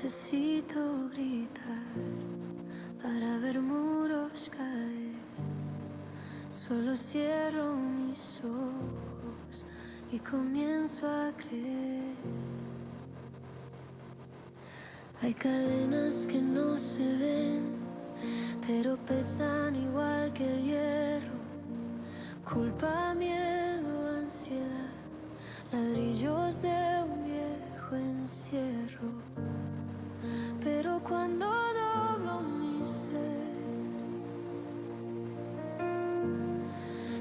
necesito gritar para ver muros caer. Solo cierro mis ojos y comienzo a creer. Hay cadenas que no se ven, pero pesan igual que el hierro. Culpa, miedo, ansiedad, ladrillos de un viejo encierro. Pero cuando doblo mi ser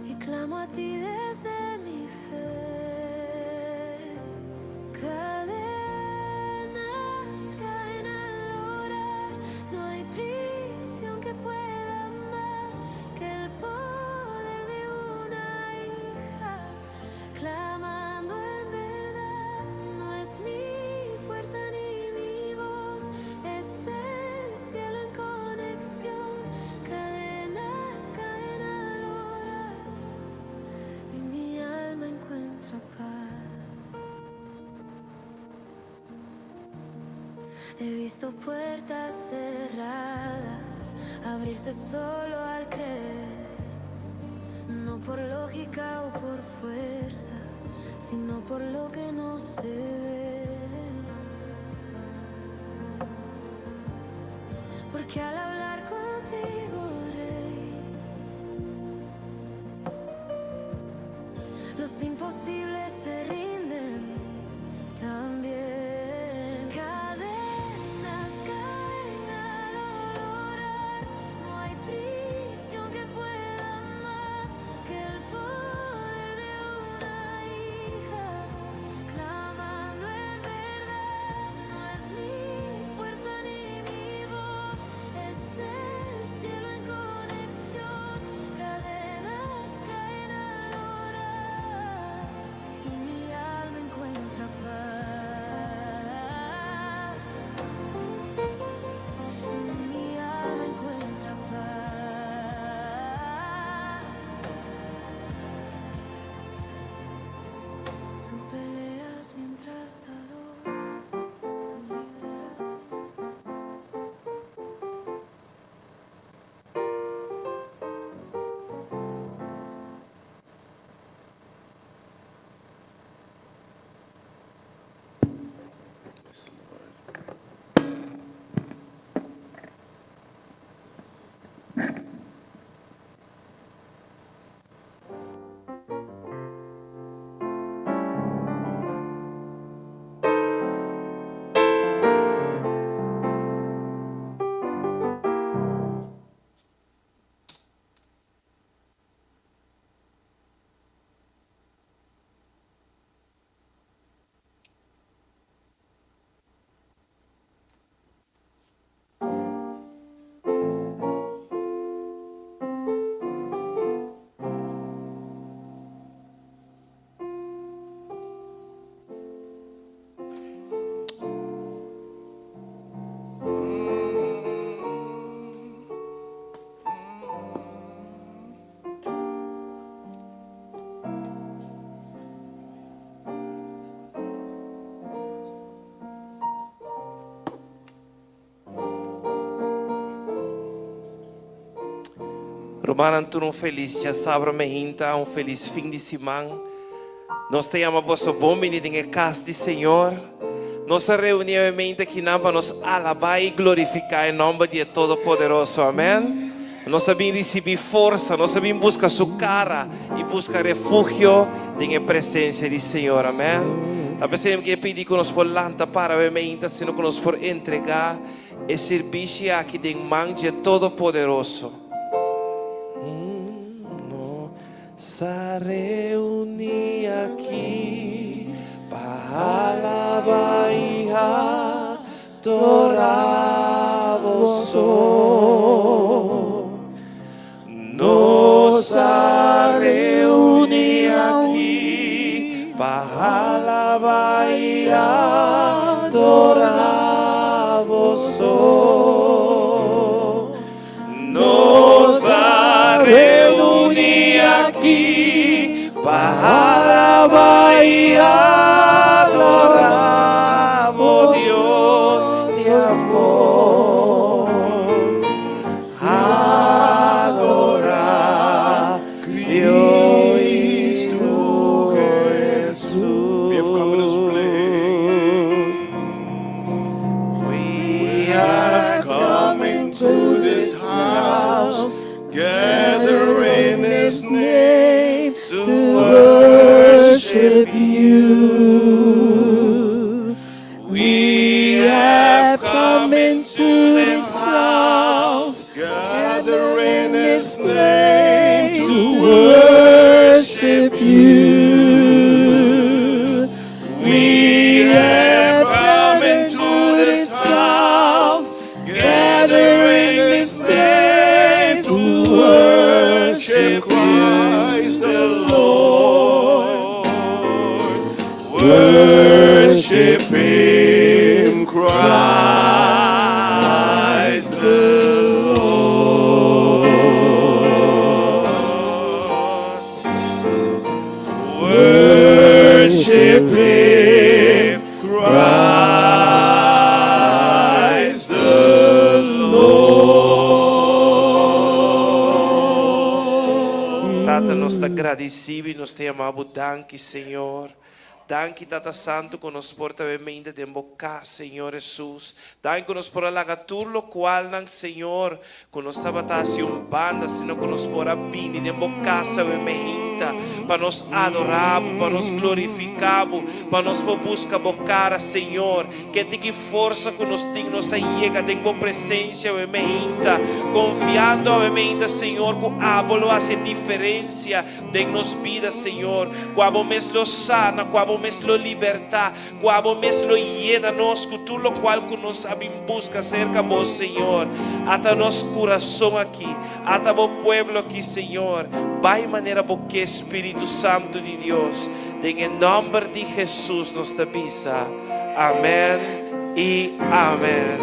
y clamo a ti desde mi fe, cadenas caen al orar. No hay prisión que pueda más que el poder de una hija clamando en verdad. No es mi fuerza ni mi voz, es el cielo en conexión. Cadenas caen al orar y mi alma encuentra paz. He visto puertas cerradas abrirse solo al creer, no por lógica o por fuerza, sino por lo que no se ve. Porque al hablar contigo, Rey, los imposibles se rinden también. Cadenas caen al orar. No hay prisión que pueda más que el poder de una hija clamando en verdad. No es mi fuerza ni mi voz, es el cielo en conexión. Cadenas caen al orar y mi alma encuentra paz. Mi alma encuentra paz. Tú peleas mientras adoro, tú liberas Yes, Lord. Romanan tu feliz, já sabra me hinta, feliz fim de semana. Nós te amamos a bom menino em casa do Senhor. Nós reunimos aqui para nos alabar e glorificar em nome de Todo-Poderoso. Amém. Nós sabemos receber força, nós sabemos buscar sua cara e buscar refúgio na presença do Senhor. Amém. A pessoa que pede que nos por lanta para ver mente, sino que nos por entregar e serviço aqui de mão de Todo-Poderoso. Se reunir aqui para alabar e adorar você. Nos reunir aqui para alabar e adorar você. Nos reunir aqui para alabar e adorar, oh Deus, te gather in His name to worship You. We have come into this house, gather in His name to worship You. We have come into this house, gather in His name to worship Christ the Lord. Worship Him, Christ the Lord. Worship Him, Christ the Lord. Tata, nós te agradecemos e nós te amamos. Danke, Senhor. Danke, Tata Santo, que nos porta mente de boca, Senhor Jesus. Danke que nos por alaga tudo lo qual, Senhor, que nos estava um banda, sino que nos por abini de boca, mente, para nos adorar, para nos glorificar, para nos buscar bocara, Senhor. Que te que força que nos tem, nos chega, tem boa presença, mente, confiando, mente, Senhor, que abolo hace diferença de nos vidas, Senhor. Que abo mes lo sana, que abo mes lo libertad, que abo mes lo llena nos, que tú lo cual que nos abim busca cerca vos, Senhor. Ata nos coração aqui, ata vos pueblo aqui, Senhor. Vai maneira porque Espírito Santo de Deus, em nome de Jesus nos te avisa. Amém e amém.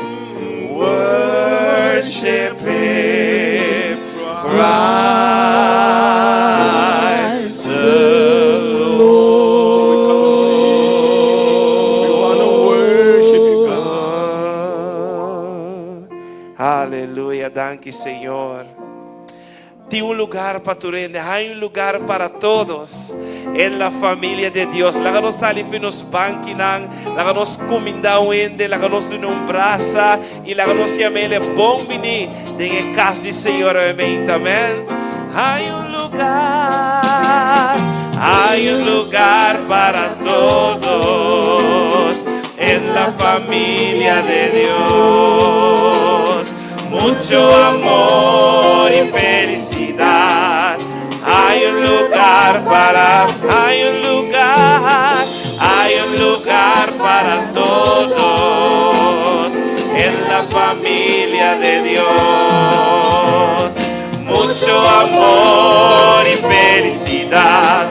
Worship Him, Christ the Lord. We want to worship You, God. Aleluia, danke, Senhor. Tem lugar para tu rende, hay lugar para todos en la familia de Dios. Láganos salir nos banquinan, láganos comida wende, láganos de un brasa y láganos llamele bombini de casa del Señor, amén. Hay un lugar para todos en la familia de Dios. Mucho amor y felicidad. Hay un lugar para todos en la familia de Dios. Mucho amor y felicidad.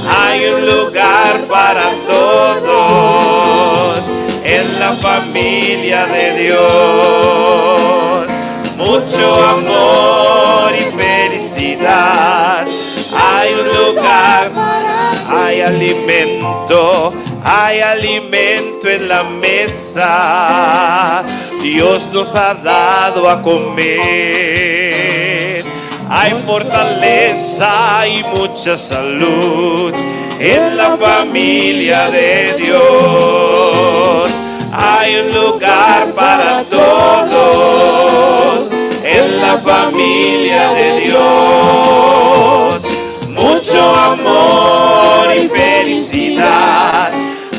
Hay un lugar para todos en la familia de Dios. Mucho amor y felicidad. Hay un lugar, hay alimento en la mesa. Dios nos ha dado a comer. Hay fortaleza y mucha salud en la familia de Dios. Hay un lugar para todos en la familia de Dios. Mucho amor y felicidad.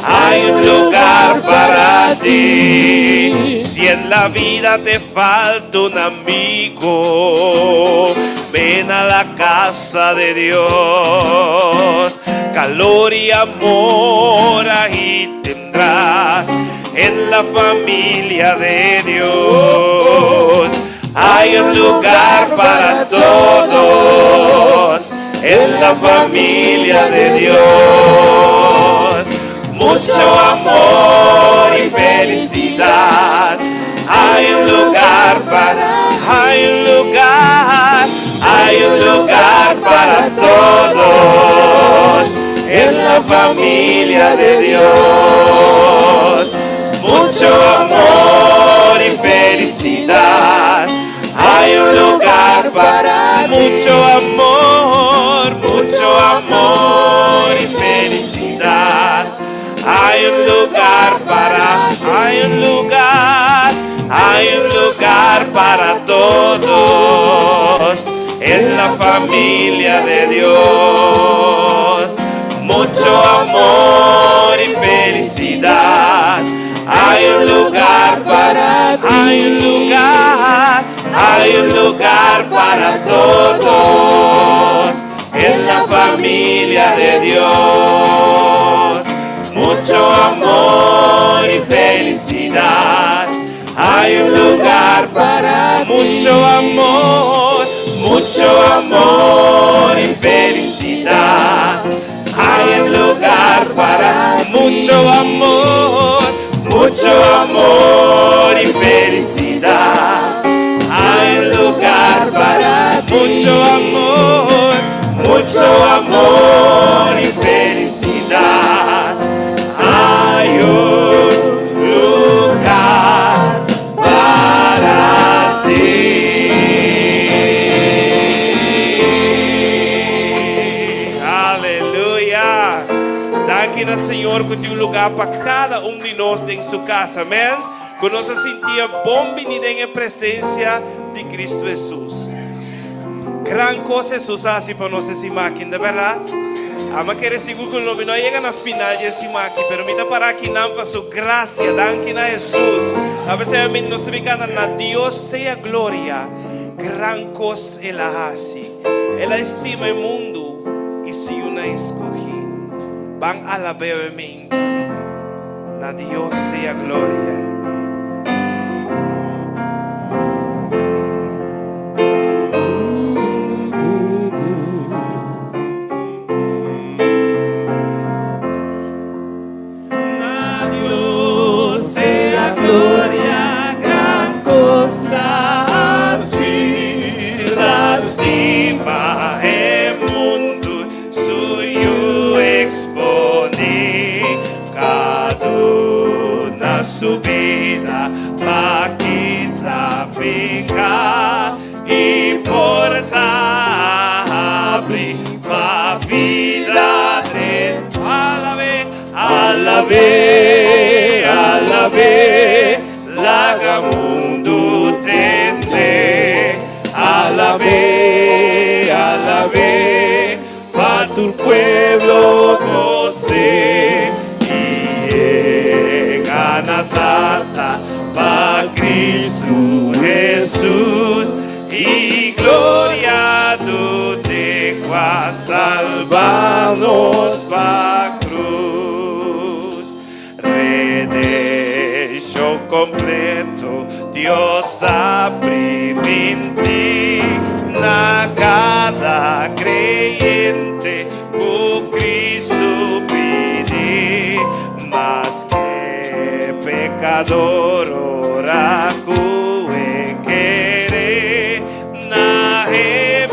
Hay un lugar para ti. Si en la vida te falta un amigo, ven a la casa de Dios. Calor y amor ahí tendrás en la familia de Dios. Hay un lugar para todos en la familia de Dios. Mucho amor y felicidad. Hay un lugar para todos en la familia de Dios. Mucho amor y felicidad. Hay un lugar para mucho amor y felicidad. Hay un lugar para todos en la familia de Dios. Mucho amor y felicidad. Hay un lugar para ti. Hay un lugar para todos en la familia de Dios. Mucho amor y felicidad. Hay un lugar para mucho amor y felicidad. Hay un lugar para mucho amor y felicidad. Hay un lugar para mucho amor y felicidad. Hay un lugar para ti. Aleluia. Danke na Senhor que tem um lugar para cada de nós em sua casa, amém? Que nós sentia bom venir em presença de Cristo Jesus. Gran coisa Jesus faz para nós esse máquina, de verdade. Ama querer seguro que não chega na final desse máquina, permita para que não para sua graça, danke na Jesus. A vezes nós estamos na Deus seja glória. Gran coisa ela faz. Ela estima o mundo e se una escolhe. Van alabarmente. Na Deus seja glória. Subida pa' quitar pica y porta abre pa' vida de alabe laga mundo tende alabe pa' tu pueblo goce Tata para Cristo Jesús y gloria tu te qua salvarnos pa cruz. Redención completo Dios apriminti na cada creyente por Cristo pidi más que pecador ora cue querer na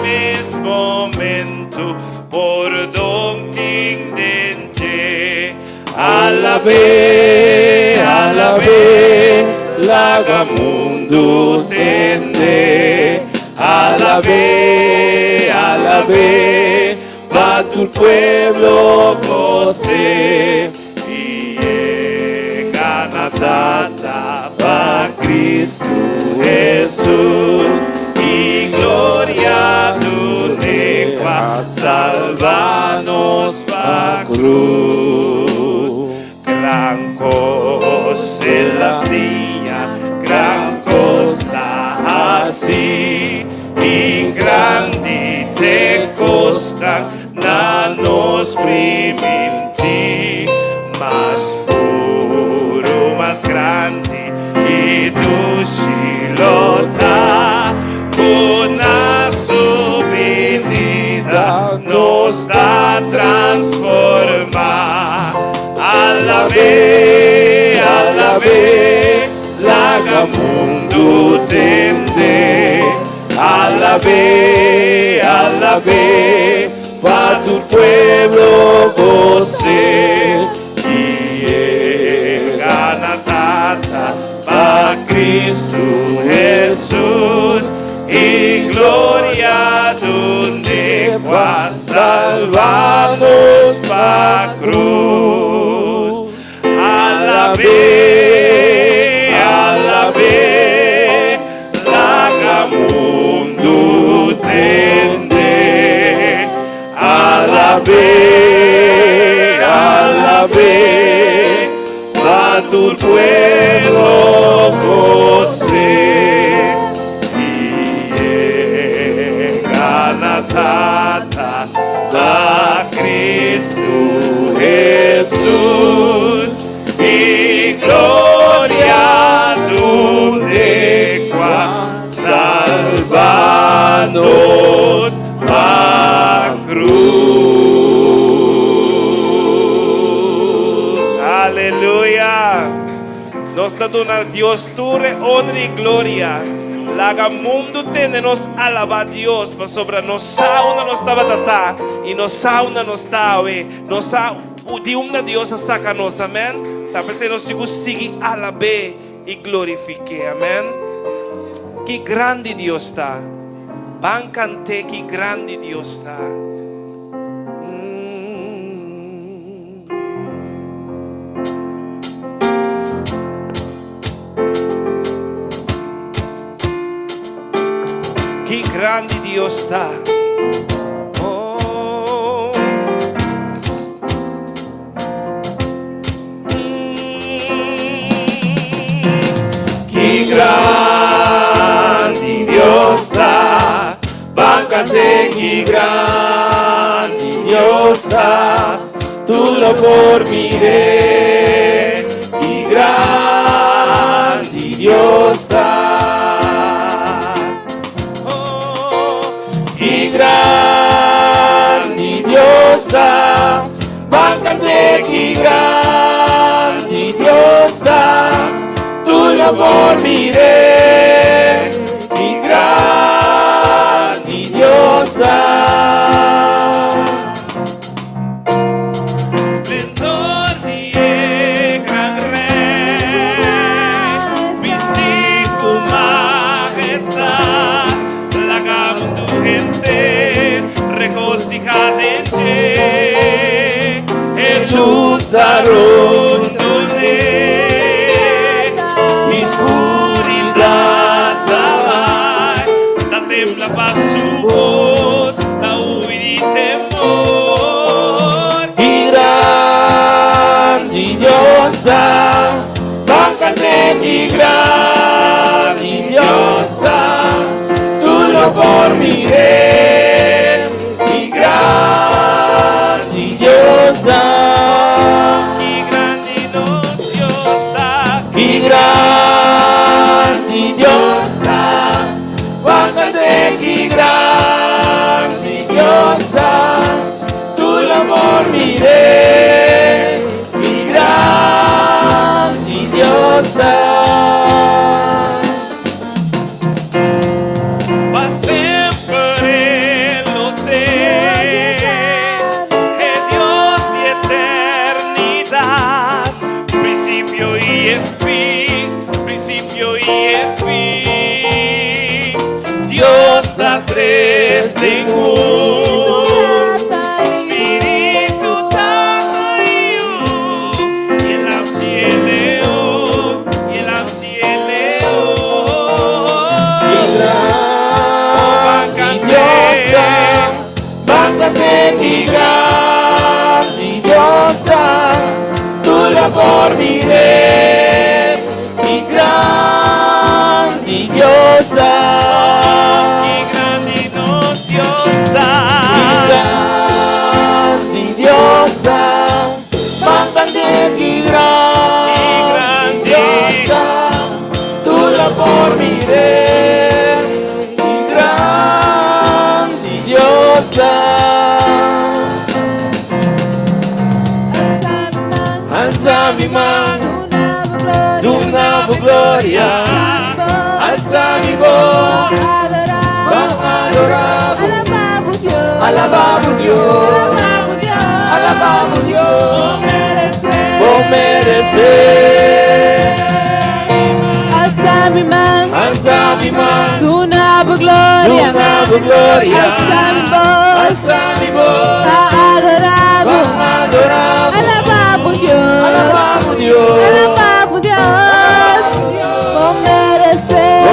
mes momento por don ting dente alabe laga mundo tende alabe pa tu pueblo goce Tata pa Cristo Jesús y gloria tu te qua salvanos pa cruz. Gran cosa la silla, gran cosa así y grandi te costa na nos priminti mas más grande y tu shilota con su venida nos da transforma alabe laga mundo tende alabe pa tu pueblo goce pa Cristo Jesús y gloria donde va salvarnos pa cruz. Alabe Dios tu honra y gloria. Laga mundo te nos alaba Dios, pa sobre nos sauna nos estava tata e nos sauna nos tawe, nos sa di Deus saca nos, amen. Tapi se nos sigi alabe e glorifique, amen. Que grande Deus está. Bancante, que grande Deus está. Que grande Deus está. Oh. Que grande Deus está. Bancante, que grande Deus está. Tudo por mire. Que grande Deus está. Grande Deus está, bancante que grande Deus está, tudo por mire, que grande Deus está. Esplendor de gran rei, místico majestad, lagando gente. Regocijad en ti, Jesús arondone, oscuridad da tembla para su voz, da huir y temor. Y grande Dios da, bancante y grande Dios da, tú lo por mi rey. Dios da, que grande nos Dios da, que grande Dios da, bancante que grande Dios da, tu amor mire, que grande Dios da. Tres en uno, Espíritu Tayo, y el cielo, y el cielo, bancante y grande Dios, tú la por mi rey, y grande Dios. Por mi rey, mi grande Dios alza mi mano, tu nueva gloria, alza mi voz, alabamos Dios, alabamos Dios, por merecer. Alza mi mano, tu nueva gloria, alza mi voz, adoramos, alabamos Dios, alabamos Dios, por merecer.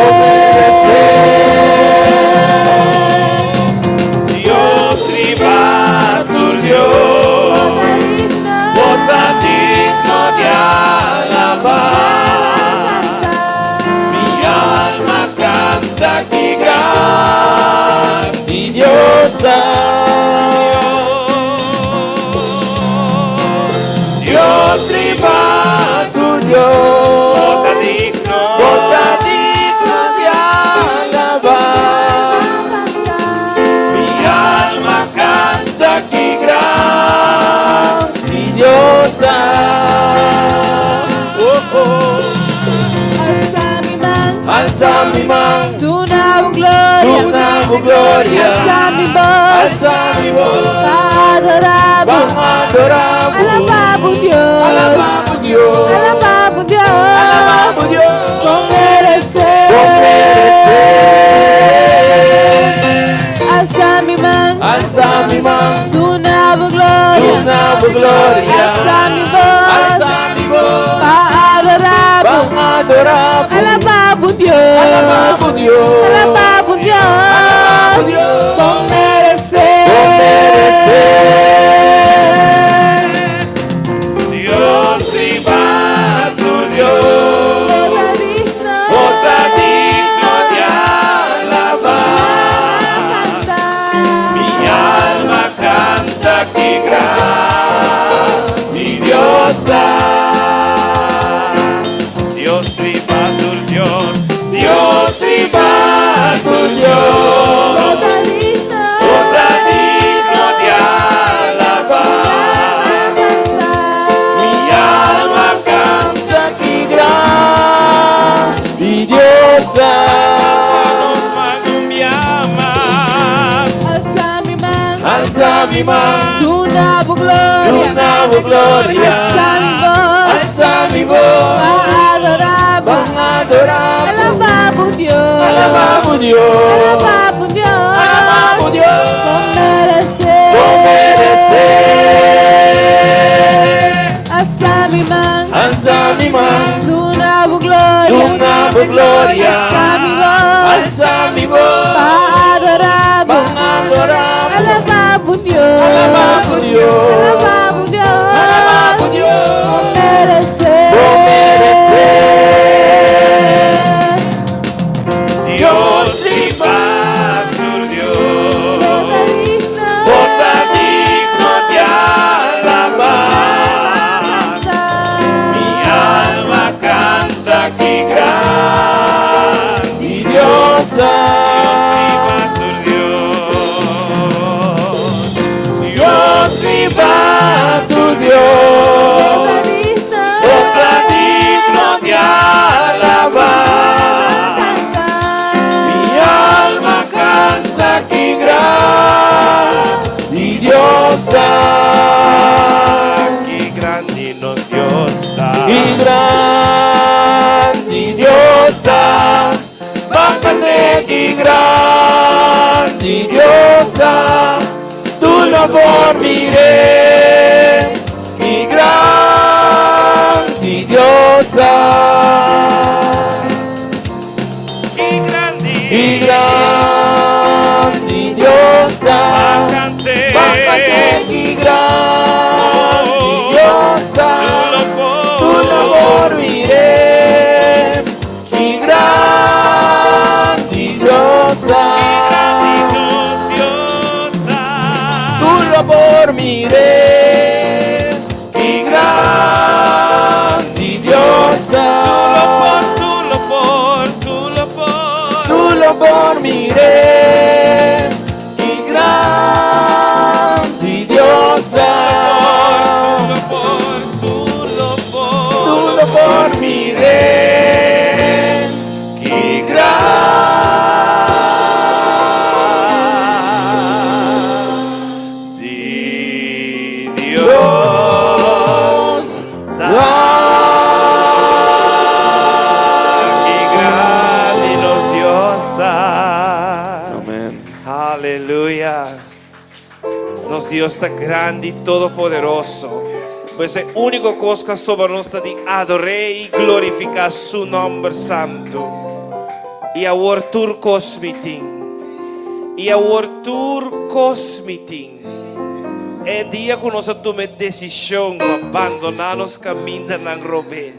Dios riba tu Dios, bota digno de alabar. Que grande Dios Dios riba tu Dios, alzami man, Donavo gloria, donavo gloria, alzami voz, alzami voz, adoravo, adoravo, alabavo Dios, alabavo Dios, alabavo Dios, alabavo Dios, con merecer, con merecer. alzami man, Alzami man, donavo gloria, donavo gloria, alzami voz, alzami voz, adoravo, adoravo, alabavo Dios, alabavo Dios, alabavo Dios, alabavo Dios, con merecer, con merecer. Dios viva tu Dios, otra digno de alabar. Mi alma canta que gran mi Dios da. Dios viva tu Dios, Dios viva tu Dios, otra digno de alabar. Mi alma canta que gran mi Dios da. Alzami man, Donavo gloria, donavo gloria, alzami voz, alzami voz, adoravo, adoravo, alabavo Dios, alabavo Dios, alabavo Dios, alabavo Dios, con merecer, con merecer. alzami man, Alzami man, donavo gloria, donavo gloria, alzami voz, alzami voz, adoravo, adoravo, alabavo Dios, alabavo Dios, alabavo Dios, alabavo Dios, con merecer, con merecer. Dios viva tu Dios, otra digno de alabar. Mi alma canta que gran mi Dios da. Dios viva tu Dios, otra digno de alabar. Mi alma canta que gran mi Dios da. Qué grande nos Dios da. Qué grande Dios da. Bájate, qué grande Dios da. Tu labor miré, qué grande Dios da. Qué grande Dios da. Bájate, qué grande Dios da. Tu labor miré, qué grande Dios da. Tu labor miré, qué grande Dios da. Tu labor miré, qué grande Dios da. Tu labor miré, qué grande Dios da. Qué grande nos Dios da. Amén. Aleluya. Nos Dios está grande y todopoderoso. Pues el único cosa sobre nos está de adorar y glorificar su nombre santo. Y ahora tur cosmiting. Y ahora tur cosmiting. El día que nosotros tomamos decisión de abandonar los caminos en robes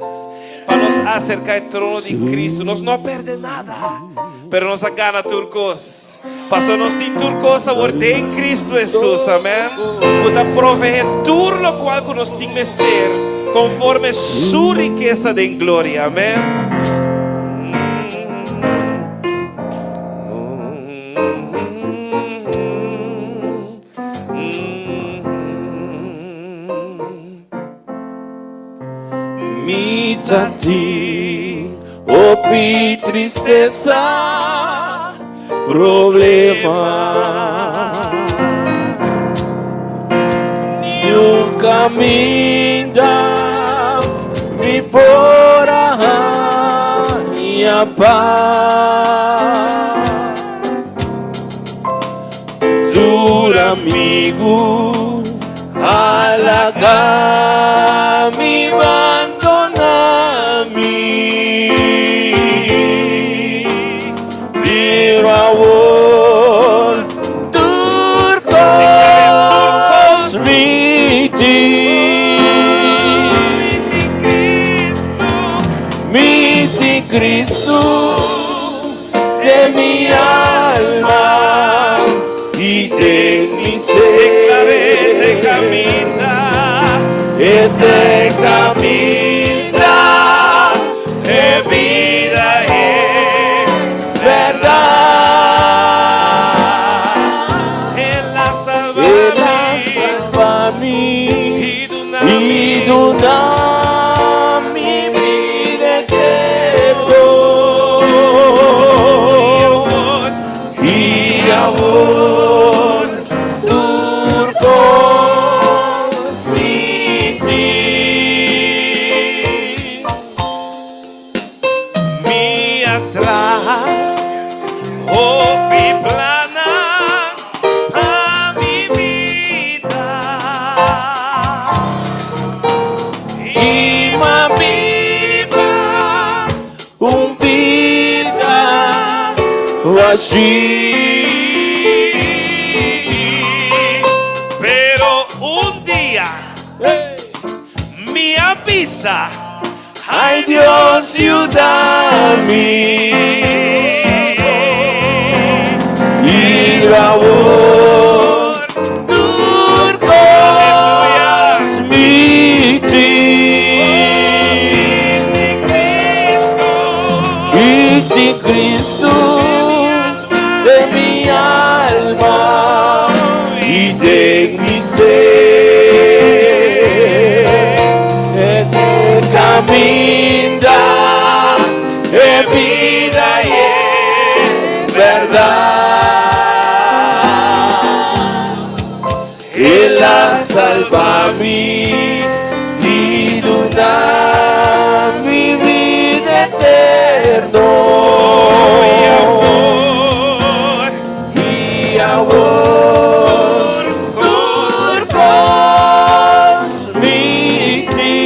para nos acercar al trono de Cristo, nos no pierde nada, pero nos gana turcos. Pasó nos tin turcos ahora en Cristo Jesús, amén. Puta proveer todo lo cual que nos tiene mester conforme su riqueza de gloria, amén. Mitati, opiti tristeza, problema. Nunca minda mi porahang paz. Sur amigo, alaga mi abandonami. Birawon turcos miti. Miti Cristo de mi alma y de mi ser. Te camina, Te camina, vida y verdad. Él la Ela salva salva mi y mi vida eterno. Y amor turcos city. mi atrás, oh mi plana a mi vida. Y viva un vida así. Pero un día me avisa, Ay Dios, ayúdame. Y la voz turcos miti. Y Cristo de mi alma y de mi ser. Te camina, vida y verdad. Él la salva mi luna, mi vida eterno. Mi amor, turcos miti.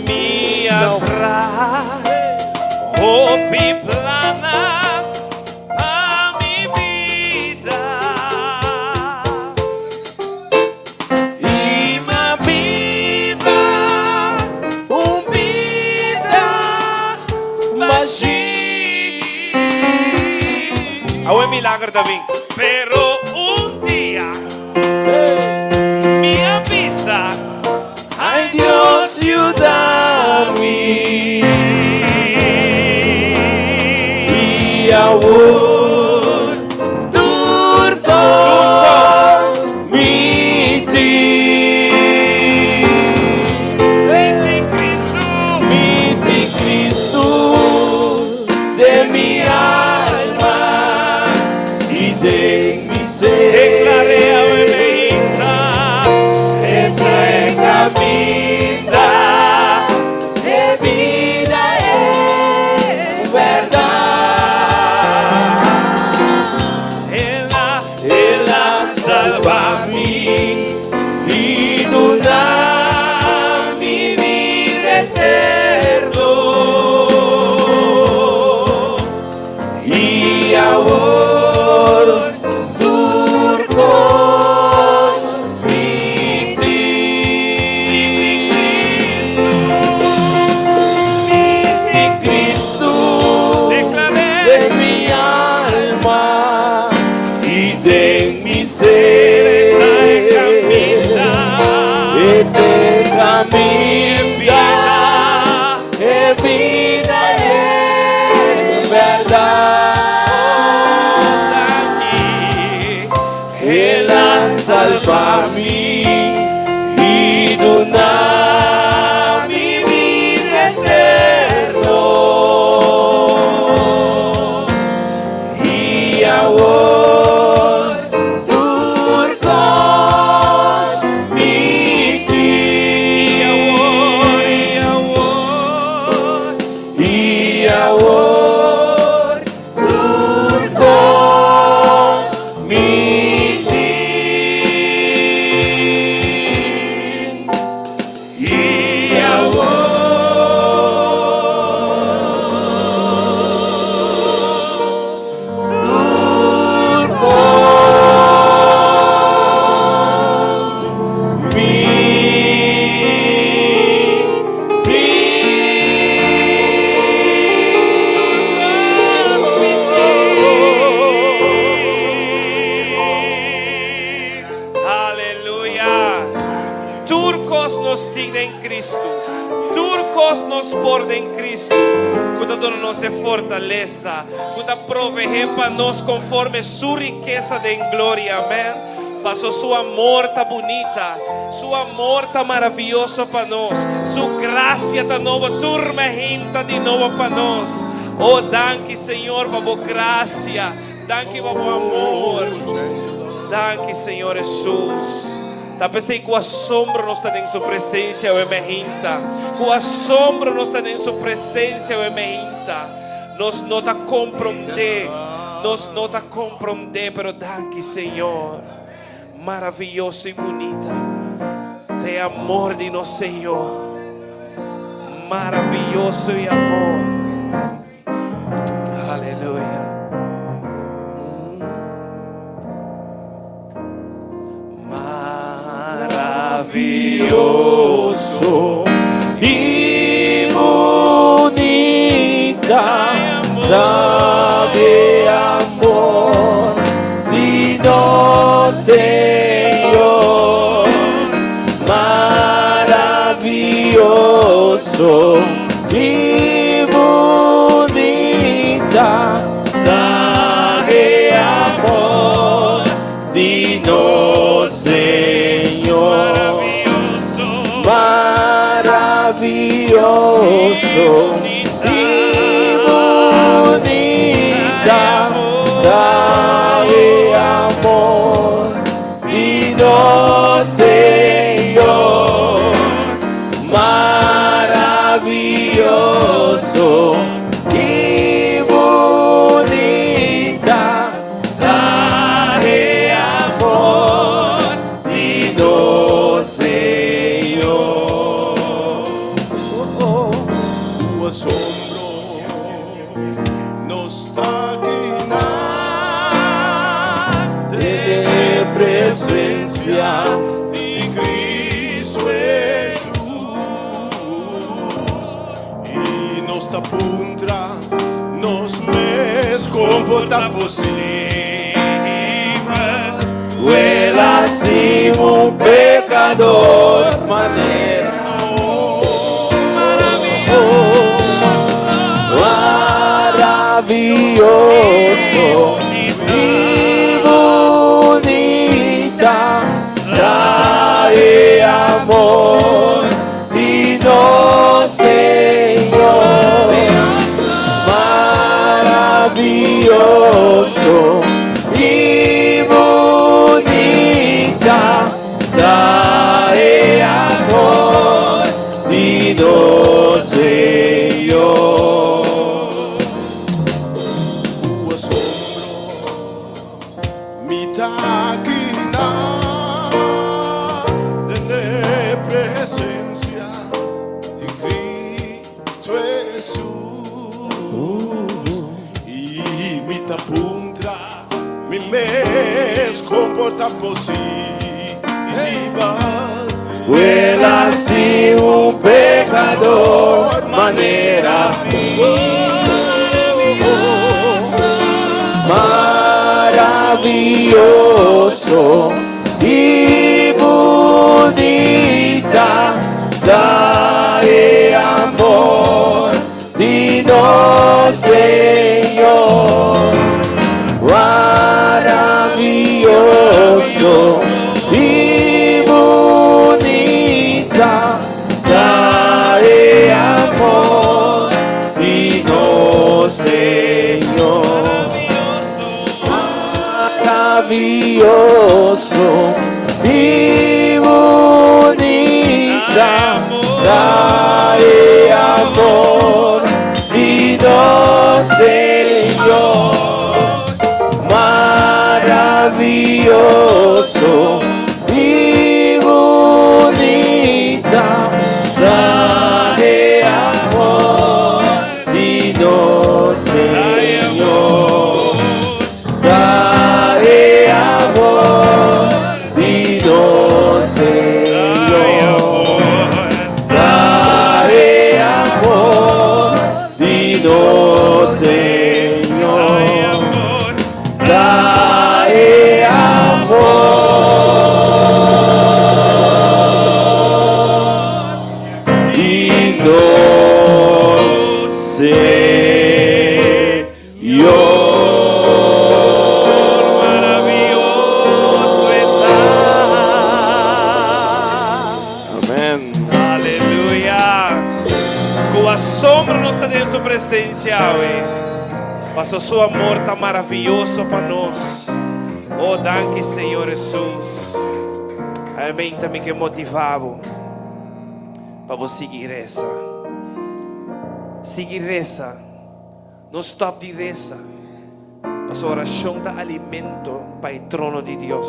mi atrás, oh mi plana a mi vida. Y viva un vida magi. Awe milagro también. Pero un día me avisa, Ay Dios, ayúdame. Y amor turcos miti. Miti Cristo de mi alma y de mi ser. declaré a Bebeita, Te camina, vida es verdad. Él la salva y luna mi vida eterno. Y amor turcos city. Mi Cristo declaré de mi alma y de mi ser. Te camina, vida es verdad. Él la salva mi luna, mi vida y amor, turcos, mitin, y amor. Aleluia. Turcos nos tiene en Cristo. Turcos nos porta en Cristo. Cuida toda nossa fortaleza. Cuida proveer para nós conforme su riqueza de glória. Amém. Passou sua amor tá bonita. Su amor tá maravilhoso para nós. Su graça tá nova. Turmenta de novo para nós. Oh, danke, Senhor, para a graça. Danke para o amor. Danke, Senhor Jesus. Talvez com assombro nós estamos em sua presença, o emergenta. Com assombro nós estamos em sua presença, o emergenta. Nos nota compreender, nos nota compreender, pero danke, Senhor. Maravilhoso e bonita. De amor de nosso Senhor. Maravilhoso e amor. Aleluia. Maravilhoso e bonita, sabe amor de nosso Senhor. Maravilhoso e bonita, sabe amor de nosso Senhor. Maravilhoso e bonita, sabe amor de nosso Senhor. Maravilhoso e bonita, sabe amor de nosso Senhor. Tu asombro nos toca De presencia de Cristo Jesus e nos tapundra, nos mes comporta possível. Él así un pecador maneira maravilhoso e bonita, trae amor de nosso Senhor. Maravilhoso e bonita, trae amor de nosso Senhor. Tu asombro me taquina de presencia de Cristo Jesus e me tapundra, me mes comporta possível. Él así un pecador maneira maravilhoso e bonita, trae amor de nosso Senhor. Maravilhoso e bonita, trae amor de nosso Senhor. Maravilhoso e bonita, trae amor de Maravilloso está. Amén. Aleluya. Con asombro nos está en su presencia, güey. Pasó su amor tan maravilloso para nos. Oh, danke, Senhor Jesus. Amém. Também que motivado para você seguir essa. Seguir essa. Não stop de reza. Para sua oração da alimento para o trono de Deus.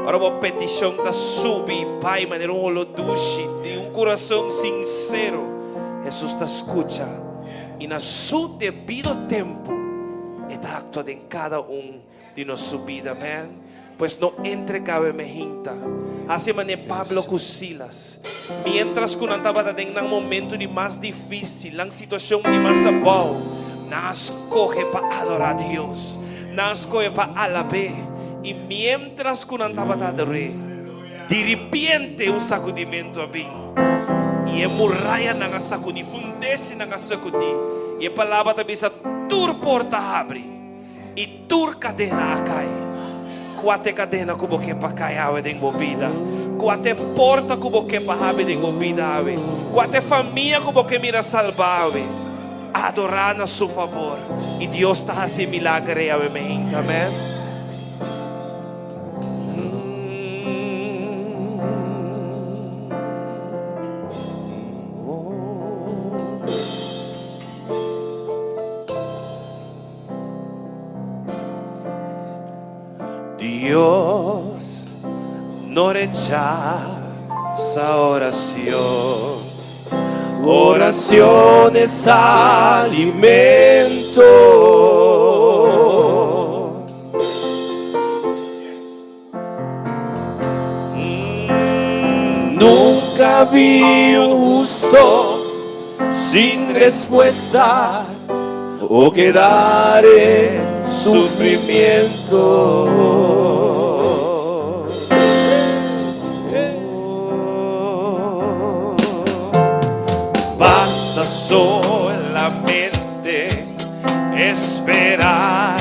Ora, a petição da subir, Pai, maneira holodushi, de coração sincero. Jesus te escucha. E na seu devido tempo, está actuando em cada de nossa vida, amém? Pues não entregava mejinta. Assim maneira Pablo com Silas. Mientras que estava em um momento de mais difícil, na situação de mais abal, nas coge para adorar a Deus, nas coge para alabar. E mientras que estava adorando, de repente sacudimento a mim. E muralha na sacudi, fundece na sacudi. E a palavra também diz: tur porta abre e tur cadena cai. Quate cadena que você para cair de movida. Quate porta que você para abrir de movida. Quate família que você mira salvar. Adorar a seu favor. E Deus está fazendo milagre. Amém. Dios no rechaza oración. Oración es alimento. Nunca vi un justo sin respuesta o quedar en sufrimiento. Basta solamente esperar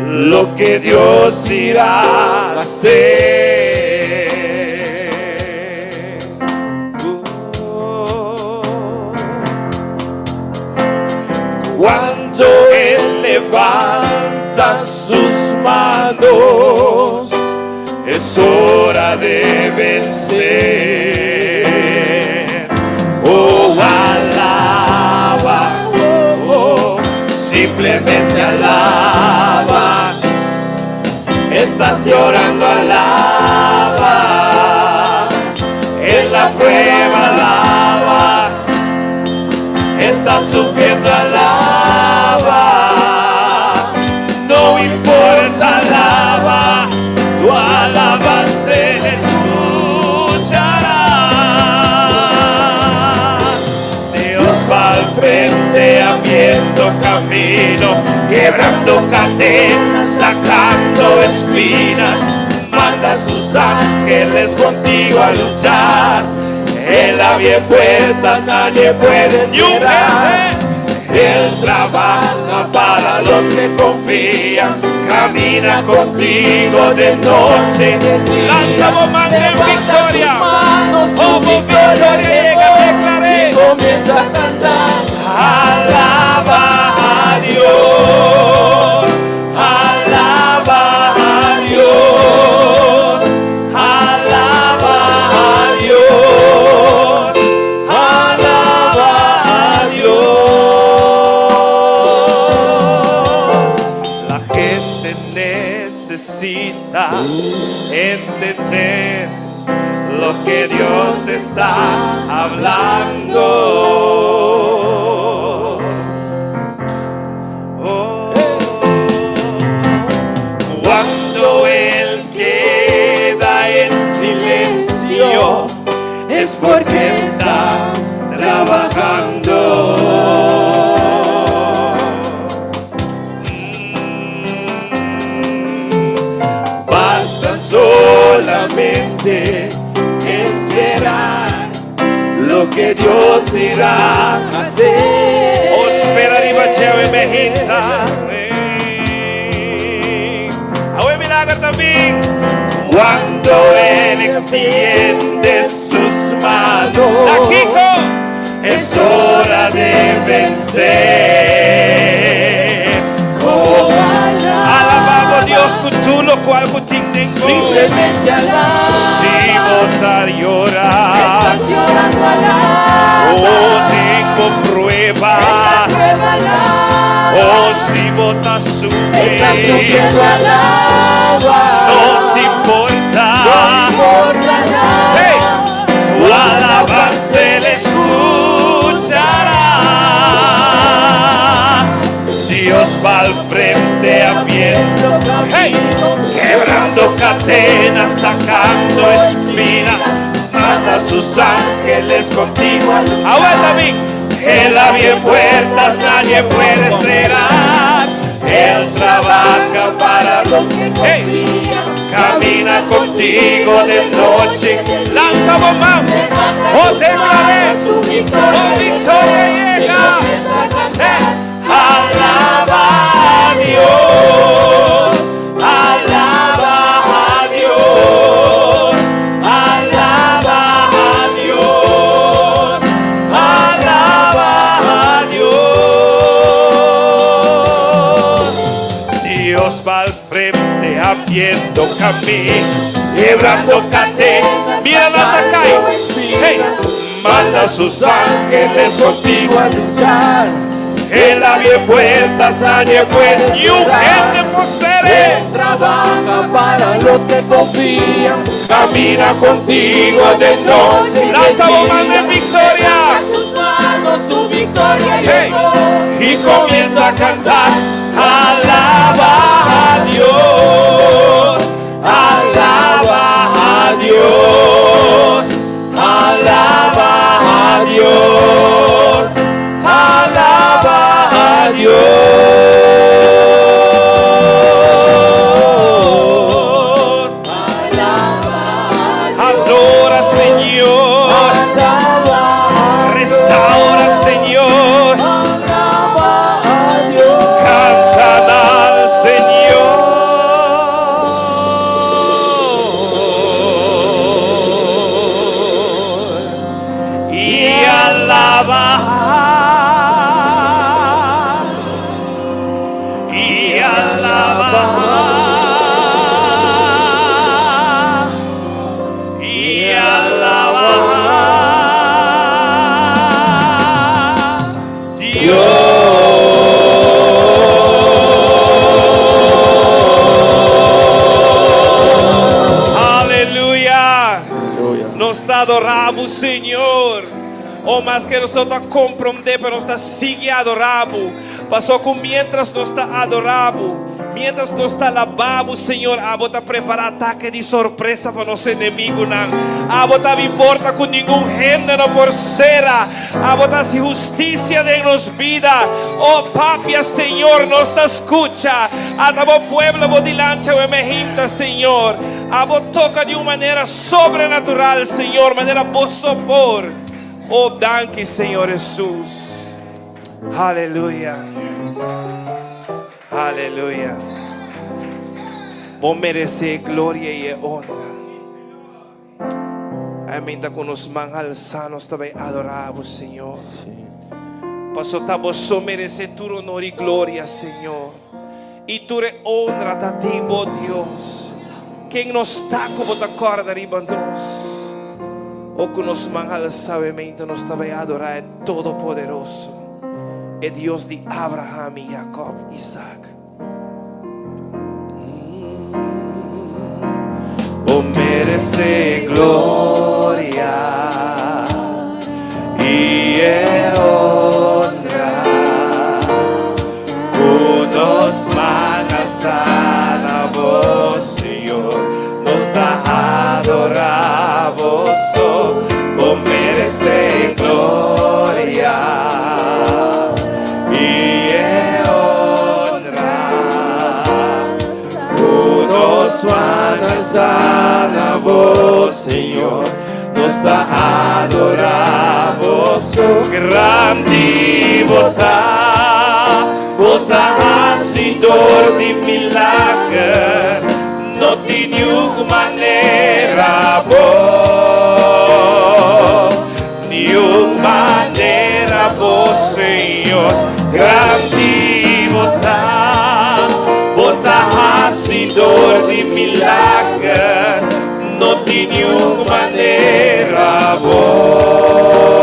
Lo que Dios irá a hacer. Cuando Él levanta sus manos, es hora de vencer. Oh, alaba, simplemente alaba. Estás llorando, alaba. En la prueba, alaba. Estás sufriendo, alaba. No importa, alaba. Tu alabanza Él escuchará. Dios va al frente abriendo camino, quebrando cadenas, sacando espinas. Manda a sus ángeles contigo a luchar. Él abre puertas, nadie puede cerrar. Él trabaja para los que confían, camina contigo de noche y de día. Lanza voz más de victoria. Oh, victoria llega, declaré. Y comienza a cantar. Alaba a Dios, alaba a Dios, alaba a Dios, alaba a Dios. La gente necesita entender Lo que Dios está hablando. Oh, cuando Él queda en silencio, es porque está trabajando. Basta solamente esperar lo que Dios irá a hacer. os mejita. Ahora milagro también. Cuando Él extiende sus manos, Taquico. es hora de vencer. Oh, Alabamos a Dios con todo lo cual tengo. simplemente alaba. Si votar llorar. Estás llorando, alaba. Oh, tengo prueba. Prueba, alaba. Oh, si votas Estás sufrir. sufriendo, alaba. No te importa. Importa, alaba. Hey, tu alabanza Él escuchará. Dios va al frente abriendo Hey, quebrando cadenas, sacando espinas, manda a sus ángeles contigo a luchar. ahora también. Él abre puertas, nadie puede cerrar. Él trabaja para los que Hey, camina contigo de noche. lanza bomba. Oh, temblaré. Oh, victoria llega. Hey, Alaba a Dios, alaba a Dios, alaba a Dios, alaba a Dios. Dios va al frente abriendo camino, quebrando cadenas. mira la Takai. Hey, Manda a sus ángeles contigo a luchar. Él abre puertas, nadie puede you cerrar. can depositar. Él trabaja para los que confían. Camina contigo de noche y de Lanza bomba día. de victoria. Tus manos tu victoria Hey. y comienza a cantar. Alaba a Dios, alaba a Dios, alaba a Dios, alaba a Dios. Adora, Señor, restaura, Señor. Cantan al Señor y alaba y alaba y alaba Aleluya. Nos adoramos, Señor. O más que nosotros comprender, pero nos está sigue adorando. Pasó con mientras nos está adorando. Mientras nos está alabando, Señor, a vos te prepara ataque de sorpresa para los enemigos. A vos te importa con ningún género por cera. A vos te justicia de nos vida. Oh, papia, Señor, nos te escucha. A vos pueblo, vos delante de mejita, Señor. A vos toca de una manera sobrenatural, Señor, manera vos sopor. Oh, danke, Señor Jesús. Aleluya. Aleluya. Vos mereces gloria y honra. Amén. Con los manos alzados también adoramos, Señor. Pastor, vos mereces tu honor y gloria, Señor. Y tu honra a ti, oh Dios. Quem nos está como te acorda arriba nós. O con los manos alzados, nos também adorar é Todo-Poderoso. É Deus de Abraham e Jacob, Isaac. O merece glória e honra. Todos manas a vos, Senhor, nos dá adoramos. O merece glória e honra. Todos manas a vos, Senhor, nos dá adoramos. Grande votar bota hacedor de milagre, não tem nenhuma maneira boa, nenhuma maneira boa, Senhor, grande bota hacedor de milagre, não tem nenhuma maneira boa,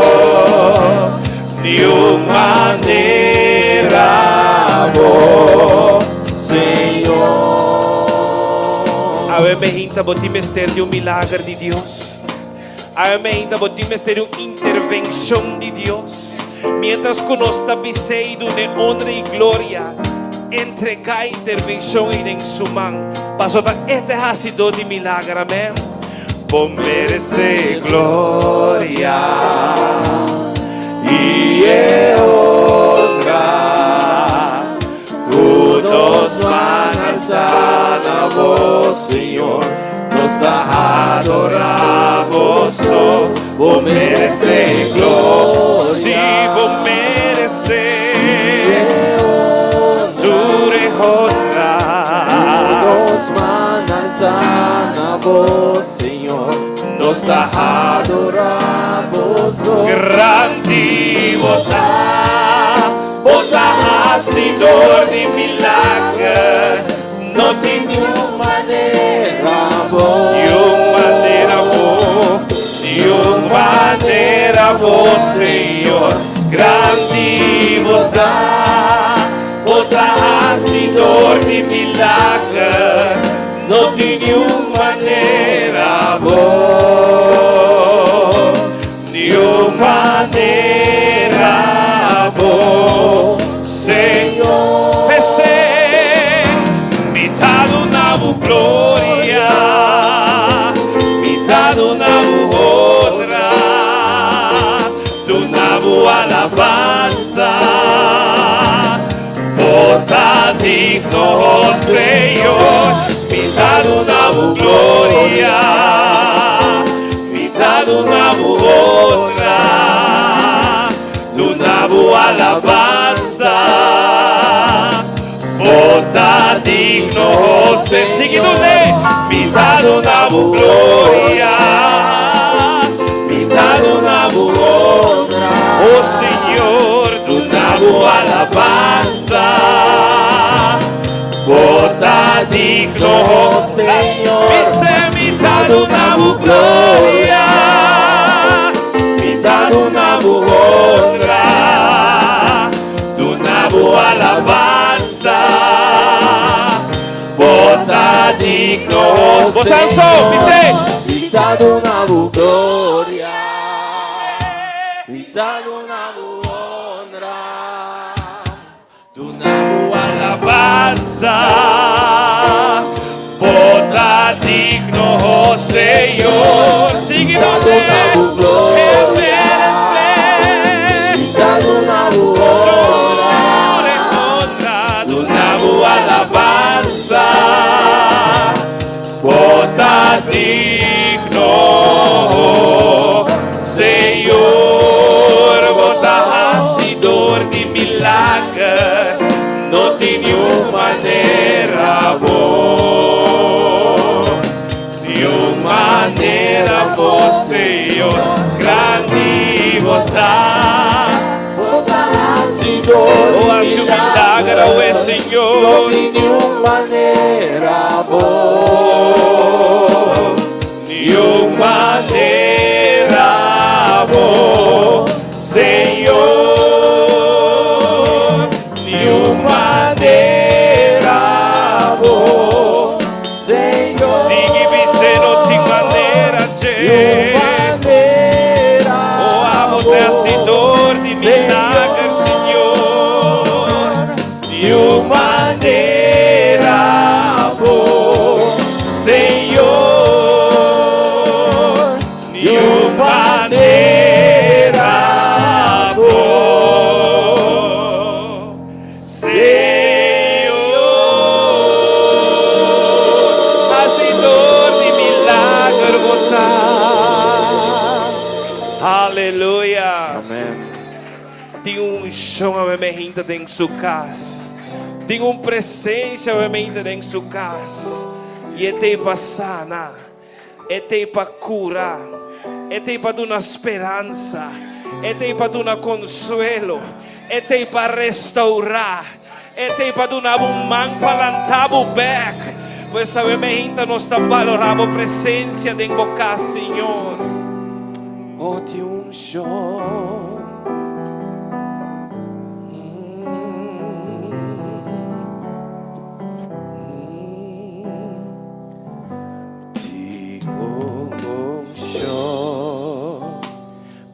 nenhuma maneira boa, Senhor. A me hinta botim mistério de milagre de Deus. A me hinta botim mistério intervenção de Deus. Mientras conosco biseido de honra e glória, entregar a intervenção em sua mão. Passou da este hacedor de milagre, amém. Por merecer glória e honra, todos van alzar a voz, Senhor, nos adoramos, por merecer glória, sim, por merecer honra, Nos van alzar a voz, Senhor, nos adoramos. grande bota hacedor de milagre, não tem nenhuma maneira boa, nenhuma maneira boa, Senhor, grande bota hacedor de milagre, não tem nenhuma maneira boa, nenhuma maneira boa, Senhor. Me dá na glória, me dá na honra, do nabo alabanza. Bota digno, Senhor, me dá na glória, me dá na honra, do nabo alabanza. Bota digno, seguindo me dá na glória, me dá na honra, oh Senhor, do nabo alabanza. Bota digno, Senhor, me dá na glória, me dá na honra, do nabo alabanza. Bota digno, Bosanso, me sei, me dá na glória, me dá na honra, do nabo alabanza. Bota digno, Senhor, seguindo do nabo alabanza. Bota digno, Senhor, bota hacedor de milagre, não tem nenhuma maneira boa, nenhuma maneira boa, Senhor, grande botar, oh, a seu milagre, oh, é Senhor, de nenhuma maneira boa, nenhuma maneira boa, Senhor, nenhuma maneira boa, Senhor, siga-me se não tem maneira de, oh, abotecedor de milagre, Senhor, nenhuma maneira boa, Senhor, nenhuma maneira boa, Senhor, hacedor de milagre, botar, aleluia. Amém. Tem chão a minha rinta em sua casa. Tenha uma presença realmente em sua casa. E é para sanar. É para curar. É para dar uma esperança. É para dar um consuelo. É para restaurar. É para dar um man palantabo back. Pois realmente nós estamos valorando a presença de invocar, Senhor. Oh, te unjo.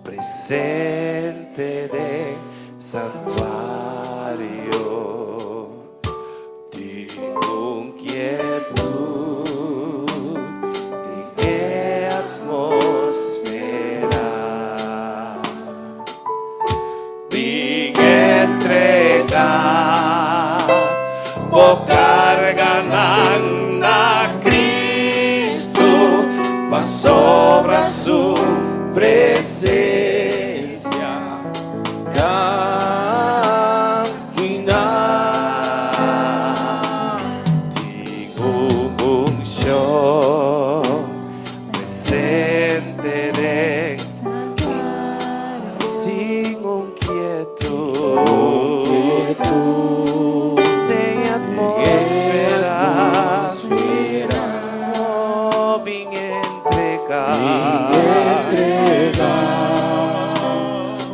Presente de santuario, tengo inquietud de atmósfera, mi entrega, vou cargar na Cristo, pa sobre su presencia.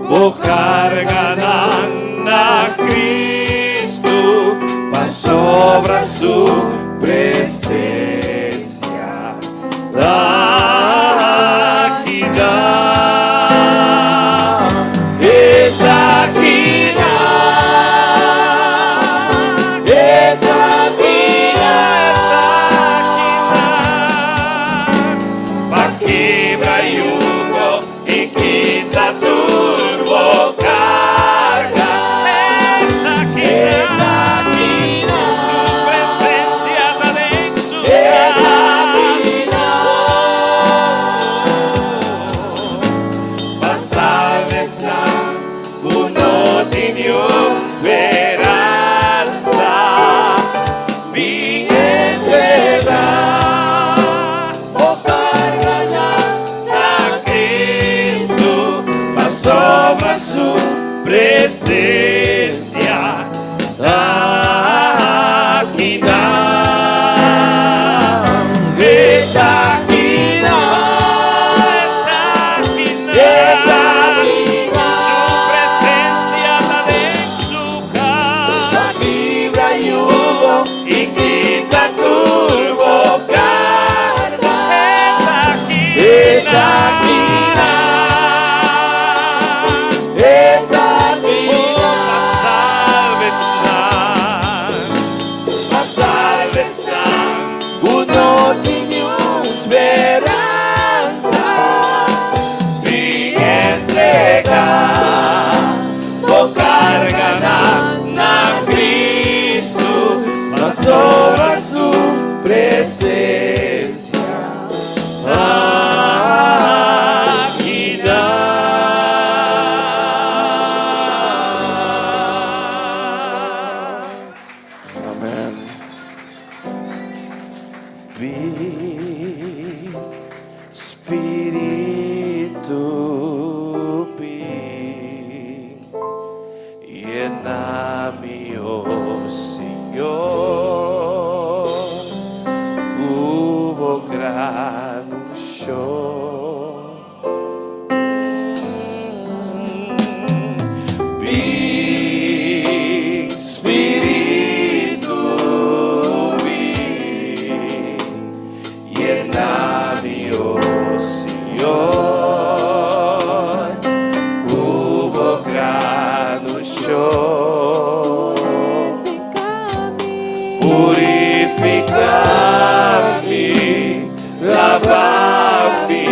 Vou cargar na Cristo, pa sobre su presencia. Daqui dá, e daqui dá, e daqui dá, pa quebra yugo e quita turbo carga. Su presencia da dentro. Pasar está uno tiene esperanza. Bien verdad, o carga a Cristo, pa sobre su presencia. Aqui dá, su presencia da dentro su casa. Vibra yugo y quita turbo carga. Uno tiene esperanza, mi entrega, vou cargar na Cristo, mas sobre su presencia. Aqui dá. Amen. Espírito vem, llena-me, oh Senhor, como grano show. Vem, Espírito vem, llena-me, oh Senhor, como grano show. Purificar-me, lavar-me,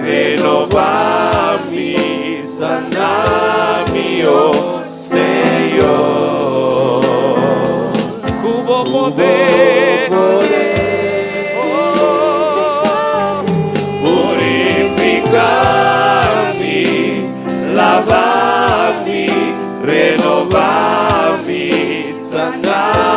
renovar-me, sanar-me, oh Senhor. Como poder, purificar-me, lavar-me, renovar-me, sanar-me.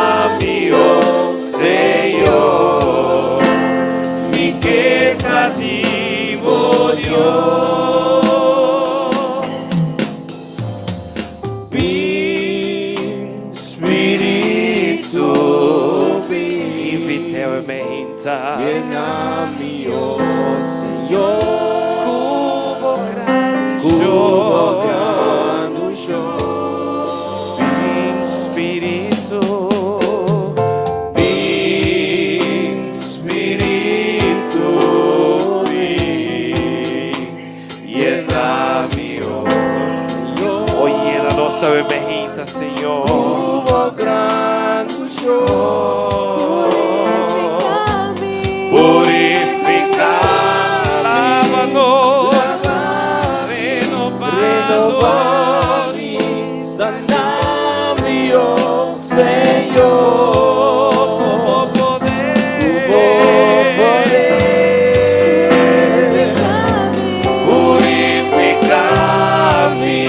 mehita. Lléname, oh Señor. Cubo gran Cubo show. grande show. Espírito. Espírito, lléname, oh Señor. Oh, llena nossa mehita, Senhor. Cubo grande show. Purifica-me. Purificar, Lava-nos, renovado. renovar-me, sanar-me, oh Senhor. Como poder. Purificar-me,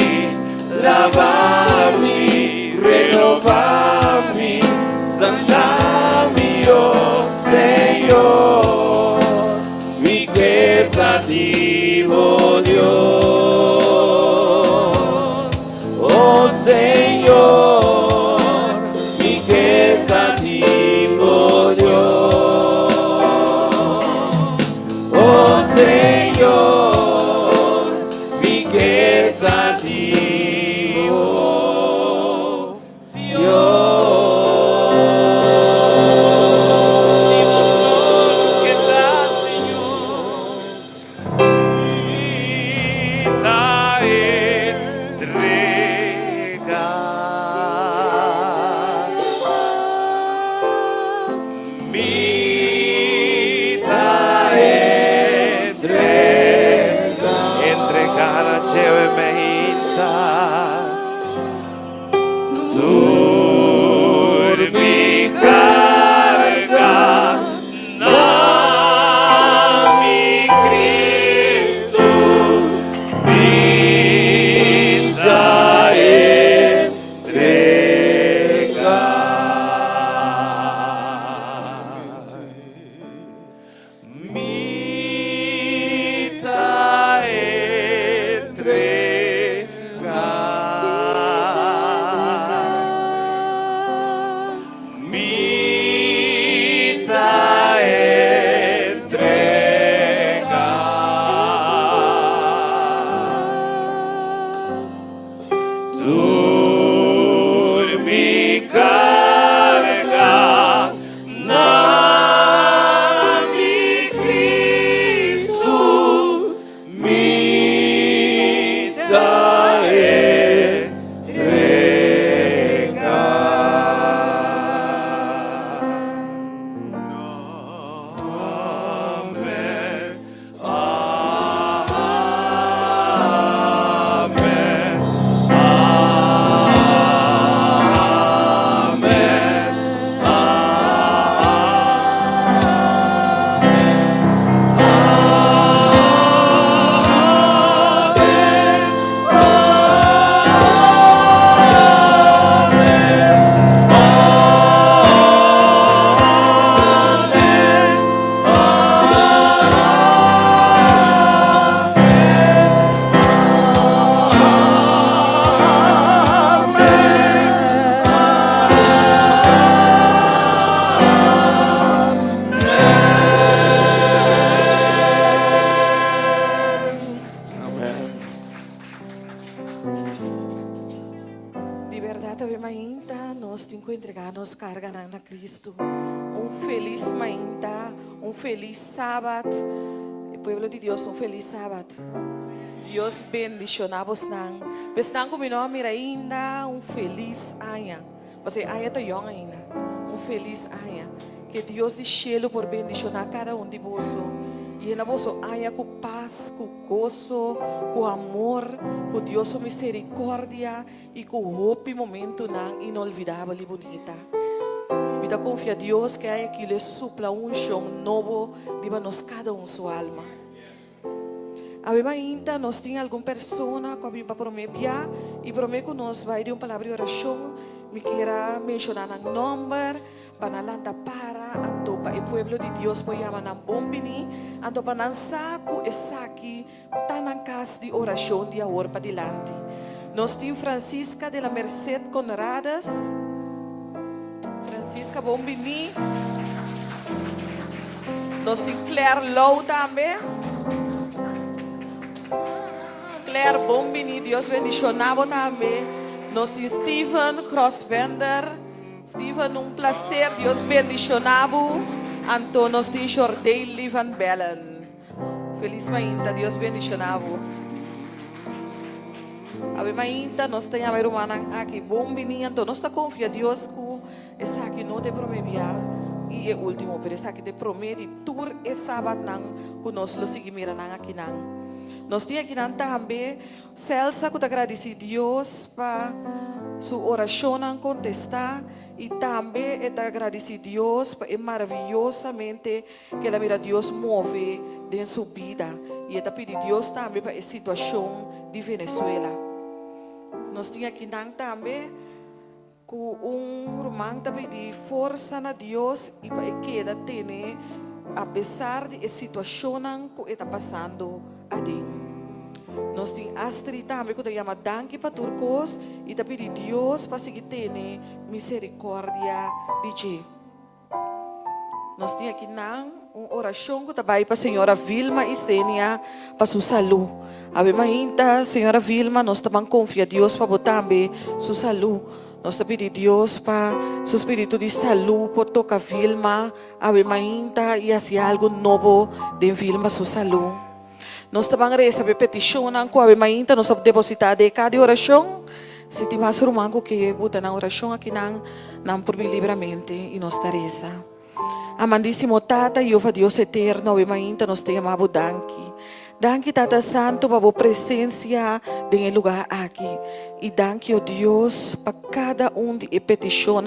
lavar-me, renovar-me, sanar-me, oh Senhor. Mi quebrantativo Dios, oh Senhor, mi quebrantativo Dios, oh Senhor, mi quebrantativo Dios. Que dá, Senhor. Está entregar. Me está entregar a Teu mehita. Dormi carga nami Cristo, vida entregar. Vida entregar. Mita entregar. Dormi carga nami Cristo, mita De verdade, Ave Mainta, nós te entregar, nos carga na Cristo. Feliz Mainta, feliz sábado. Pueblo de Deus, feliz sábado. Deus bendicionamos nang. Besnang com meu nome ainda, feliz año. Você año tá young ainda. Feliz año. Que Deus de cielo por bendicionar cada de vós. E na vosso año com paz, com gozo, com amor, com Deus sua misericórdia e com hope momento nang inolvidável e bonita. Vida confia a Deus que há que lhe supla chão novo viva nos cada sua alma. A ver ainda nós tem alguma pessoa que vem para prometer e promete que nós vai de uma palavra de oração. Me queira mencionar o número. Banalanta para anto pa pueblo de Dios po yaman ng bombini anto pa ng saco e saki tanang kas di orasyon di awor pa dilante. Nos tim Francisca de la Merced Conradas. Francisca bombini. Nós temos Claire Low também. Claire Bombini, Deus bendicionava também. Nós temos Steven Crossvender. Steven, um prazer, Deus bendicionava. Então nós temos Jordeli Van Bellen. Feliz mainta, Deus bendicionava. Ave mainta, nós temos a irmã aqui, Bombini. Então nós confiamos em Deus que essa aqui não te prometia. E é o último, pero essa aqui te promete tour e sábado que nós lo seguimos aqui não. Nós temos aqui também Celsa que agradece a Deus para sua oração contestar e também agradece a Deus para maravilhosamente que ela mira Deus move em sua vida e ela pede a Deus também para a situação de Venezuela. Nós temos aqui também com irmão também de força na Deus e para que ela tenha apesar de situação que está passando ali. Nós temos Astrid também que chama danke para turcos e está pedindo Deus para seguir tendo misericórdia de ti. Nós temos aqui uma oração que está para a senhora Vilma e Sênia para sua saúde. Ave Maria, senhora Vilma, nós também confiamos em Deus para botar também sua saúde. Nós pedimos a Deus para seu espírito de saúde, por tocar Vilma, Ave Maria, e assim algo novo de Vilma, sua saúde. Nós também recebemos petição com a Ave Maria, nós depositamos de cada oração. Se tem mais romano que botar na oração aqui, não por livremente, e nós tareza. Amandíssimo Tata, Jeová Deus eterno, Ave Maria, nós te amamos, danke. Danke, Tata Santo, para a presença em lugar aqui. E danke, oh Deus, para cada de petição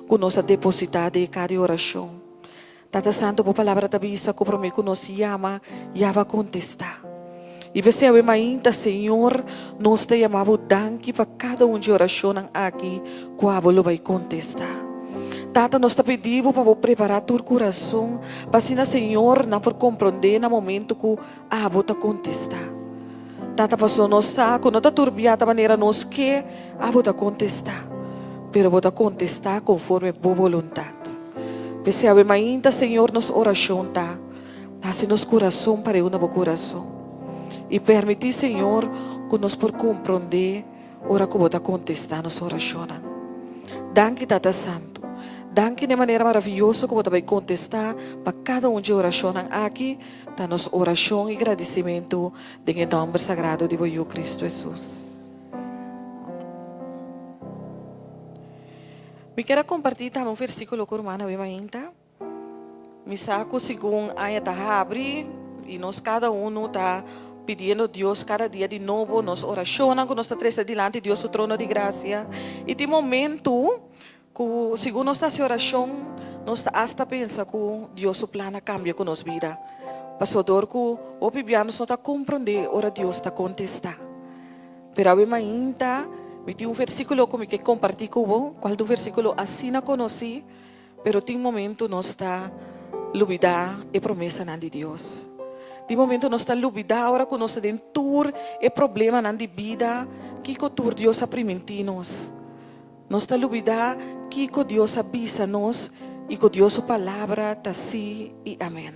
que nós depositamos de cada oração. Tata Santo, por palavra da Bíblia, comprometo que nós chama, já vai contestar. E você, Ave Maria, Senhor, nós te amamos, danke para cada de oração aqui, que a Bíblia vai contestar. Tata, nós te pedimos para preparar teu coração, para assim, Senhor, não por compreender no momento que a Bíblia contestar. Tata, para nós saco, não está turbiada maneira nós que a Bíblia contestar, pero Bíblia contestar conforme a boa vontade. Você, Ave Maria, Senhor, nos oração tá, assim nos coração para um bom coração. E permitir, Senhor, que nós por compreender, ora que Bíblia contestar nos oração. Danke, Tata Santo. Danke de maneira maravilhosa que você vai contestar para cada de oração aqui, da nossa oração e agradecimento em nome sagrado de Jesus Cristo Jesus. Me quero compartilhar também versículo com a irmã Bemainta. Me saco segundo a ayat abre e nós cada está pedindo a Deus cada dia de novo, nos oração, que nós está três adiante Deus o trono de graça. E de momento segundo nossa oração, nós hasta pensa que Deus o plano cambia com nossa vida. Pastor, que o pibiano só está compreender, ora Deus está contestar. Pero a Maria, me tem versículo que me quer compartilhar com você, qual do versículo assim não conheci, pero tem momento nós está lubida e promessa de Deus. De momento nós está lubida, agora que nós tem tur e problema de vida, que o tur Deus a permitir-nos. Nós está lubida que Deus avisa-nos e que Deus a palavra está sim e amém.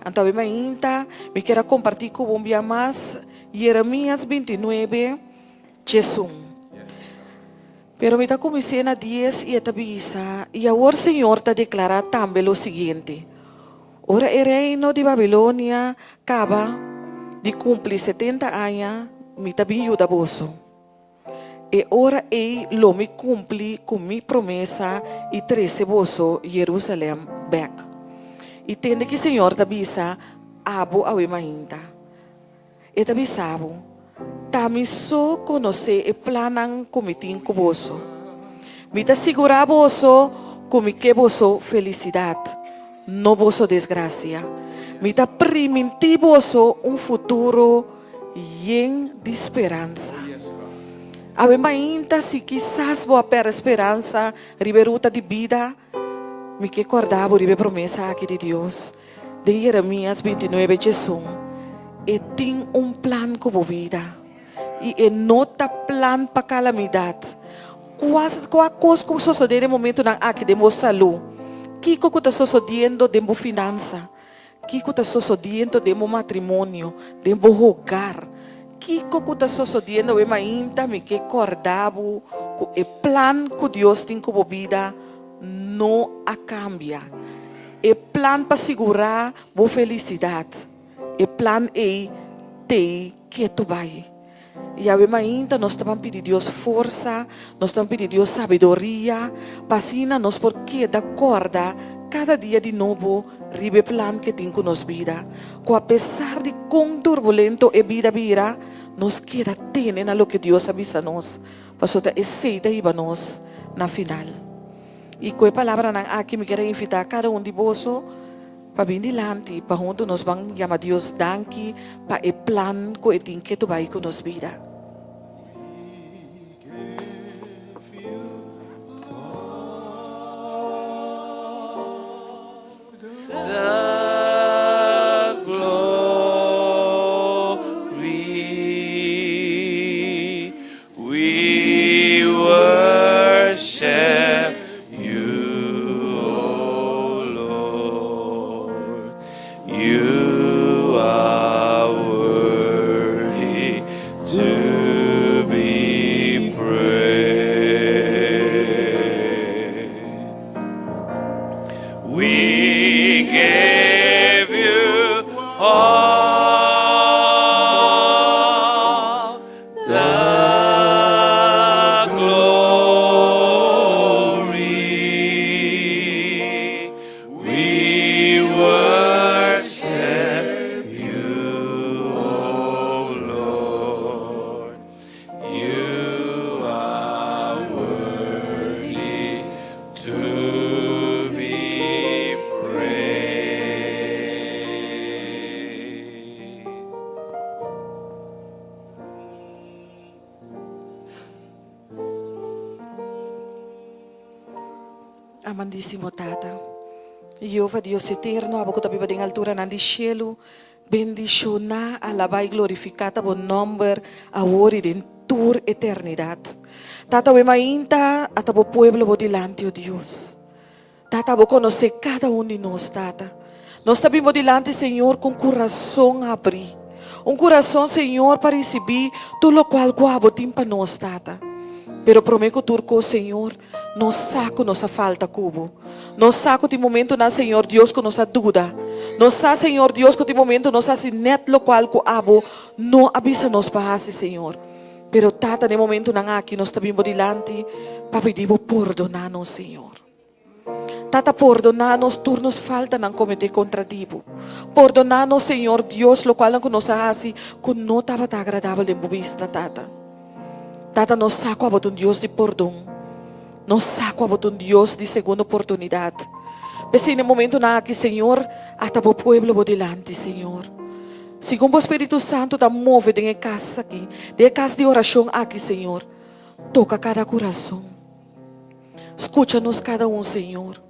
Então, me quero compartilhar com você mais Jeremias 29, 1. Pero me está começando a 10 e a avisa, e agora o Senhor está declarando também o seguinte: ora o reino de Babilônia acaba de cumprir 70 anos, me está bem ajudaboso. E ora lo me cumpri com minha promessa e treze vosso Jerusalém back. E tende que o Senhor te avisa, abo a ainda. E te avisavo, tami só conhecer e planan comitim com vosso. Me te segurar vosso como que vosso felicidade, não vosso desgraça. Me te permitir vosso futuro lleno de esperança. Ave Maria, se quizás vou per esperança, riberuta de vida, me que acordava ribe promessa aqui de Deus, de Jeremias 29, 1. E tem plan com a vida, e nota plan para calamidade. Qual coisa que sucede no momento aqui de moça saúde, que está sucedendo de finança, Kiko está sucediendo de mi matrimonio, de mi hogar. Kiko está sucediendo de mi inta, me que acordavo, el plan que Dios tiene como vida no cambia. El plan para asegurar tu felicidad. El plan es te que tu vai. E a ainda nós estamos pedindo Deus força, nós estamos pedindo Deus sabedoria, pacina nós porque da corda cada dia de novo ribe plan que tem com nos vida. Com apesar de quão turbulento é vida vira, nos queda ter na lo que Deus avisa nós, para só aceita e nós na final. E com a palavra aqui me quero invitar cada de vós para vir dilante, para onde nós vamos chamar Deus danke, para o plan que tu vai com nos vida. The glory we worship you, O Lord. You are worthy to be praised. We give you all the glory. We worship you, O Lord. You are worthy to be praised. Amandíssimo Tata, Jeová Deus eterno, abo que está viva em altura na de cielo, bendiciona, alaba e glorificata bom nome, agora e em toda eternidade. Tata, o ainda até o pueblo bo dilante, oh Deus. Tata, abo conhecer cada de nós, Tata. Nós estamos dilante, Senhor, com coração a abrir. Coração, Senhor, para receber tudo o qual abo tem para nós, Tata. Pero prometo turco, Senhor, não saco nossa falta cubo. Não saco de momento na Senhor Deus com nossa dúvida. Não saco, Senhor Deus, que de momento nós assim net lo qual co abo não avisa nos para Senhor. Pero tata de momento na aqui nós estamos dilante para pedir perdonar-nos, Senhor. Tata perdonar-nos turnos falta não cometer contra Dibo. Perdonar-nos, Senhor Deus, lo qual não nos assim que não estava agradável de vista, Tata. Tata, nos saco a Deus de perdão. Nos saco a Deus de segunda oportunidade. Mas no momento na que, Senhor, até o pueblo delante, Senhor. Segundo o Espírito Santo está move em casa aqui, de casa de oração aqui, Senhor. Toca cada coração. Escucha-nos cada Senhor.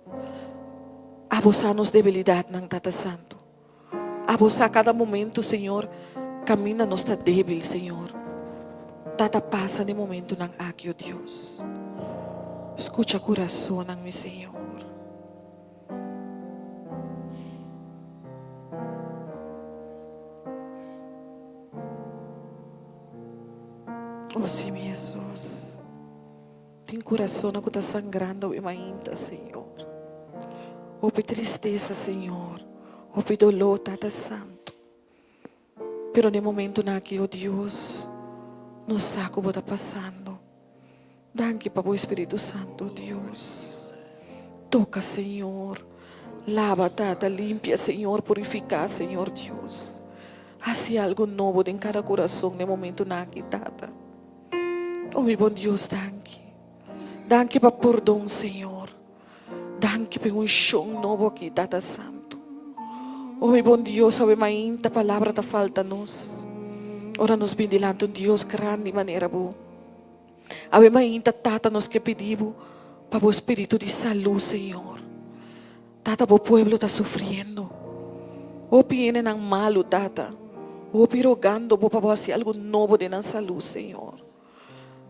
Abusar-nos debilidade, não, Tata Santo. Abusar cada momento, Senhor. Camina nos está débil, Senhor. Tata passa no momento ng aqui, oh Deus. Escucha coração ng mi Senhor. Oh, sim, Jesus. Tem coração que está sangrando e mainta, Senhor. Oh, tristeza, Senhor. Oh, dolor, Tata Santo. Pero no momento na aqui, oh Deus, no saco está passando. Danke para o Espírito Santo, Deus. Toca, Senhor. Lava, Tata, limpia, Senhor. Purifica, Senhor Deus. Hace algo novo em cada coração no momento na aqui, Tata. Oh, meu bom Deus, danke. Danke para perdão, Senhor. Danke para chão novo aqui, Tata Santo. Oh, meu bom Deus, sabe mainta palavra ta falta nos. Ora nos bendilanto um Deus grande de maneira boa. Ave mainta Tata nos que pedimos para o espírito de saúde, Senhor. Tata, o pueblo está sofrendo. O viene ng malo, Tata. O pirogando para fazer algo novo de saúde, Senhor.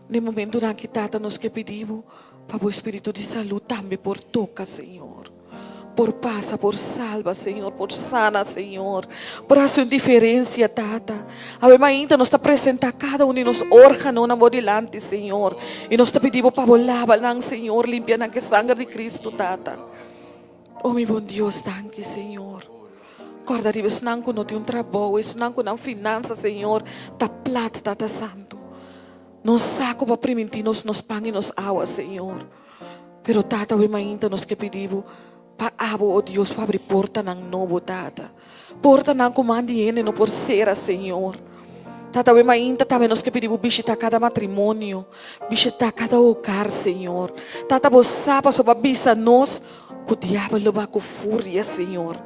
No momento na que Tata nos que pedimos para o espírito de saúde também por toca, Senhor. por paz, por salva, Senhor, por sana, Senhor, por a sua indiferença, Tata. Ave ainda nós está apresentar cada um de nós órgãos na modilante, Senhor, e nós está pedindo para lavar, Senhor, limpar na sangue de Cristo, Tata. Oh, meu bom Deus, danke, Senhor. Corda de vez não não tem trabalho, não não finança, Senhor, tá plat, Tata Santo. Nos saco para permitir nos pão e nos água, Senhor. Pero Tata, ave ainda nós que pedimos para abo, oh Deus, para abrir porta ng novo, Tata. Porta ng comandiene no por ser, Senhor. Tata, ave ainda também nós que pedimos visitar cada matrimônio, visitar cada hogar, Senhor. Tata, você sabe sobre avisa nós que o diabo vai com fúria, Senhor.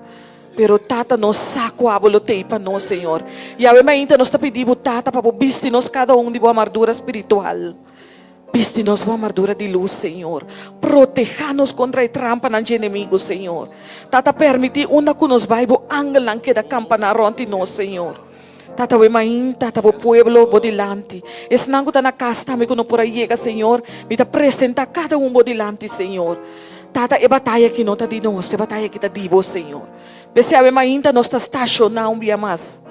Pero Tata, nós saco a bolotei para nós, Senhor. E ave ainda nós te pedimos, Tata, para vestir nós cada um de boa armadura espiritual. Viste-nos uma armadura de luz, Senhor. Proteja-nos contra a trampa dos inimigos, Senhor. Tata, permite uma que nos vai o ángel que da campana ronte nós, Senhor. Tata, we main, Tata, o pueblo bodilante. Es nango ta na casa também quando por aí chega, Senhor. Me ta presenta cada um bodilante, Senhor. Tata, é batalha que não tá de nós, é batalha que tá de vós, Senhor. Vese ave main ta nós ta estacionar dia mais.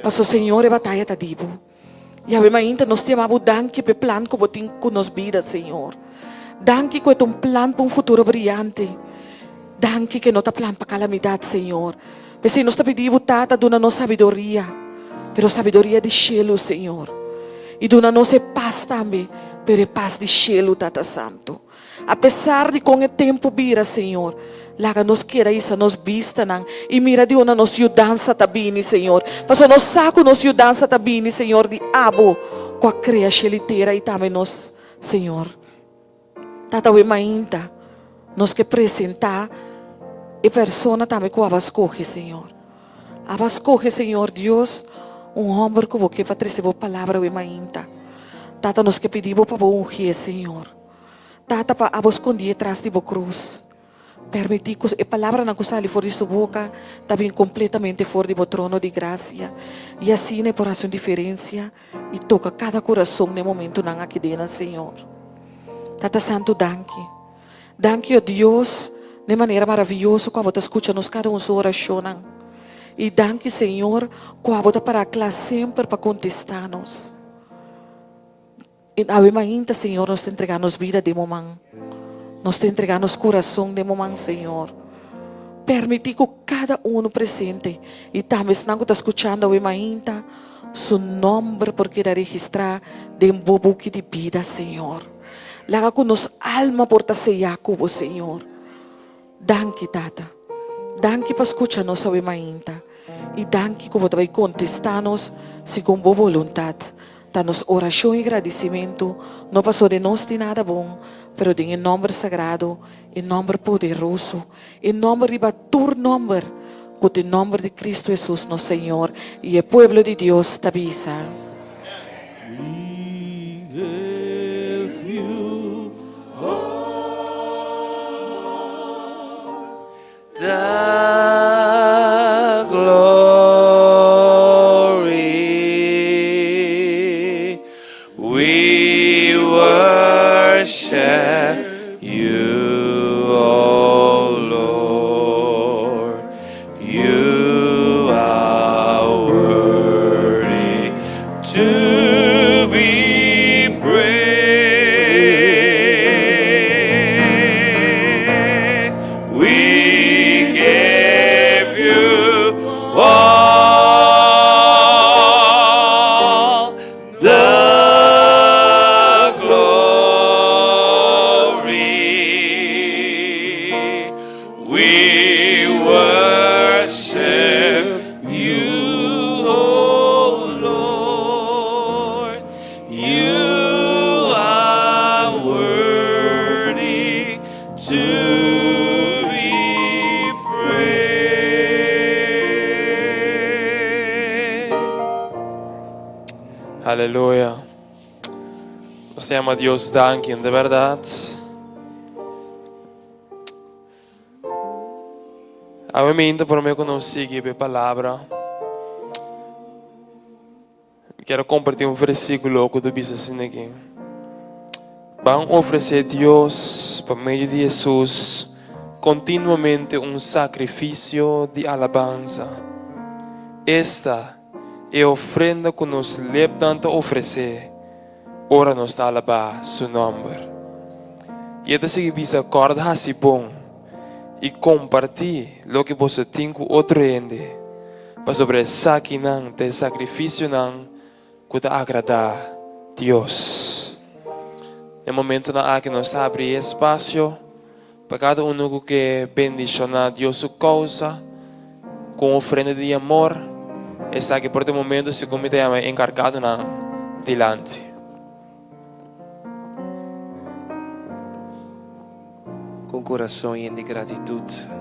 Passo, Senhor, é batalha tá de vós. E ave ainda nós chamamos danke pe plan que botin com nos vida, Senhor. Danke que é um plan para um futuro brilhante. Danke que não tá plan para calamidade, Senhor. Mas se nós te pedimos, Tata, dona-nos sabedoria, pero sabedoria de cielo, Senhor. E dona-nos paz também, pero paz de cielo, Tata Santo. Apesar de com o tempo vira, Senhor, laga nos queira isso, nos vista, e mira de onde nos dança tabini, Senhor. Passo nos saco nos dança tabini, Senhor, de abo, com a crea cheliteira e também nos, Senhor. Tata, we mainta, nos que apresentar, e persona também com a vascoge, Senhor. A vascoge, Senhor, Deus, homem que você para trazer a palavra, we mainta. Tata, nos que pedimos para ungir, Senhor. Tata, para a esconder atrás de a cruz. Permitir que a palavra não sale fora de sua boca, também completamente fora do trono de graça. E assim, por a sua diferença, e toca cada coração no momento não aqui dentro, Senhor. Tata Santo, danke. Danke, oh Deus, de maneira maravilhosa, que você escuta nos cada sua oração. E danke, Senhor, que você para lá sempre para contestar-nos. E ainda, Senhor, nos entregamos vida de momento. Nós te entregamos coração de momento, Senhor. Permitir que cada um presente e também se não está escutando ainda seu nome porque irá registrar de um book de vida, Senhor. Laga com nos alma por sellar com Senhor. Danke, Tata. Danke para escutar-nos ainda. E danke que você vai contestar-nos segundo a vontade. Danos oração e agradecimento. Não passou de nós de nada bom, pero em nome sagrado, em nome poderoso, em nome de batur nome, com o nome de Cristo Jesus, nosso Senhor, e o povo de Deus te avisa. The glory, we worship you, O Lord. You are worthy to be praised. We give you all the glory. We worship you, O Lord. You are worthy to be praised. Aleluya. Nos llama Dios Duncan, de verdad. Obviamente, por mim, quando eu sigo a palavra, quero compartilhar um versículo que tu diz assim aqui. Vamos oferecer a Deus, por meio de Jesus, continuamente un sacrificio de alabanza. Esta é a ofrenda que nos levanta a oferecer. Ora nos está a alabar su nombre. E é se visa acordar se bom e compartir lo que você tem com outro ende. Para sobre saquinan de sacrifício não que te agradar Deus. No momento na que nós abrir espaço para cada um que bendicionar Deus sua causa com ofrenda de amor, essa que por este momento se comete encargado na delante. Com coração de gratitude.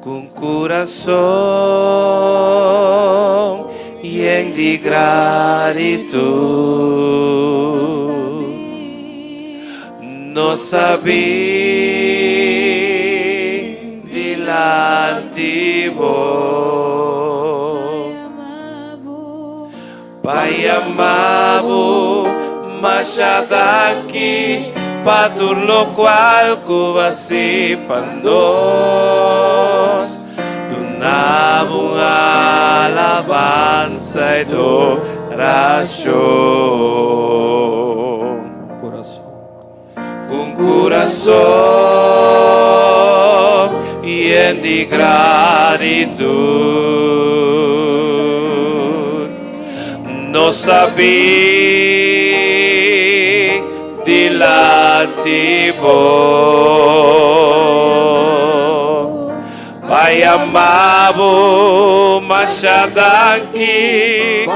Com coração de gratitude, não sabia delante Pai amado, mas daqui patur lo qual cubasi pandos donamos alabanza e adoração com coração e de gratitude não sabia delante Pai amado, mas daqui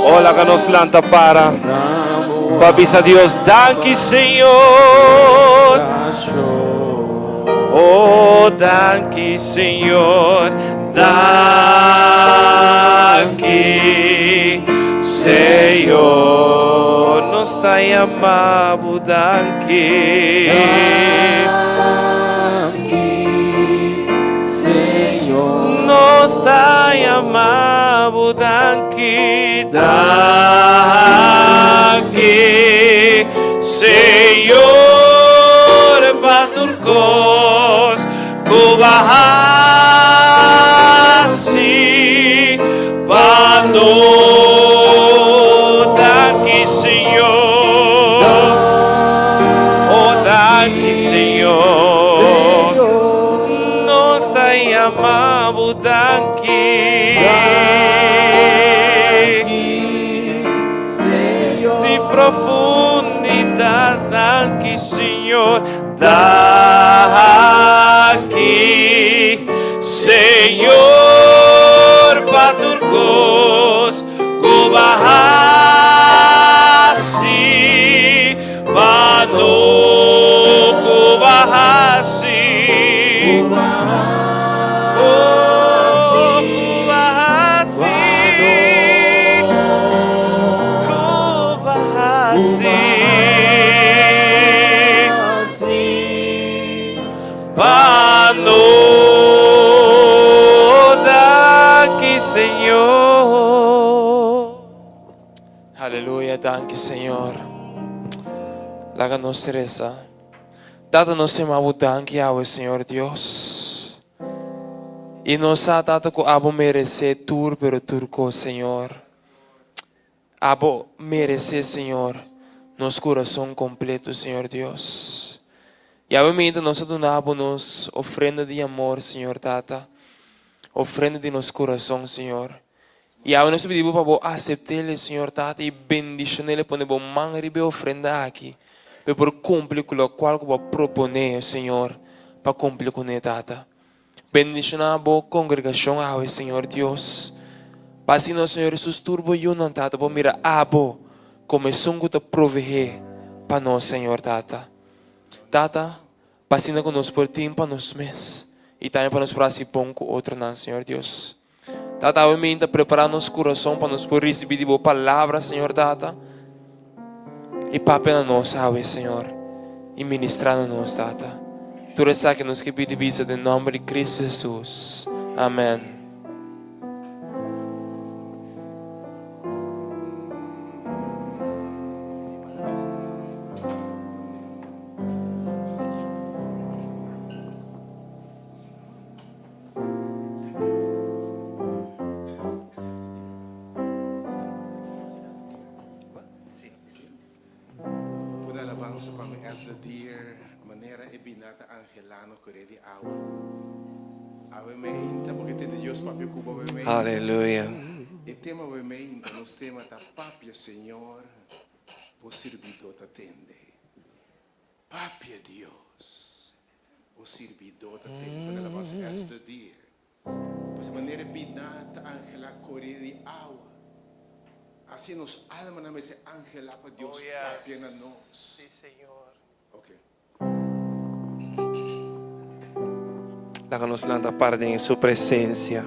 olha que nos lanta para Babisa Deus, danke Senhor. Oh, danke Senhor, danke Senhor, nos está amado, danke Senhor, nos está amado, danke, danke Senhor, baturcos, cubahasi, pano. Amado, danke, de profundidade, danke, Senhor, danke, Senhor, paturcos, cubahasi, pano, cubahasi. Senhor. Aleluia, danke Senhor. Laga nos reza. Dá-nos amo danke ao Senhor Deus. E nos ha dado que abo merecer tur pero turco Senhor. Abo merecer Senhor. Nos coração completo Senhor Deus. E obviamente nós donamos ofrenda de amor Senhor Tata. Ofrenda de nosso coração Senhor. E agora nós pedimos para aceitar, Senhor, Tata, e bendicionar, para que mãe ribe ofrenda aqui, para cumprir com o qual que propõe, Senhor, para cumprir com ele, Tata. Bendicionar a congregação, Senhor Deus. Para assim, Senhor, Jesus, turbo e não, Tata, para mirar a como é songo te prover para nós, Senhor, Tata. Tata, para assim, que nós por tempo para nós mesmos, e também para nos próximos com outro, não, Senhor Deus. Tata, obviamente, preparar nosso coração para nós poder receber de boa palavra, Senhor, Tata. E para nós, Senhor. e ministrando-nos, Tata. Tu resta que nos que divisa em nome de Cristo Jesus. Amém. Pude alabanza para mí as the dear manera e binata angelano corre di agua. Ave me inta porque te Dios papio cuba ave me inta. Aleluya. E tema ave me inta nos tema ta papia Señor por servidor te atende. Papia Dios por servidor te atende. Pude alabanza as the dear. Pues manera binata angela corre di agua. Así nos alma na ese ángel para Dios papia na nos. Sí, Señor. Okay. Háganos la parte en su presencia.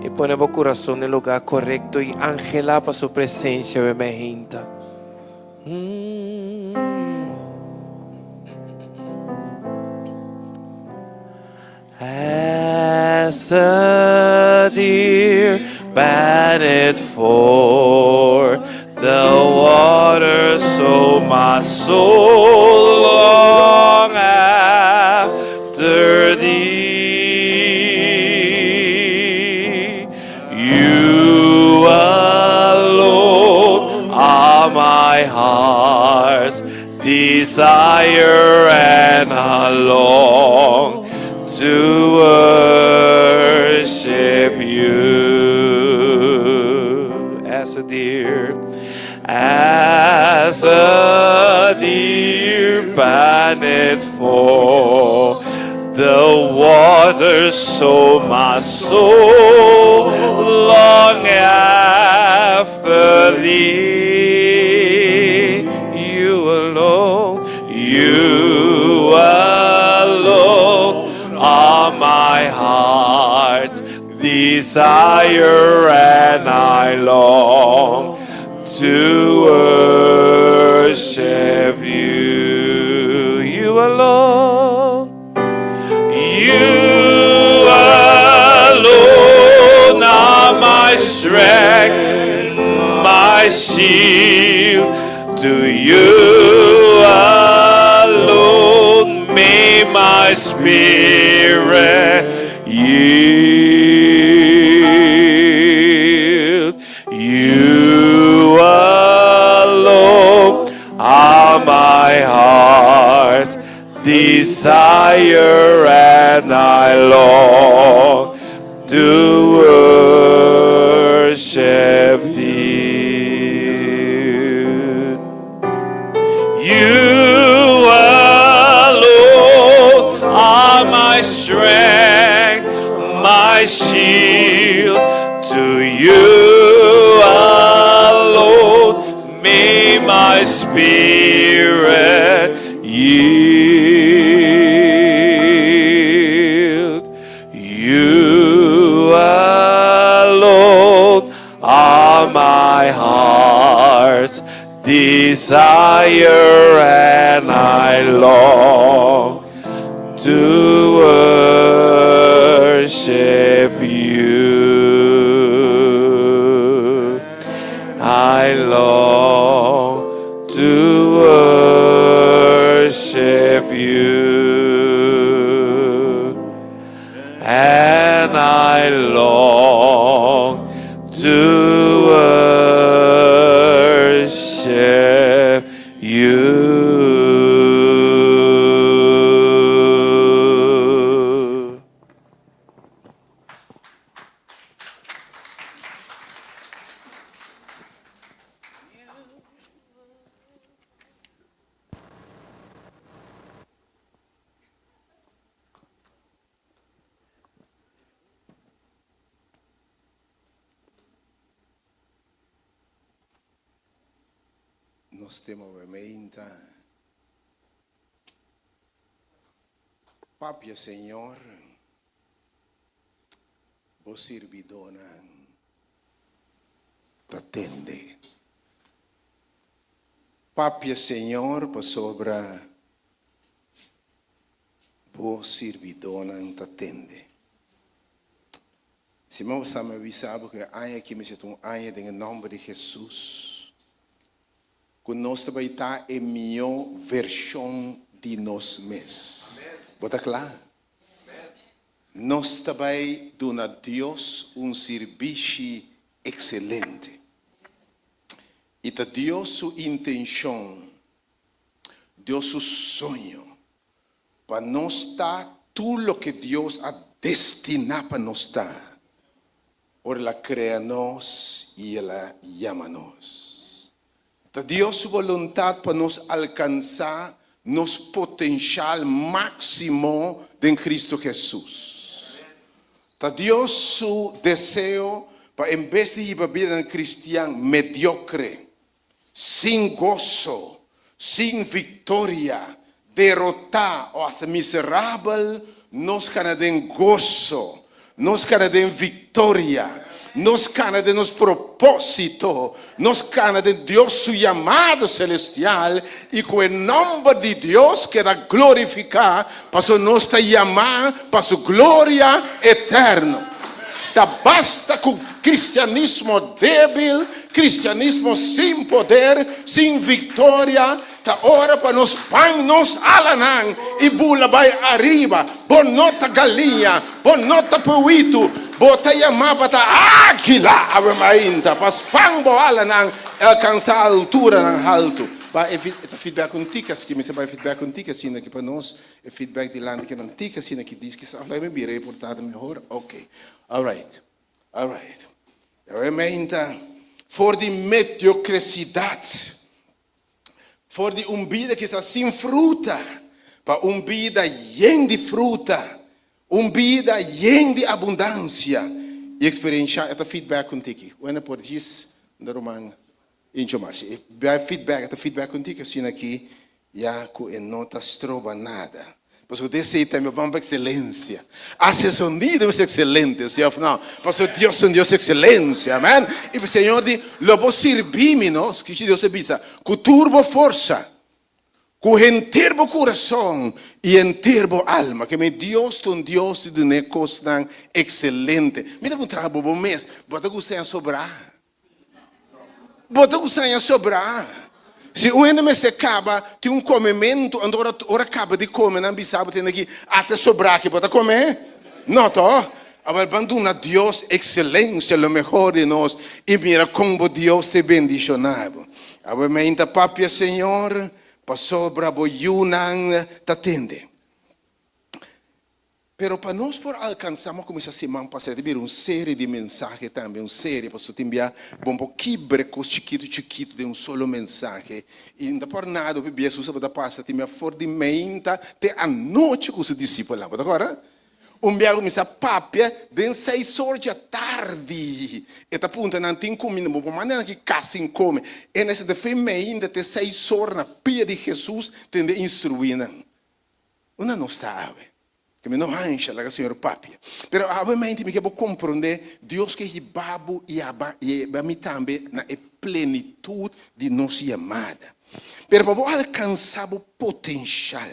Y ponemos corazón en el lugar correcto y ángela para su presencia, bemejinta. As a deer panted for the water, so my soul long after thee. You alone are my heart's desire, and I long to worship you as a deer panteth for the water, so my soul long after thee. You alone are my heart's desire, and I long to worship you. You alone are my strength, my shield. To you alone may my spirit yield. You alone are my heart's desire, and I long to worship thee. You alone are my strength, my shield. To you alone may my spirit yield. You alone are my heart's desire, and I long to worship you. I long to worship you, and I long to worship you. Nos temo vermeinta. Papia Señor, vos servidona, te atende. Papia Senhor, para sobra bo servidona tatende. Se não você me avisava que a aqui me sento aia em nome de Jesus. Que nós também está em melhor versão de nós mesmos. Bota claro? Nós também damos a Deus serviço excelente. E a Deus sua intenção, Deus seu sonho, para nós estar tudo o que Deus ha destinado para nós estar. Ora, ela cria nós e ela chama nós. A Deus sua vontade para nós alcançar nosso potencial máximo em Cristo Jesus. A Deus seu desejo para, em vez de ir a vida cristiana mediocre, sem gozo, sem vitória, derrotar ou ser miserável, nós queremos gozo, nós queremos vitória, nós queremos nosso propósito, nós queremos Deus seu chamado celestial e com o nome de Deus quer glorificar para nós chamar para sua glória eterna. Basta com cristianismo débil, cristianismo sem poder, sem vitória. Tá hora para nós pães alanan e bula vai arriba. Bonota galinha, bonota puito, bota chamava ta águila ainda. Pas pão bo alanan alcançar a altura nan alto. Ba feedback contigo, que me se vai feedback contigo assim aqui para nós, é feedback de lá que não tica assim aqui diz que se vai me reportado melhor. OK. All right. Realmente, voor die mediocridade, voor die vida que está sem fruta, para vida llena de fruta, vida llena de abundância, e experienciar esse feedback contigo. Quando por isso, na romana, em Jomarci, feedback contigo assim aqui, já que não está trova nada. Pastor, você também vamos para excelência. Hace sonido é excelente. Não, pastor, Deus é um Deus de excelência. Amém? E o Senhor diz, logo servimos, que Deus se visa, com turbo força, com enterbo coração e enterbo alma. Que meu Deus é um Deus de negócios tão excelente. Mira um trabalho bom mês. Bota gostar de sobrar. Se o ene se acaba, tem comimento, ora acaba de comer, não sabe, tem aqui, até sobrar aqui, pode comer? Não, tá? Agora, abandona Deus, excelência, o melhor de nós, e mira como Deus te bendicionava. Agora, me ainda papia, Senhor, passou bravo, yunan, te atende. Pero para nós por alcançarmos como essa semana passada, ter uma série de mensagens também, uma série para te enviar um pouquinho chiquito de um solo mensagem. E ainda por nada, o Jesus para passar, te enviar fortemente até a noite com os discípulos lá, agora? Enviar uma papia de 6 horas da tarde. E tá punta não tem comida, mas maneira que quase come. E nessa de fé ainda até 6 horas na pia de Jesus, tem de instruir. Uma não está, que me não ancha lá, Senhor Papia. Pero obviamente me quero compreender Deus que é babu e a mim também na plenitude de nossa chamada. Pero para alcançar o potencial,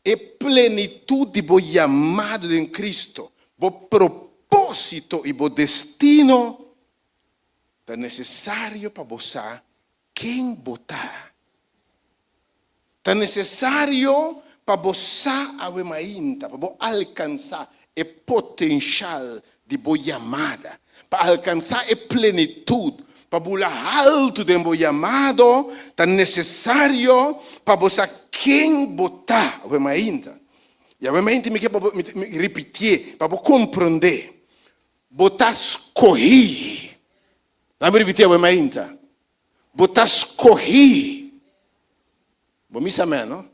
a plenitude do chamado em Cristo, o propósito e o destino, é necessário para você quem botar. É necessário para você para alcançar o potencial de boa chamada, para alcançar a plenitude, para voar alto de boa chamado, é necessário para você quem botar ainda. E obviamente me repetir para compreender, botar escolher. Vamos repetir ainda, botar escolher. Vamos amém, não?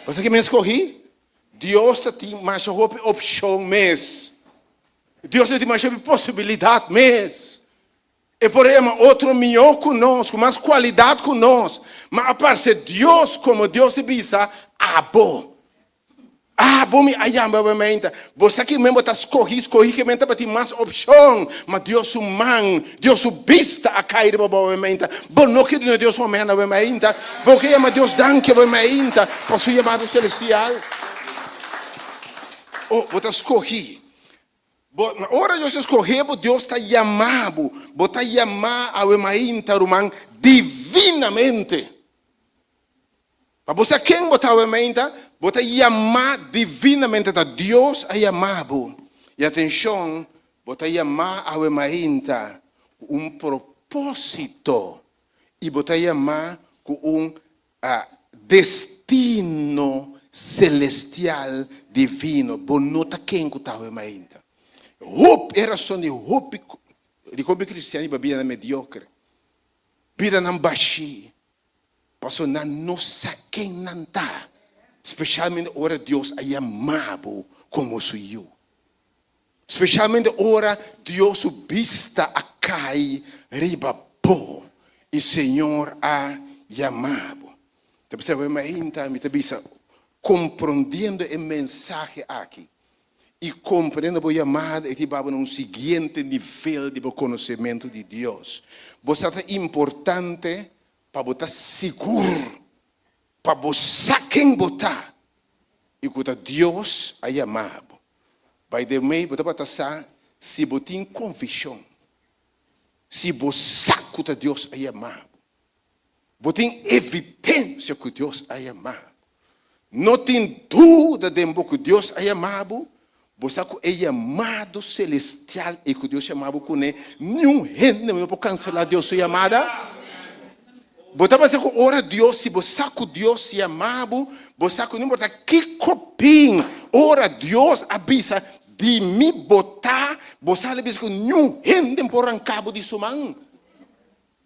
Você que me escolhi? Deus tem mais opção mesmo. Deus tem mais possibilidade mesmo. E por aí, outro melhor conosco, mais qualidade conosco. Mas a parte de Deus, como Deus te visa, abo. Ah, bom, ayamba, obviamente. Você aqui mesmo está escorri, que mente para ter mais opção. Mas Deus humano, Deus vista a cair, obviamente. Bom, não que Deus humano, obviamente. Porque é Deus danke, obviamente. Para seu chamado celestial. Oh, você escorri. Na hora de você escorrer, Deus está chamando. Você está chamando, obviamente, irmão, divinamente. Para você quem botar obviamente, você chamar divinamente a Deus a chamado. E atenção, você chamar obviamente com propósito. E você chamar com destino celestial divino. Bonota quem que está obviamente. Hope era só de hope. De como cristiano, vida na mediocre. Vida na baixi. Pastor, não saquei nada. Especialmente ora Deus é amado como sou eu. Especialmente ora Deus vista a cai riba bo. E Senhor a amado. Então você vai me bisa compreendendo o mensagem aqui. E compreendendo o chamado e tipo num seguinte nível de conhecimento de Deus. Você é importante para botar seguro, para você quem botar, e que Deus é amado. By the way, você vai estar se você tem convicção, se você que Deus é amado, você tem evidência que Deus é amado, não tem dúvida de que Deus é amado, você é amado celestial e que Deus é amado com nenhum reino não pode cancelar Deus é amado. Você vai dizer que ora Deus, se você que Deus é amado, você que não importa que copinho, ora Deus avisa de me botar, você avisa que não rende por um cabo de sumang.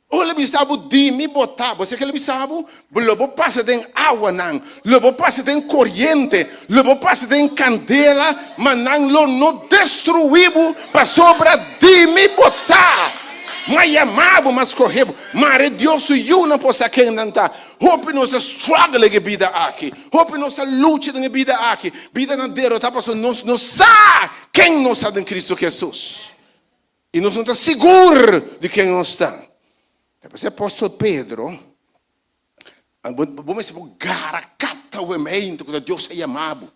Olha bisabo de me botar, você que ele bisabo, lobo passa de água não, lobo passa de corrente, lobo passa de candela, mas não destruímos para sobra de me botar. Mas amado, mas correbo, mas Deus e eu não posso quem não está. Hope nós struggle que vida aqui, hope nós luta na vida aqui, vida na derrota, passou nós não sabe quem nós está em Cristo Jesus. E nós não estamos seguros de quem nós está. Depois o apóstolo Pedro, vamos dizer, garacata o elemento que Deus é amado.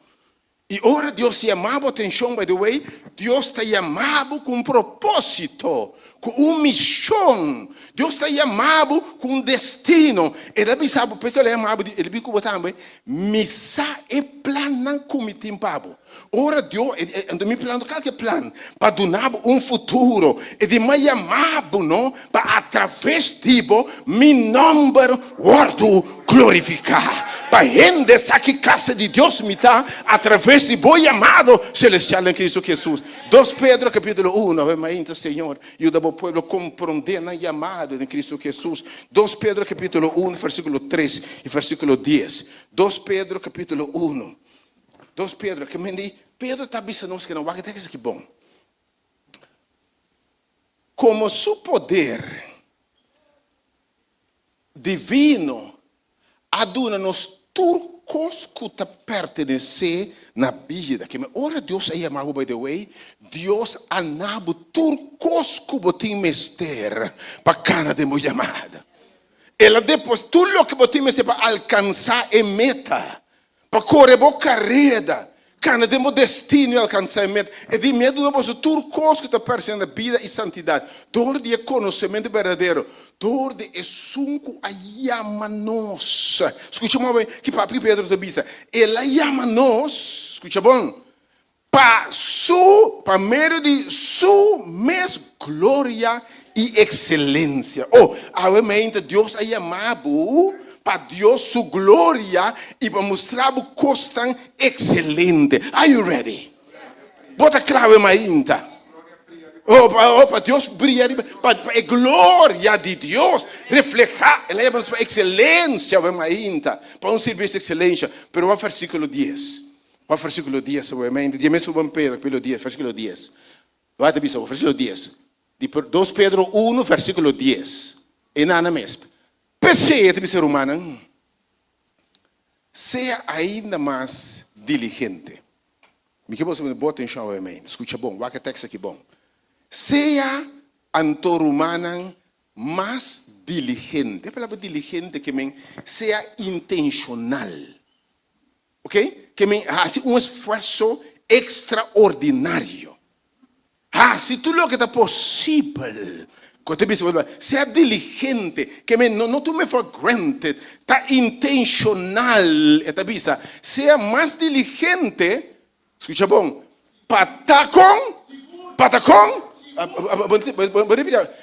E ora Deus é amado, atenção, by the way, Deus está amado com propósito, com uma missão. Deus está amado com um destino. Ele sabe, pessoal é amado, ele viu como também, missa e plano como tempo. Ora Deus, ele me plano qualquer plano para donar um futuro. Ele me amado, não, para através de meu nome wordo glorificar. Para render essa casa de Deus me dá através de boi amado celestial em Cristo Jesus. 2 Pedro capítulo 1, obviamente, Senhor, e o do povo compreender na chamado em Cristo Jesus. 2 Pedro capítulo 1, versículo 3 e versículo 10. 2 Pedro capítulo 1. 2 Pedro, que me diz, Pedro está dizendo que não vai ter que ser bom. Como seu poder divino aduna-nos turcos que te pertenecem na vida. Que ora Deus é amado, by the way, Deus anabo turcos que botem mester para cana de minha chamada. Ela depois tudo o que botem mester para alcançar a meta, para correr boa carreira, cana de meu destino e alcançar a meta. E de medo não posso turcos que te pertencem na vida e santidade. Dor de conhecimento verdadeiro. Dor de esunco a chama-nos. Escuta bem, que papi Pedro te diz. Ela chama-nos, escuta bom, para meio de sua mesma glória e excelência. Oh, obviamente Deus é chamado para Deus sua glória e para mostrar o costa excelente. Are you ready? Bota clave ainda. Para Deus brilhar, para a glória de Deus reflejar, ela é para excelência, ainda, para um serviço de excelência. Pero o versículo 10. O versículo 10, obviamente, de mesmo São Pedro, pelo 10, versículo 10. Vai te dizer, o versículo 10. De 2 Pedro 1, versículo 10. E nada mesmo. Pensei, te dizer humana, sea ainda mais diligente. Me que você bota em chão, amém. Escuta bom, o que texto aqui bom. Sea antorumanan mais diligente. A palavra diligente que men sea intencional. Ok? Que men hace esforço extraordinário. Se tu lo que está possível. Sea diligente, que no tome for granted, está intencional, sea más diligente, escucha bom, patacón,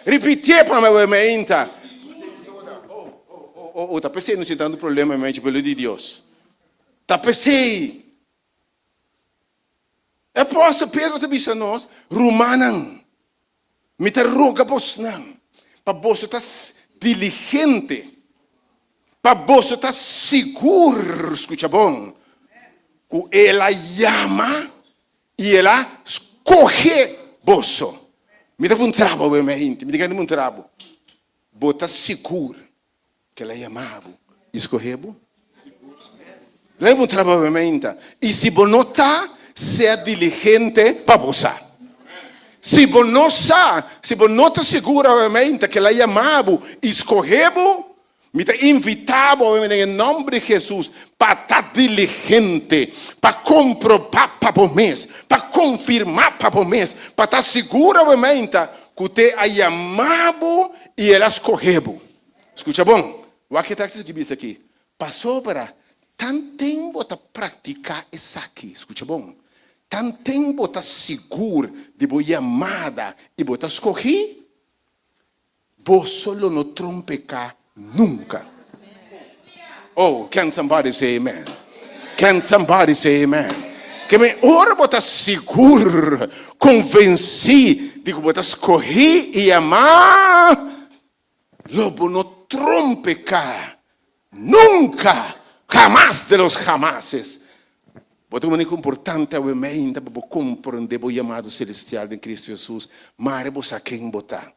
repetir para me inta. Tá pensando, não tem tanto problema, mente, pelo de Deus. Tá pensando. Apóstolo Pedro te bisa nós, Romanan. Me te roga vos não. Para vos estar diligente. Para vos estar seguro, escucha bom. Que ela chama e ela escolhe vos. Me dá um trabalho, obviamente. Me diga um trabalho. Bota seguro que ela chamava e escolheu. Leva um trabalho, obviamente. E se você não está, seja diligente para você. Se você não sabe, se você não está seguro, obviamente, que ela chamava e escolheu, me invitava, obviamente, em nome de Jesus, para estar diligente, para comprovar para o mês, para confirmar para o mês, para estar seguro, obviamente, que você a chamava e ela escolheu. Escuta bom? O arquiteto que diz aqui, passou para tanto tempo para praticar isso aqui. Escuta bom? Tanto tempo está seguro de boa chamada e botar escolher, você solo não trompecar nunca. Oh, can somebody say amen? Can somebody say amen? Que me ora botar seguro, convenci de que botar escolher e amar, lobo não trompecar nunca, jamás de los jamases. Outra maneira importante é o amém, para compreender o chamado celestial de Cristo Jesus, mas você quem botar.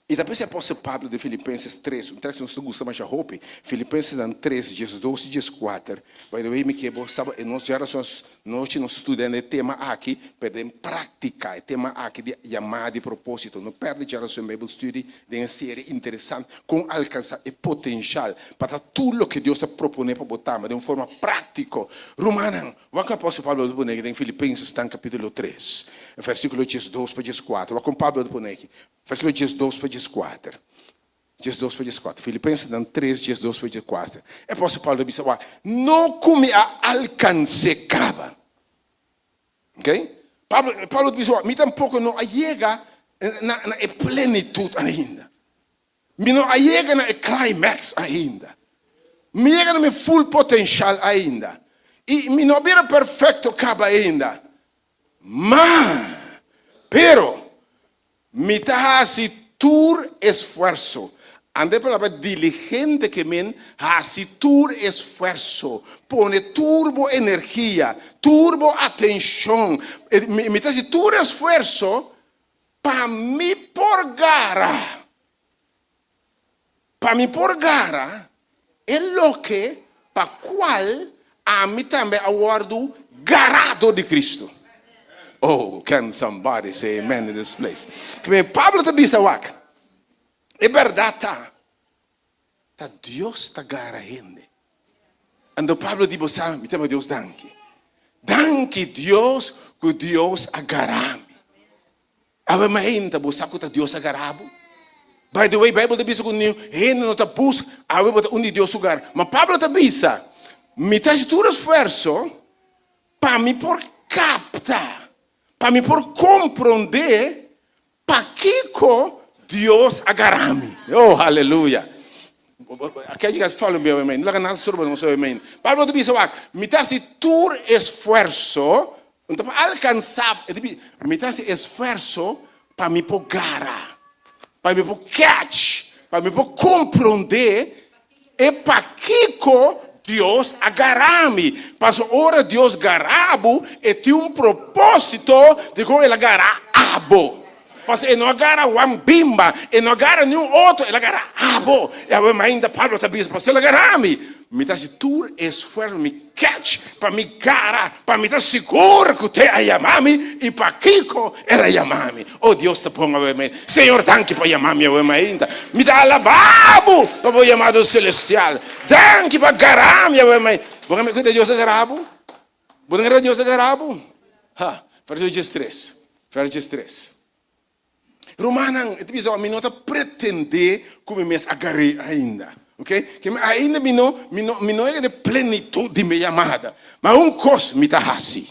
E depois o apóstolo Pablo de Filipenses 3, um texto que não gosta mais de roupa, Filipenses 3, dias 12 e dias 4. By the way, me quebra, sabe, nós gerações, nós estudando o tema aqui, perdemos prática, o tema aqui de chamada e propósito. Não perde geração Bible Study de uma série interessante, com alcançar o potencial para tudo o que Deus está propondo para botar, mas de uma forma prática. Romana, o que o apóstolo Pablo de Boneque em Filipenses está no capítulo 3, versículo 12 para 14. O que o Pablo de Boneque, versículo 12 para 4. 12 para 4. Filipenses 3, 12 para 4. É por isso que Paulo diz, não como alcançava. Ok? Paulo diz, me tampouco não chega na plenitude ainda. Me não chega na climax ainda. Me chega no full potencial ainda. E me não vira perfeito acaba ainda. Mas, pero, me está assim tur esfuerzo. Ande para diligente que men hace tur esfuerzo. Pone turbo energía, turbo atención. Me dice tur esfuerzo para mi por gara. Para mi por gara es lo que para cual a mí también aguardo garado de Cristo. Oh, can somebody say amen in this place? Que Pablo te dice, é verdade, tá Deus está garantendo. Ando Pablo diz, me tema Deus danke. Danke Deus, que Deus agarame. Ave ainda você que Deus agarabo. By the way, Bible te diz que não está busca, ave onde Deus agar. Mas Pablo te diz, me tá todo esforço para me por captar. Para me por compreender para que Deus agarame. Oh, aleluia. Aqui diga fala meu amém. Não nada sobre não seu amém. Pablo diz me dá se tur esforço, então alcançar, me dá se esforço para me por gara, para me por catch, para me por compreender e para que Deus agarame. Passo ora Deus garabo e tem propósito de como ele agarabo. Mas ele não agarra uma bimba, ele não agarra nenhum outro, ele agarra abo. E a ainda Pablo está dizendo, pastor, ele agarra-me. Me dá tu esforço, me catch, para me gara, para me dar seguro que você a chamar-me e para Kiko ela chamar-me. Oh, Deus te ponga a mim. Senhor, danke para chamar-me ainda. Me dá alababo para o chamado celestial. Danke para agarrar-me a mim. Você me cuida Deus agarrabo? Você me Deus agarrabo? Ha, Versos 3. Versos 3. Romanan, itu bisa mino ta pretender como mes agarrei ainda. Ok? Que ainda mino é de plenitude de minha amada. Mas coisa me tá assim.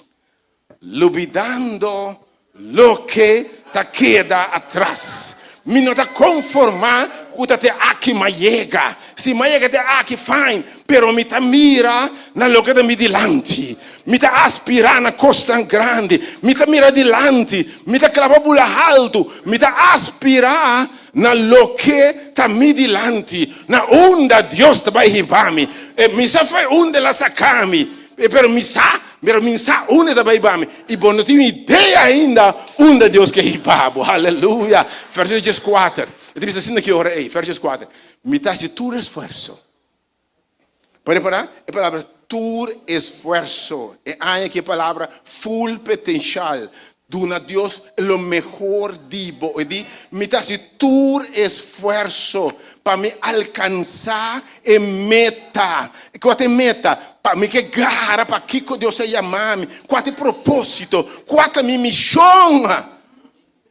Olvidando lo que ta queda atrás. Mino ta conformar com te aqui maiega. Se maiega te aqui fine, pero me ta mira na lo que me dilanti. Me ta aspirar na costa grande. Me ta mira dilanti. Me ta clavabula alto. Me ta aspirar na lo que ta mi dilanti. Na onda Deus ta vai ribami. E mi sa fai onde la sacami. E pero mi sa onde ta vai ribami. E bom, não tenho ideia ainda onde Deus quer ribabo. Aleluia. Versos 4. Eu disse assim aqui, ora aí. Versos 4. Me ta se tu esforço. Pode parar? É palavra tu esforço. E aí aqui a palavra full potencial. Duna Deus o melhor dibo. E di, me dá se tu esforço para me alcançar e meta. Qual é meta? Para me que gara, para que Deus se chamar-me. Qual é propósito? Qual é minha missão?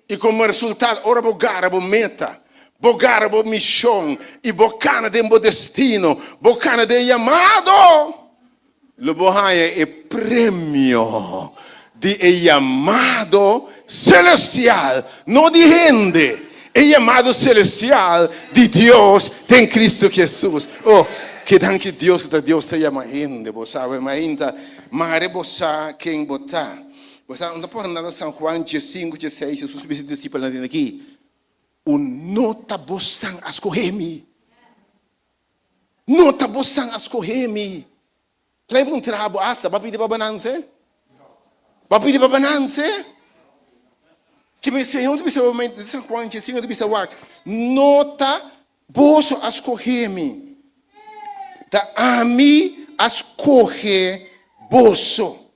E como resultado, ora vou gara, vou meta. Bogara bo missão e bocana de bo destino, bocana de chamado. Lo bohaia é prêmio de chamado celestial, não de gente. É chamado celestial de Deus em Cristo Jesus. Oh, que danke Deus que Deus te chama gente, você sabe, mas ainda mare você quem botar. Você não pode andar em São João 15, 16, Jesus me discípulo aqui. Nota bosang askohemi. Nota bosang askohemi. Leva trabo asa, papi di babananse? Papi di babananse? Que me Senhor, tu bisa momento de São João, Senhor, tu bisa wak. Nota boso askohemi. Ta ami askohe boso.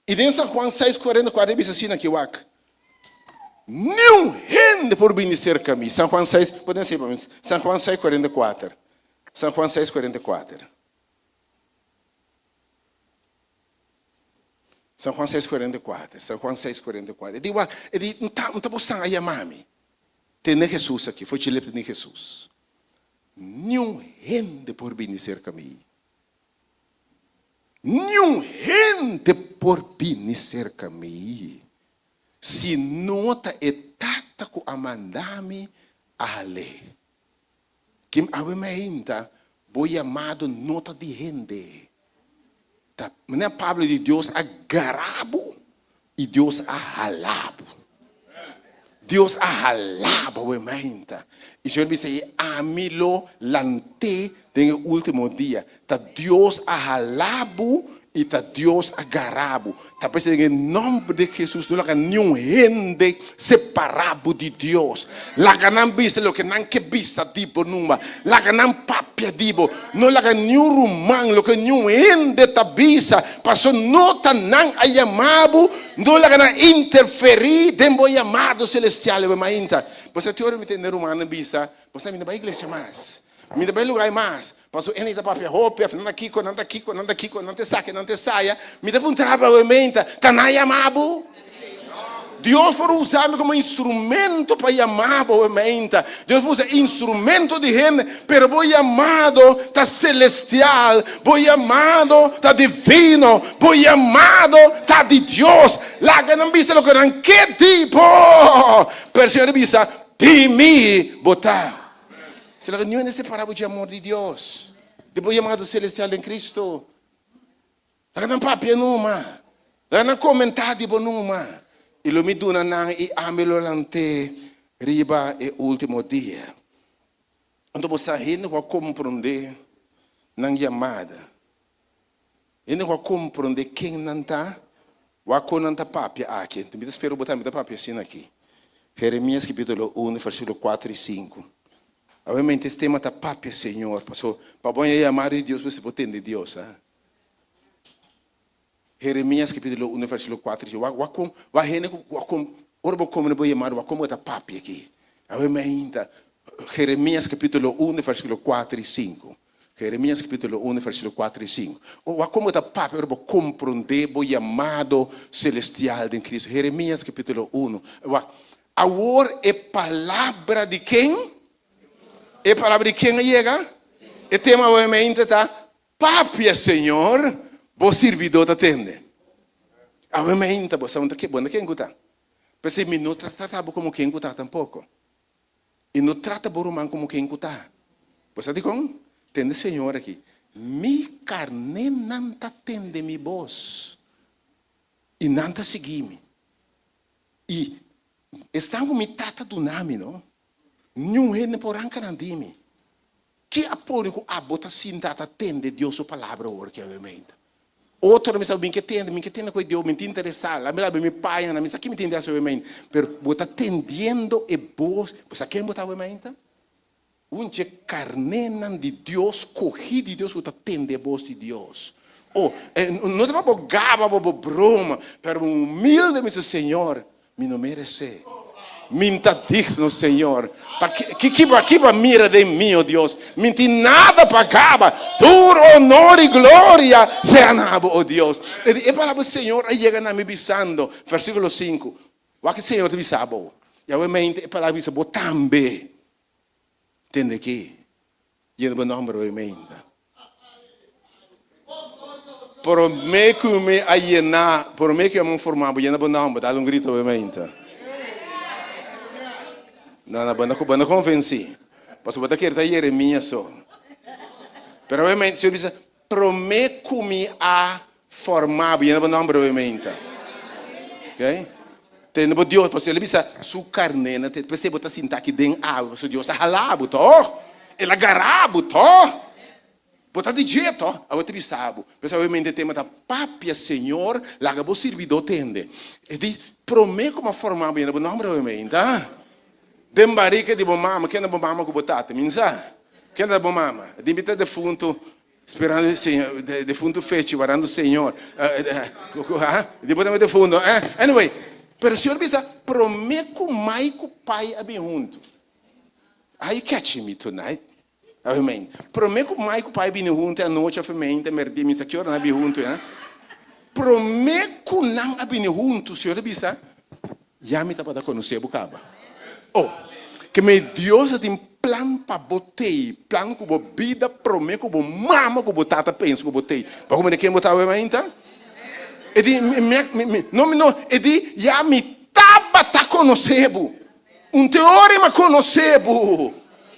E dentro de São João 6:44 bisa assim aqui wak. Nenhum gente por vir cerca de mim. São João 6, podem ser para mim. São João 6:44. São João 6:44. São João 6:44. São João 6:44. Ele diz, não está buscando a chamar-me. Tem Jesus aqui, foi te levar de Jesus. Nenhum gente por vir cerca de mim. Nenhum gente por vir cerca de mim. Se nota é tata ko amandami ale. Kim awe ainda bo chamado nota de gente. Tá, não é Pablo de Deus agarrabo e Deus ahalabo. Deus ahalabo we ainda. E o Senhor me disse, amilo lante no último dia. Tá Deus ahalabo e tá Deus agarrabo. Talvez em nome de Jesus não há nenhum gente separado de Deus. Lá não vista o que não que vista tipo numa. Lá não papia tipo. Não há nenhum romano o que nenhum gente tá vista. Passou nota não a chamado. Não há não interferir dentro do chamado celestial. Você teoria me entender romano vista. Você me dá a igreja mais. Me dá lugar mais. Passou ele da papel roupa, não aqui, não te saque, não te saia. Me dá um trabalho menta, tá na chamado. Deus por usar-me como instrumento para chamar o menta. Deus usa instrumento de gente, pero vou chamado tá celestial, vou chamado tá divino, vou chamado tá de Deus. Lá que não viste o que não que tipo. Pero o Senhor vista de mim botar. Se la não é separado de amor de Deus. Depois chamado celestial em Cristo. Lá não papia numa. Lá não comentar de numa. E lo me duna nang e amelo lante riba e último dia. Então você ainda vai compreender nang chamada. Ainda vai compreender quem não está. Vai com não está papia aqui. Me espero botar me papia assim aqui. Jeremías capítulo 1, versículo 4 y 5. Obviamente este tema está papia, Señor. Pasó, para llamar a Dios, você pode entender Deus. Jeremías capítulo 1, versículo 4 e 5. Ora, como eu vou chamar, como está papia aqui. Obviamente, Jeremías capítulo 1, versículo 4 e 5. Jeremías capítulo 1, versículo 4 e 5. Como está papia, ora, vou compreender o chamado celestial de Cristo. Jeremías capítulo 1. Agora é palavra de quem? É palavra de quem chega? O tema obviamente está papia, Senhor, vos servidor te atende. Obviamente, você não está aqui, bom, quem está? Porque me não trata como quem está tampouco. E não trata por humano como quem está. Você diz como? Tende, Senhor, aqui. Mi carne não te atende mi voz. E não te seguir-me. E estamos me tata do nome, não? Não é nem por ancanandime. Que apoio que a bota sintata atende Deus sua palavra hoje que obviamente. Outro me sabe que tende com Deus me interessar. A minha pai, na minha aqui me entende obviamente. Pero bota atendendo e voz, você quem bota obviamente? Unche carnenan de Deus, corri de Deus, bota atende a voz de Deus. Oh, não é para gaba, para broma, pero humilde me Senhor, me não merece. Minta digno, Senhor. Que para mira de mim, oh Deus. Minti nada pagava. Tudo honor e glória sean nabo, oh Deus. E para o Senhor, aí chega na me bisando. Versículo 5. O que o Senhor te bisabo. E obviamente, para a bisabo também. Entende que? E no nome, obviamente. Prometo-me a llenar. Prometo que eu me formar. E no nome, dá um grito, obviamente. Não, não convenci. Posso botar aqui, está Jeremias só. Pero obviamente, o Senhor diz, prometo-me a formar, e não nome, obviamente. Ok? Tem Deus, porque ele diz, sua carne, você botar sentar aqui dentro água, se Deus ralar, botou, ele agarrar, botou, botar de jeito, agora te bisabo. Mas obviamente, tema da papia, Senhor, lá que o servidor tende. Ele diz, prometo-me a formar, e não nome, obviamente, Dembarica de bomama, quem é bomama com batata, minsa? Quem é bomama? De mitad de fundo, esperando o Senhor, de fundo fecho, varando o Senhor. De fundo, anyway, pero o Senhor diz, prometo mais que o Pai é bem junto. Are you catching me tonight? Amém. Prometo mais que o Pai é bem junto, a noite, obviamente, merdi, minsa, que hora não é bem junto, Prometo não é bem junto, o Senhor diz, já me está para conhecer o cabo. Oh, que me Deus tem plano para botei, plano que a vida promete que a mama que a tata pensa que botei. Para como é que botar o ainda? E di não, e di já me tava tá conhecendo. Teorema conhecebo.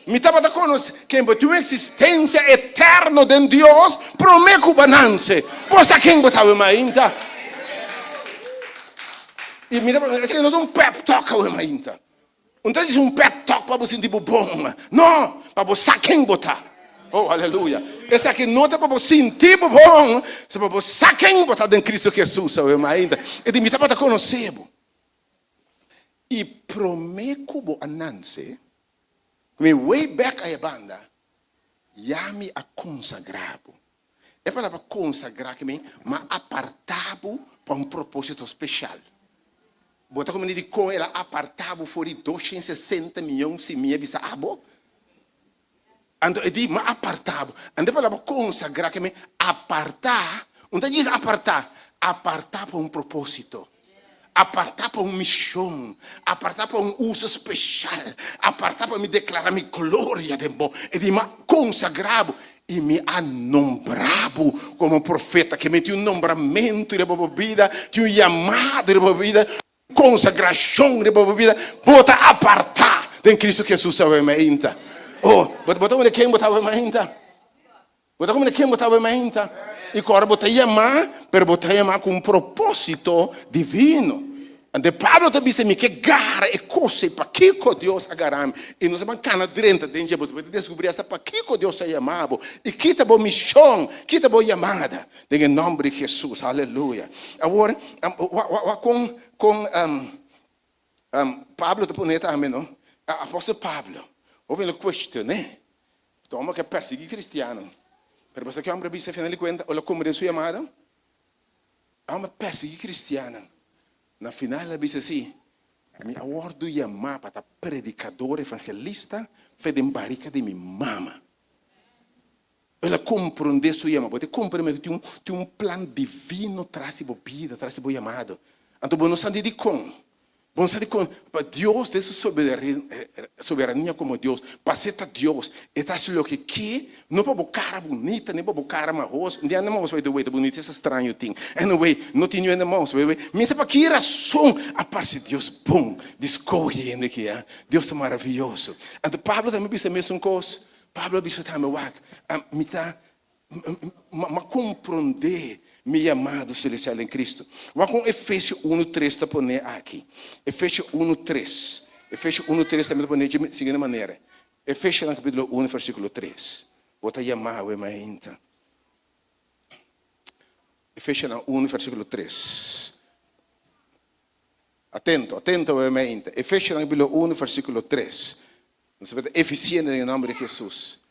Me tava tá conhecendo que botou existência eterna de Deus promete que banance. Poxa quem botar o ainda? E me tava não pep talk o ainda. Não diz pep talk para você sentir bom. Não, para você quem botar. Oh, aleluia. Esse aqui não é para você sentir bom. É para você quem botar dentro de Cristo Jesus. Ainda. Ele me está para conhecer. E prometo que a Nancy, me way back a banda, já me a consagrado. É para consagrar que me apartado para propósito especial. Bota como ele com ela apartava fora 260 milhões de minha bisabo. Então ele me apartava. Então para consagrar que me apartar. Não diz apartar para propósito. Apartar para uma missão, apartar para uso especial, apartar para me declarar minha glória de bom. Ele me consagrado e me nombrado como profeta, que me tinha nombramento de minha vida, tinha chamado de minha vida. Consagração de boa vida, bota apartar em Cristo Jesus obviamente. Oh, bota como quem botava obviamente. Bota como quem botava obviamente. E agora bota chamar com propósito divino. Ande Pablo te disse que gara é coisa para que Deus agarame. E nós vamos cana dentro de você vai descobrir essa para que Deus é chamado. E que tá boa missão, que tá boa chamada. Em nome de Jesus, aleluia. Agora, Pablo te pone também, não? Apóstolo Pablo, houve uma questão, né? Toma que perseguir cristiano. Pero você que homem bisa afinal de contas, ou como de sua amada, ama perseguir cristiano. Na final ela bisa assim, me awardo chamar para predicador evangelista, fede barica de minha mama. Ela compreende sua amada, porque compreende que tem plano divino traz sua vida, traz sua chamado. Então, não sabe de como. Bom, sabe como Deus tem sua soberania como Deus, paseta Deus, e tá o que quer, não para cara bonita, nem para cara marroso, nem a mãos vai doer, bonito esse estranho ting. Anyway, não tinha na mãos, vai, mas para que razão a parte de Deus bom, discorre ainda que é, Deus é maravilhoso. Então Pablo também disse a mesma coisa. Pablo disse também, me tá compreender meu amado celestial em Cristo. Vamos com Efésios 1:3 para pôr aqui. Efésios 1:3. Efésios 1:3 também para pôr de seguinte maneira. Efésios no capítulo 1, versículo 3. Vou te chamar, então. Efésios 1, versículo 3. Atento, obviamente. Efésios no capítulo 1, versículo 3. Você vai ter eficiente em nome de Jesus.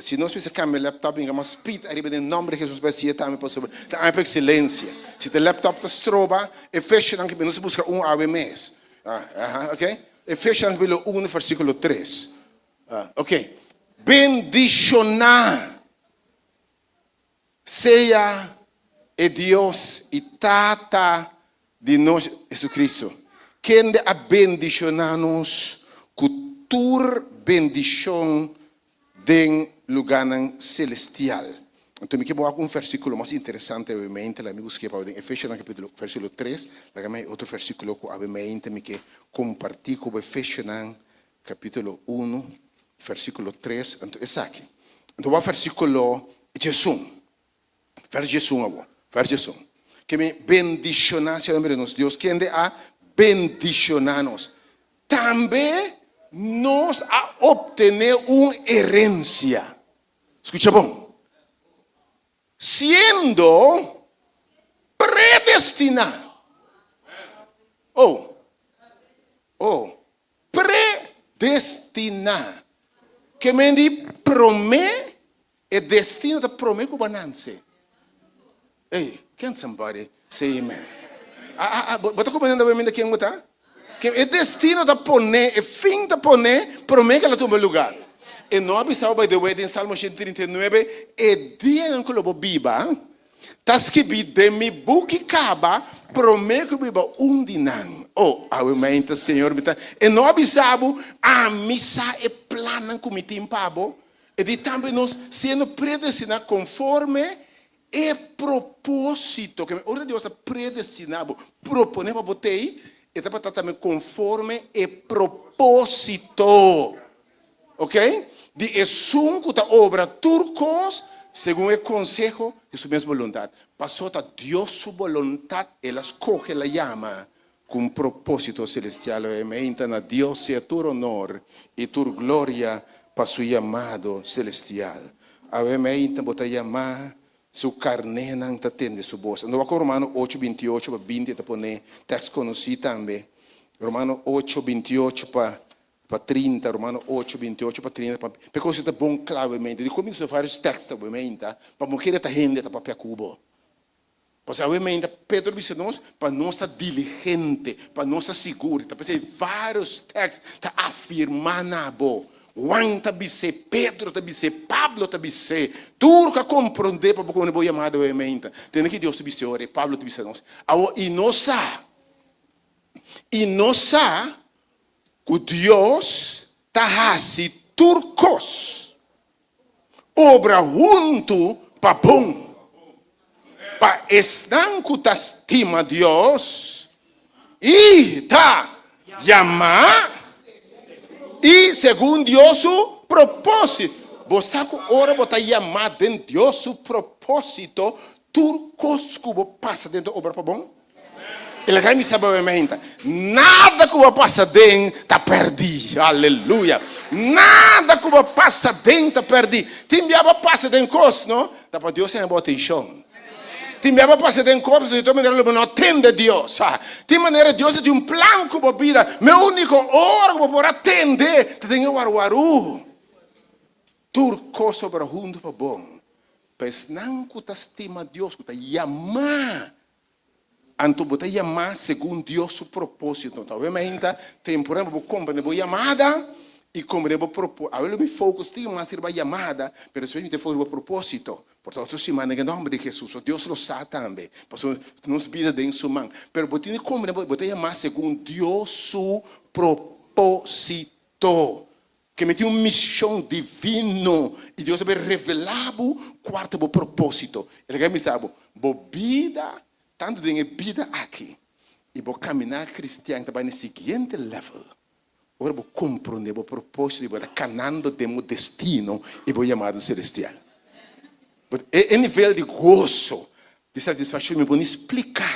Se nós precisamos cambiar o laptop, vamos speed arriba em nome de Jesus, vai ser também possível. Tá para excelência. Se o laptop está estroba, Efésios não que nós busca ave mês. Ok? Efésios capítulo 1, versículo 3. Ok. Bendicionar seja o Deus e Tata de nós, Jesus quem de a bendicionar-nos com tua bendição de lugar celestial. Então, me quero um versículo mais interessante, obviamente, lá me busquei para em Efésios capítulo versículo 3, lá me outro versículo que obviamente me quero compartir com Efésios capítulo 1, versículo 3, então é aqui. Então, o versículo Jesus. Versículo que me bendicionar, Senhor Deus, quem de a bendicionar-nos. Também nós a obtener uma herencia. Escucha bom. Sendo predestinado. Predestinado. Que me diz promete e destino da promete com banança. Hey, can somebody say amen? Bota compreendendo obviamente quem está? Que é destino da poner, é fim da poner, promete que ela toma lugar. E não avisava by the way em Salmo 139, é dia em que eu biba, tá escrito de mi buki caba, promete que eu biba dinan. Obviamente, Senhor, e não avisava a missa é plana como tem pabo, e de também nós sendo predestinados conforme e propósito, que ora Deus está predestinado, propõe para botei, e está para também conforme e propósito, ok? De assunto da obra turcos, segundo o consejo de sua mesma vontade. Passou a Deus sua vontade, ela escolhe, ela chama com propósito celestial. Então, a Deus seja tu honor e tu glória para seu chamado celestial. Então, vou te chamar. Su carne não está tendo sua voz. No Romano 8:28 para 20 para poner texto conhecido também. Romano 8:28 para 30, Romano 8:28 para 30. Porque isso é bom claramente. De como isso faz textos obviamente, para morrer a gente para papel cubo. Pois obviamente Pedro disse nós para nós estar diligente, para nós estar seguro. Para ser vários textos para afirmar na boa. Juan tabise, Pedro tabise, Pablo tabise, turca compreender para como vou chamar obviamente. Tem que Deus tabise ore, Pablo tabise nós. E nós que Deus tahasi turcos obra junto para bom. Para estanco ta estima Deus e ta chamar. E segundo Deus su propósito. Você ora botar chamar dentro de Deus su propósito. Turcos que passa dentro da obra para bom. Ele vai me saber obviamente. Nada que passa dentro está perdido. Aleluia. Nada que passa dentro está perdido. Tem diabo passa dentro coisa, não? Dá para Deus sem botar em chão. Ti me va a pasar en cosas y tu manera no atende Dios. Ti manera Dios tiene un plan como vida. Mi único hora como por atender. Te tengo guaruaru. Tur cosa para junto para bom. Pues não que te estima Deus, que te llama. Anto botar llamar según Dios su propósito. Então, obviamente, temporada vou compreender a chamada e compreender o propósito. Agora, me foco tem mais ter a chamada, mas se me for o propósito. Portanto, semana em nome de Jesus, Deus lo sabe também. Porque nos vida de sua mão. Mas botar compreender, botar llamar según Dios su propósito. Que me tem uma missão divina e Deus vai revelar o quarto propósito. Ele quer me saber, vida tanto de vida aqui e vou caminhar cristiano para o seguinte level. Agora vou compreender o propósito e vou canando de meu destino e vou chamado celestial. É nível de gozo, de satisfação, me vou explicar.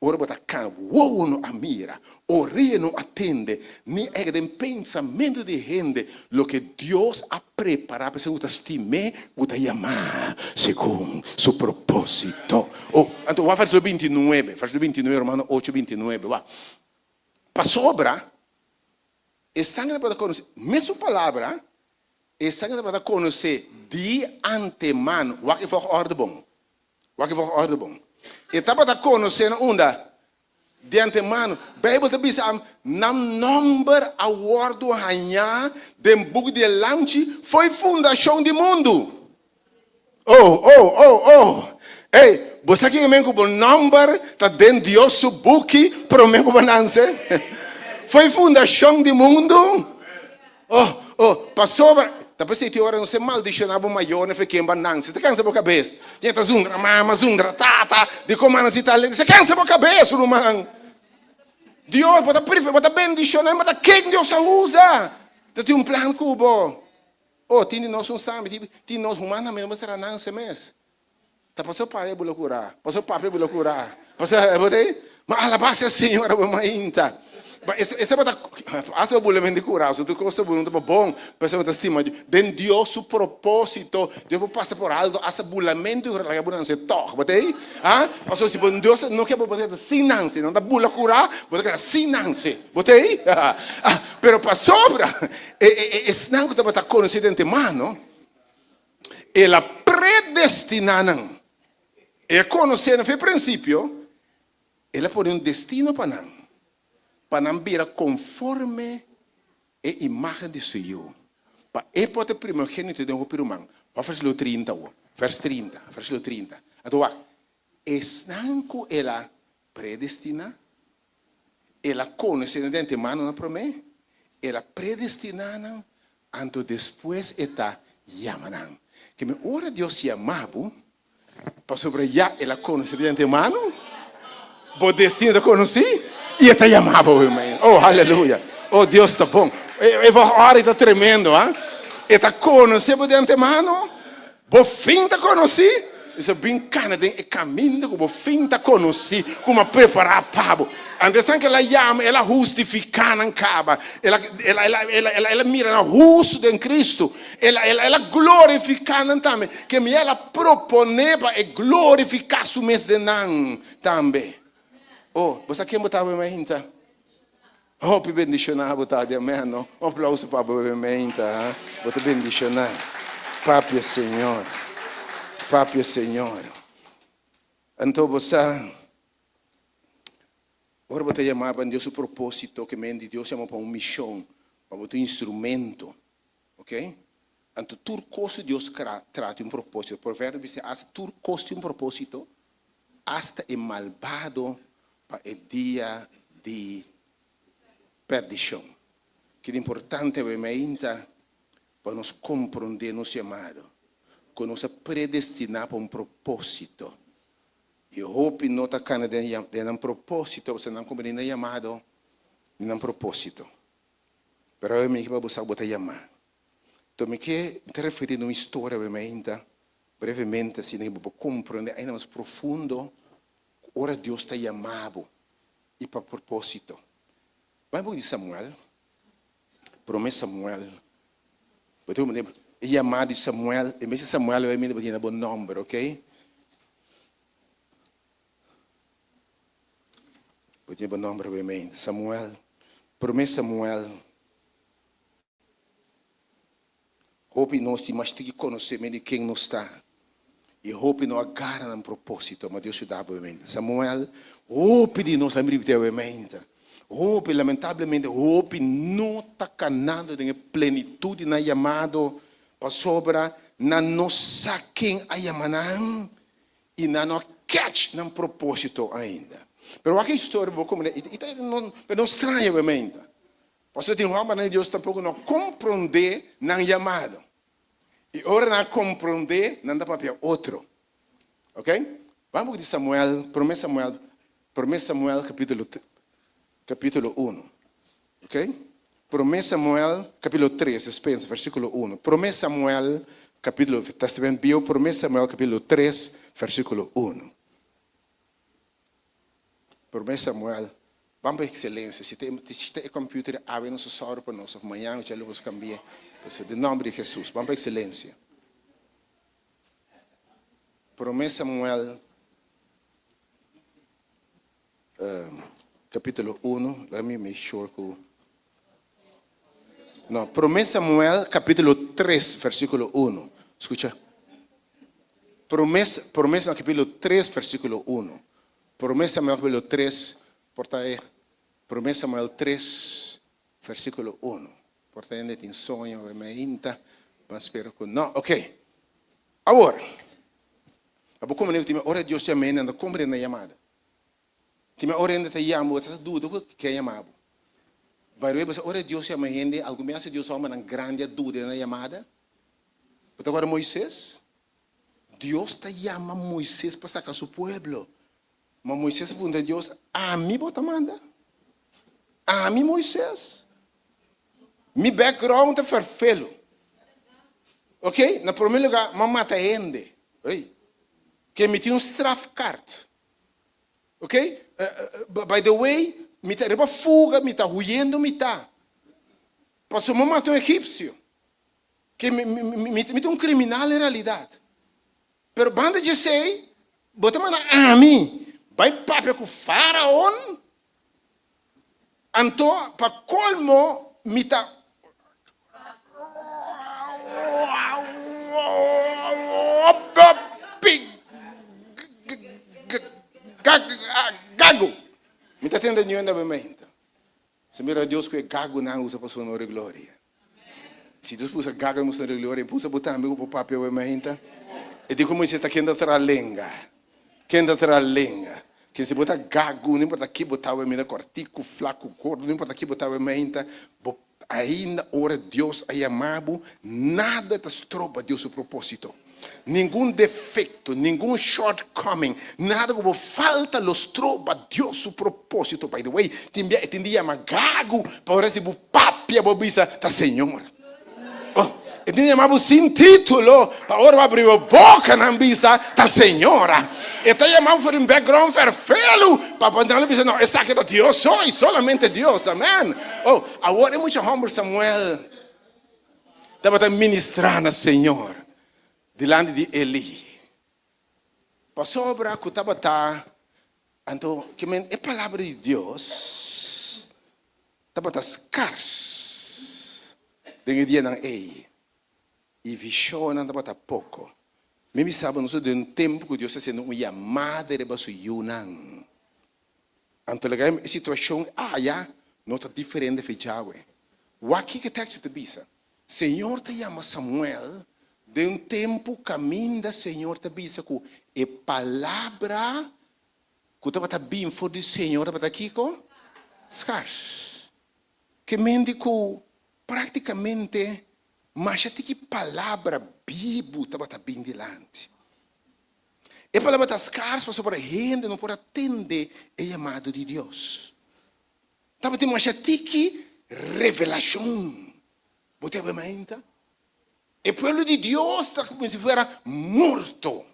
Ora vou estar o não admira, o rei não atende, nem é de pensamento de gente, lo que Deus ha preparado para ser estimar, vou chamar segundo seu propósito. Então, vamos fazer o 29, Romano 8, 29, va. Para sobra, estão para conhecer, mesma palavra, estão para conhecer de antemano, o que for ordem bom. E estava a conhecer onda de antemano. Bíblia te diz nam number a word hanya dem book de lanche foi fundação do mundo. Ei, você que me com o number tá dentro de Deus su book prometo bananse. Foi fundação do mundo. Passou. Depois de hora não se maldicionava maior, não foi quem banança. Você cansa a cabeça. Entra zundra, mama, zundra, tata, de como não se está lendo. Você cansa a cabeça, irmão. Deus bota bendicionar, mas quem Deus usa? Tem um plano cubo. Tem nós um sabe, tem nós humanamente não será não se mês. Tá passou para ele curar, passou para ele curar. Passou, mas alabase a Senhora, ainda. Esse bota asa bulamento curar, se tu costa muito bom, pessoa te estima, den Deus su propósito, Deus passa por algo, asa bulamento curar la bulan se toc, botei? Passou se bom Deus não quer botar sinanse, não dá bula curar, botar sinanse, botei? Pero para sobra, não que te bota conhecer de antemano, ela predestinada, e conhecer no princípio, ela põe um destino para nós. Para não vir conforme a imagem de Senhor. Para época primogênito de um pirumão. Versículo 30. Versículo 30. Então, estanco ela predestina. Ela conhece de antemano na promessa. Ela predestina. Então, depois está chamando. Que me ora Deus chamava. Para sobre já ela conhece de antemano. O destino de conhecer. E está chamado, irmão. Aleluia. Deus está bom. A está tremendo, está conhecendo de antemano. O fim está conhecido. Isso é bem canado. É caminho que o fim está conhecido. Como preparar para. Understand que ela chama, ela justifica na caba. Ela mira no rosto de Cristo. Ela glorifica também. Que me ela propõe para glorificar o mês de nan também. Você quer botar a minha gente? Para bendicionar, botar de amém, não? Um aplauso para a minha gente, Bota bendicionar. Papi Senhor. Então você, agora você chamar para Deus o propósito, que mente Deus chama para uma missão, para botar um instrumento, ok? Então tudo coisa Deus trata um propósito. Por verbo diz, tudo coisa um propósito, hasta o malvado para o dia de perdição. Que é importante, obviamente, para nós compreender nosso chamado, que nós predestinamos para um propósito. Eu hope não está de um propósito, você não compreende o chamado, nem um propósito. Mas eu me quero buscar botar chamar. Então, me quero referir a uma história, obviamente, brevemente, assim, para compreender ainda mais profundo. Ora Deus está chamado e para propósito. Vai de Samuel, promessa Samuel. É chamado de Samuel, e mesmo Samuel vai me dar um bom nome, ok? Vou ter o nome brevemente. Samuel. Promessa Samuel. Hope nós temos que conhecer de quem nós está. E hope não agarra um propósito, mas Deus te dá brevemente. Samuel, hope de nós lembrar brevemente. Hope, lamentavelmente, hope não está canando de plenitude na chamado para sobra, na nossa quem a chamanam e na no catch no propósito ainda. Pero aqui história vou como não estranha obviamente. Você tem uma maneira de Deus tampouco não compreender na chamado. E ora não compreender não dá para outro. OK? Vamos de Samuel, promessa Samuel capítulo 1. OK? Promessa Samuel capítulo 3, dispensa, versículo 1. Promessa Samuel capítulo, está vendo? Bio, promessa Samuel capítulo 3, versículo 1. Promessa Samuel. Vamos para excelência. Se tem computer, abre nosso soro para nós. Amanhã eu já vou cambiar. Em nome de Jesus. Vamos para excelência. Promessa Samuel capítulo 1. Let me make sure que... Não, Promessa Samuel capítulo 3, versículo 1. Escucha. Promessa no capítulo 3, versículo 1. Promessa Samuel capítulo 3, porta aí. Promessa Samuel 3, versículo 1. Porta aí, tem sonho, é meinta, mas espero que não. Ok. Agora, como eu tenho hora de Deus te amena, não compreende a chamada. Tenho hora de te chamar, você dúvida que é chamado. Vai ver, hora de Deus te amena, algo mais Deus ama uma grande dúvida na chamada. Mas agora Moisés, Deus te chama Moisés para sacar seu povo. Mas Moisés pergunta a Deus, a mim você manda? A mim Moisés? Meu background é perfeito. Ok? Na primeiro lugar, eu mata gente. Que me tinha strafcard. Ok? By the way, me está reba fuga, me está huyendo, me está. Passou a matar um egípcio. Que me tem criminal em realidade. Pero banda de sei, bota a mim. Vai papo com o faraó. Então, para colmo, me está... Gago. Me está tendo nenhum da mementa. Se mira Deus que é gago não usa para sua honra e glória. Se Deus usa gago para sua honra e glória, usa botar amigo para o papel mementa. E digo como você está querendo trazer lenga. Quem tra lenga. Que se botar gago, não importa aqui botar o emenda cortico, flaco, gordo, não importa aqui botar o emenda, ainda ora Deus é amado, nada te estropa Deus o propósito. Nenhum defeito, nenhum shortcoming, nada como falta los tropa Deus o propósito. By the way, tem dia gago para receber papia bobisa da Senhora. E tem chamado sem título, para agora abrir a boca na bisa da Senhora. E está chamado por um background perfeito, para poder dizer, não, essa aqui é Deus, solamente Deus, amém. Agora é muito humble Samuel. Estava ministrando ao Senhor, diante de Eli. Para sobra, que estava, então, que é a palavra de Deus, estava escasso, de dia não é. E visão não está pouco. Mesmo sabe, nós de um tempo que Deus está sendo uma chamada de baixo Yunnan. Então, a situação, não está diferente de Yahweh. O aqui que texto te bisa? Senhor te chama Samuel, de um tempo caminho da Senhor te bisa com a palavra que estava bem for do Senhor, estava aqui com escasso. Que mendico praticamente mas até que palavra bíblica estava bem delante. E a palavra está escassa para a gente não pode atender o chamado de Deus. Estava tendo mais até que revelação. Você a mente? O povo de Deus está como se fosse morto.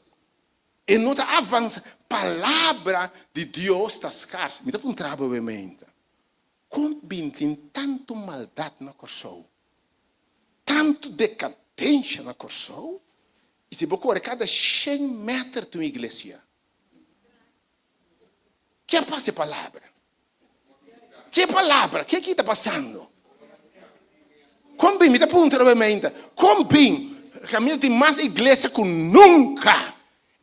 E não está avançando. A palavra de Deus está escassa. Me dá um trabalho a mente. Como tem tanto maldade na coração? Tanto decadência na coração, e se você correr cada 100 metros de uma igreja, que passa a palavra? Que palavra? Que está passando? Como me dá ponto novamente? Como caminha tem mais igreja que nunca.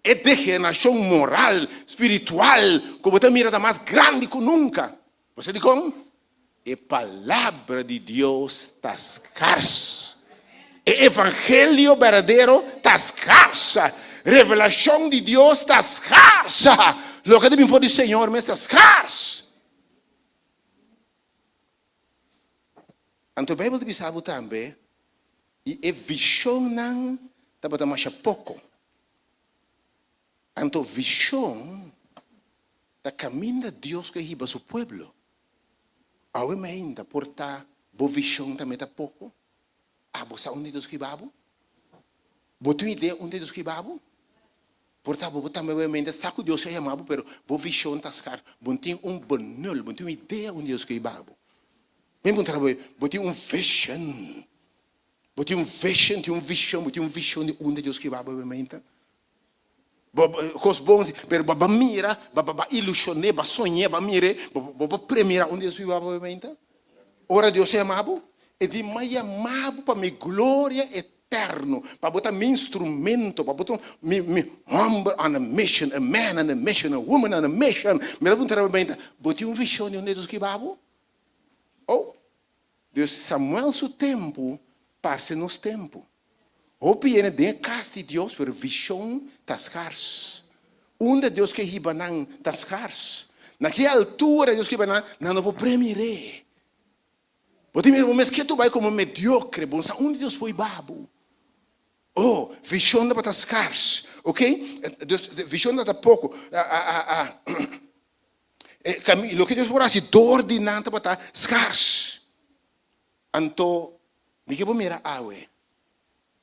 É degeneração moral, espiritual, como você mira mais grande que nunca. Você diz como? A palavra de Deus está escassa. O evangelho verdadeiro está escassa. Revelação de Deus está escassa. Lo que devem falar do Senhor, mas está escassa. Então, a Bíblia diz também, e a visão não está mais pouco. Então, a visão está caminho de Deus que riba seu povo. Agora, ainda, portar boa visão também está pouco. Você onde Deus que babo? Você tem ideia onde Deus que babo? Portar, você também ainda sabe que Deus é chamado, mas boa visão está escassa. Você tem banal, você tem ideia onde Deus que babo. Mesmo trabalho, você tem vision. Você tem vision, tem visão, você tem visão de onde Deus que babo, ainda. Coisas boas, mas mira, ilusionar, sonhar, mira, premiar onde Deus que babo, ainda. Ora Deus é chamado. E de mais amado para minha glória eterna, para botar meu instrumento, para botar meu homem on a mission, a man on a mission, a woman on a mission. Me dá trabalho bem, botar visão de onde Deus que babo. Oh, Deus Samuel seu tempo, parece nos tempo. O piene de casa de Deus, pero visão está escassa. Onde Deus que riba não está escassa. Naquela altura Deus que riba não pode premiar. Você mira, mas que tu vai como mediocre, bom, onde Deus foi babo? Oh, visão da escassa, ok? Visão da pouco. O que Deus por assim, dor de nada para escassa. Então, me que mira awe.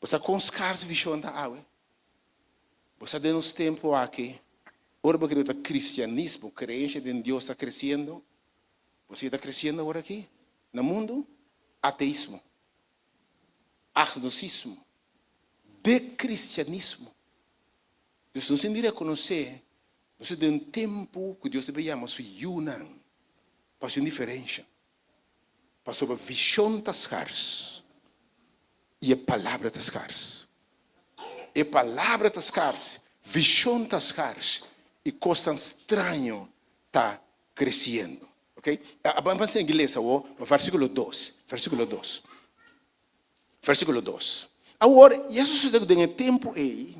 Você com escassa visão da awe. Você tem uns tempos aqui, ora porque o cristianismo, creencia em Deus está crescendo. Você está crescendo agora aqui? No mundo, ateísmo, agnosticismo, decristianismo. Deus não se iria conhecer, não se tem um tempo que Deus deve chamar se Yunan, para ser diferença, para sobre a visão das caras e a palavra das caras. E a palavra das caras, visão das caras e coisa estranha está crescendo. Ok? Vamos em inglês, versículo 2. Versículo 2. Versículo 2. Agora, Jesus tem um tempo aí,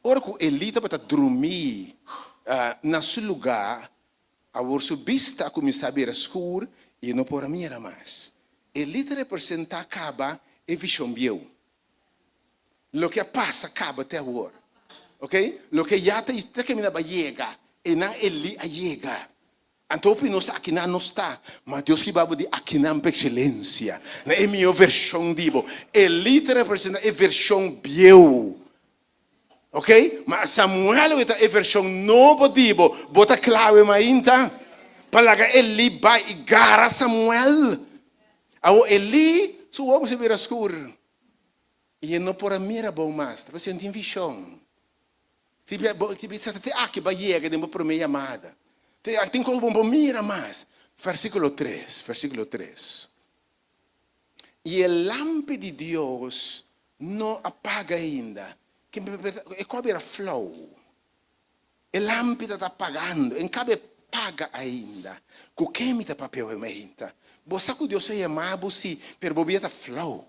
ora que ele estava dormir no seu lugar, agora sua vista começou a ver escuro e não pode mirar mais. Ele representa acaba e visão viu. O que passa acaba até agora. Ok? O que já está caminhando a chegar, e não ele a chegar. Então, nós aqui não está, mas Deus que vai dizer aqui não é excelência. É minha versão, digo. Ele representa a versão biel. Ok? Mas Samuel é a versão nova, digo. Bota clave, mas ainda. Para ele vai igar Samuel. Ele, seu homem se vira escuro. E não pode mirar bom mais. Você não tem visão. Você está aqui, vai chegar, não para minha amada. Tem como mira mais. Versículo 3. Versículo 3. E a lâmpada de Deus não apaga ainda. É como era flow. A lâmpada está apagando. Em cabe apaga ainda. O que me está papel ainda? Você sabe que Deus é amado, sim, pero bobia está flow.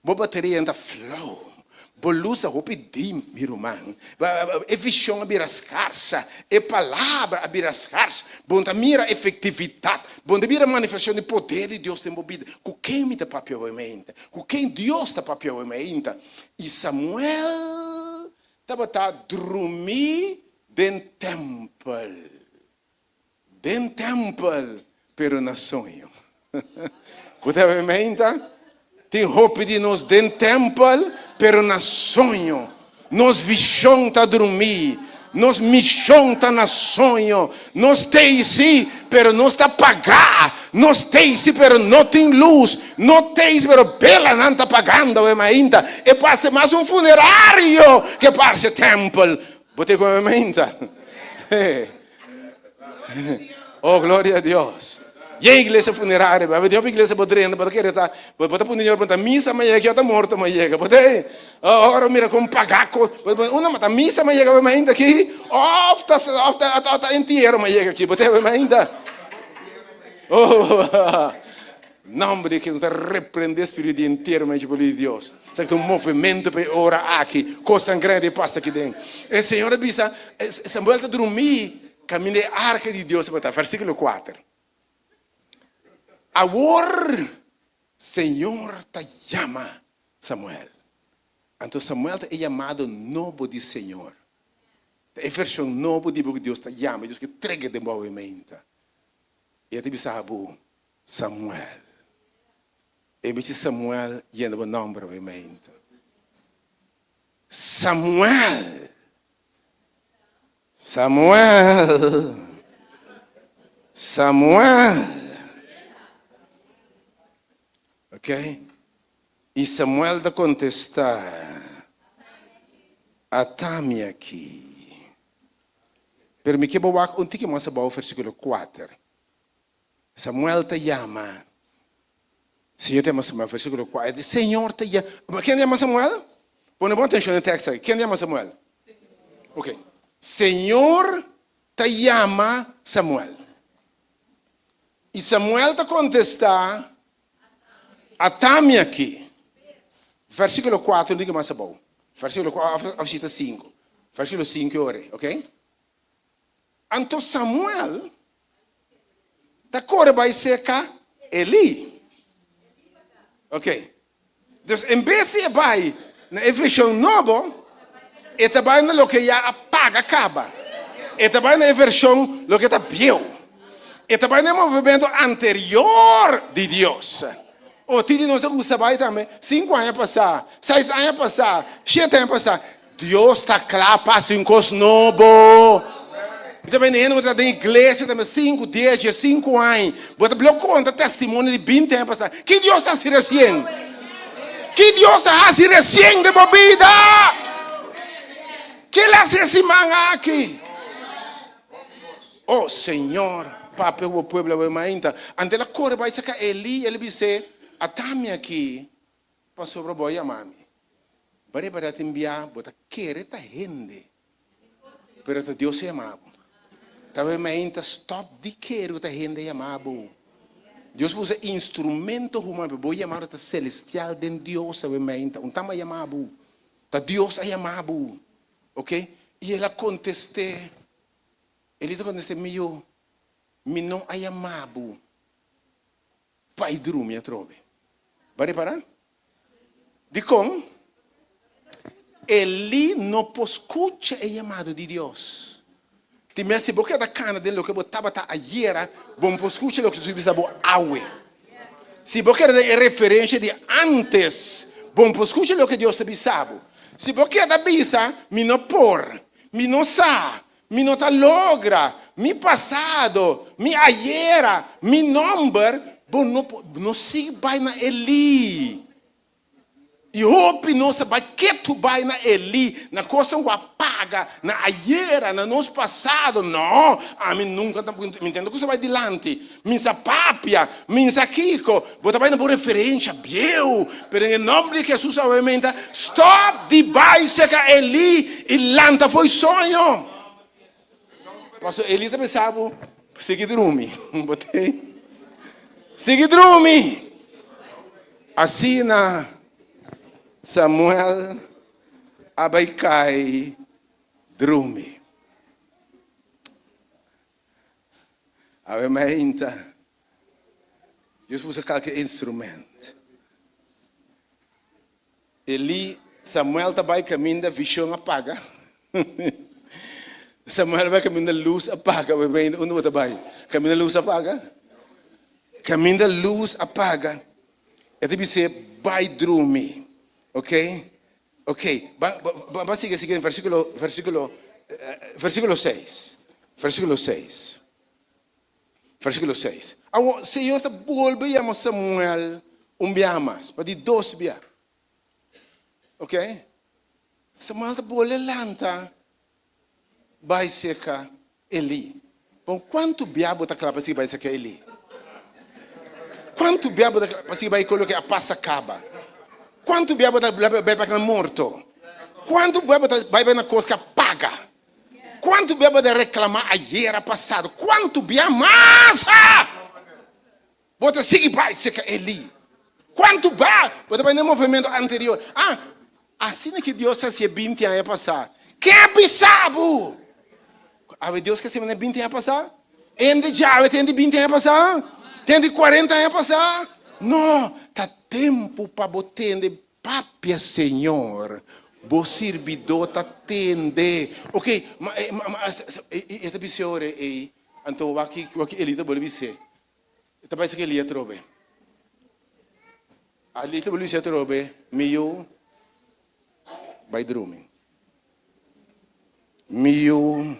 Boa bateria está flow. Boa luz da roupa de meu irmão. É visão a vir escassa. É palavra a vir escassa. Bom, da mira efetividade. Bom, da mira manifestação de poder de Deus tem movido. Com quem me dá papel em mente? Com quem Deus dá papel em mente? E Samuel estava a dormir dentro do templo. Dentro do templo, pero na sonho. Você em mente? Tem roupa de nós dentro do templo, pero na sonho. Nós visão está dormir. Nós missão está na sonho. Nós tem sim, pero não está pagar. Nós tem sim, pero não tem luz. Não tem, pero bela não está pagando ainda. E passa mais um funerário que parece templo. Você como ainda? Oh, glória a Deus. E a igreja funerária, vai ter uma igreja podrendo, para querer tá, para punir para missa mas é que está morto mas chega, pode. Agora mira como pagar, uma mata missa mas chega mas ainda aqui, tá inteiro mas chega aqui, pode mas ainda. Oh, nome que nos repreende o espírito inteiro mas por Deus. Sabe um movimento para orar aqui, coisa grande passa aqui dentro. E Senhor avisa, Samuel está dormir, caminha a arca de Deus, versículo 4. Agora, Senhor te chama, Samuel. Então Samuel é chamado novo de Senhor. É a versão nova de que Deus te chama, Deus que entrega de movimento. E eu te sabe, Samuel. E me Samuel llena o nome de movimento. Samuel. Samuel. Samuel. Ok? E Samuel da contestar, atame aqui. Pero me quero falar um pouquinho mais sobre o versículo 4. Samuel te chama. Senhor te chama Samuel, versículo 4. Senhor te chama. Quem chama Samuel? Põe boa atenção no texto aí. Quem chama Samuel? Ok. Senhor te chama Samuel. E Samuel te contestar, atame aqui. Versículo 4, diga mais bom. Versículo 4, a cita 5. Versículo 5, ore, ok? Então Samuel, da cor vai ser Eli. Ok? Então, em vez de vai na versão nova, e também no que já apaga, acaba. E também na versão no que está pior. E também no movimento anterior de Deus. O Titi nos gusta vai também. 5 anos passar, 6 anos passar, 7 anos passar. Deus está claro para 5 anos novo. E também na igreja também 5, 10, 5 anos. Bota bloco conta testemunho de 20 anos passar. Que Deus está se recém? Que Deus está se recém de bebida? Que ele hace esse manga aqui? Oh Senhor, papai o povo vai mais ante a cor vai ser Eli, ele disse, atame aqui, para sobre boy mami. Para te enviar, bota querer ta gente. Pero Deus se amava. Talvez mais stop de querer ta gente amava. Deus usa instrumento humano, vou chamar ta celestial de Deus, sabe mais tama chamava. Ta Deus a chamava. Ok? E ela contestou. Ele contestou meu não a chamava. Pai dorme a trove. Vai parar? De como? Ele não escuta o chamado de Deus. Te me se boca da cana dele que botava ta ayer, bom escuta o que tu bisa bo awe. Se boca da referência de antes, bom escuta o que Deus te bisabo. Se boca da bisa, me não por, me não sa, me não ta logra, me passado, me ayer, me number, bom não se vai na Eli. E hope nossa vai que tu vai na Eli, na coisa que apaga, na ayer, na nosso passado, não, a mim nunca me entendo que você vai dilante, minha papia, minha Kiko, você vai na boa referência, biu, pero em nome de Jesus obviamente, stop de baixo que Eli e lanta foi sonho. Pastor Eli também sabe, seguir dormir, botei, seguir dormir, assim na Samuel abaikai drume. Ave mainta. Deus usa qualquer instrumento. Eli, Samuel vai caminhando, a visão apaga. Samuel vai caminhando, a luz apaga. Onde vai? Caminhando, a luz apaga. Caminhando, a luz apaga. É deve ser vai dormir. Ok? Ok. Vamos seguir versículo 6. Versículo 6. Versículo 6. O Senhor te volve a Samuel dia mais. Para de 2 dias. Ok? Samuel te volve lanta. Vai ser Eli. Bom, quanto dia você clama assim vai ser Eli? Quanto biabo pasi vai quello che passa acaba? Quanto biabo vai para morto? Quanto biabo vai para coisa que paga? Quanto biabo de reclamar ayer passado? Quanto biabo massa? Bota sigue vai se que Eli. Quanto ba? Bota vai no movimento anterior. Assim que Deus fazia 20 anos passar. Que é bisabo? Deus que se 20 anos passar? Ende já tem 20 anos passar? Tem 40 anos passar? Não, tá tempo para botar papia, Senhor. Bo servidor tá tende. Ok, mas esta pessoa é então o que ele tá bolando dizer. Tá parece que ele é trobe. Ali tá bolando dizer trobe, meio vai dormir. Meio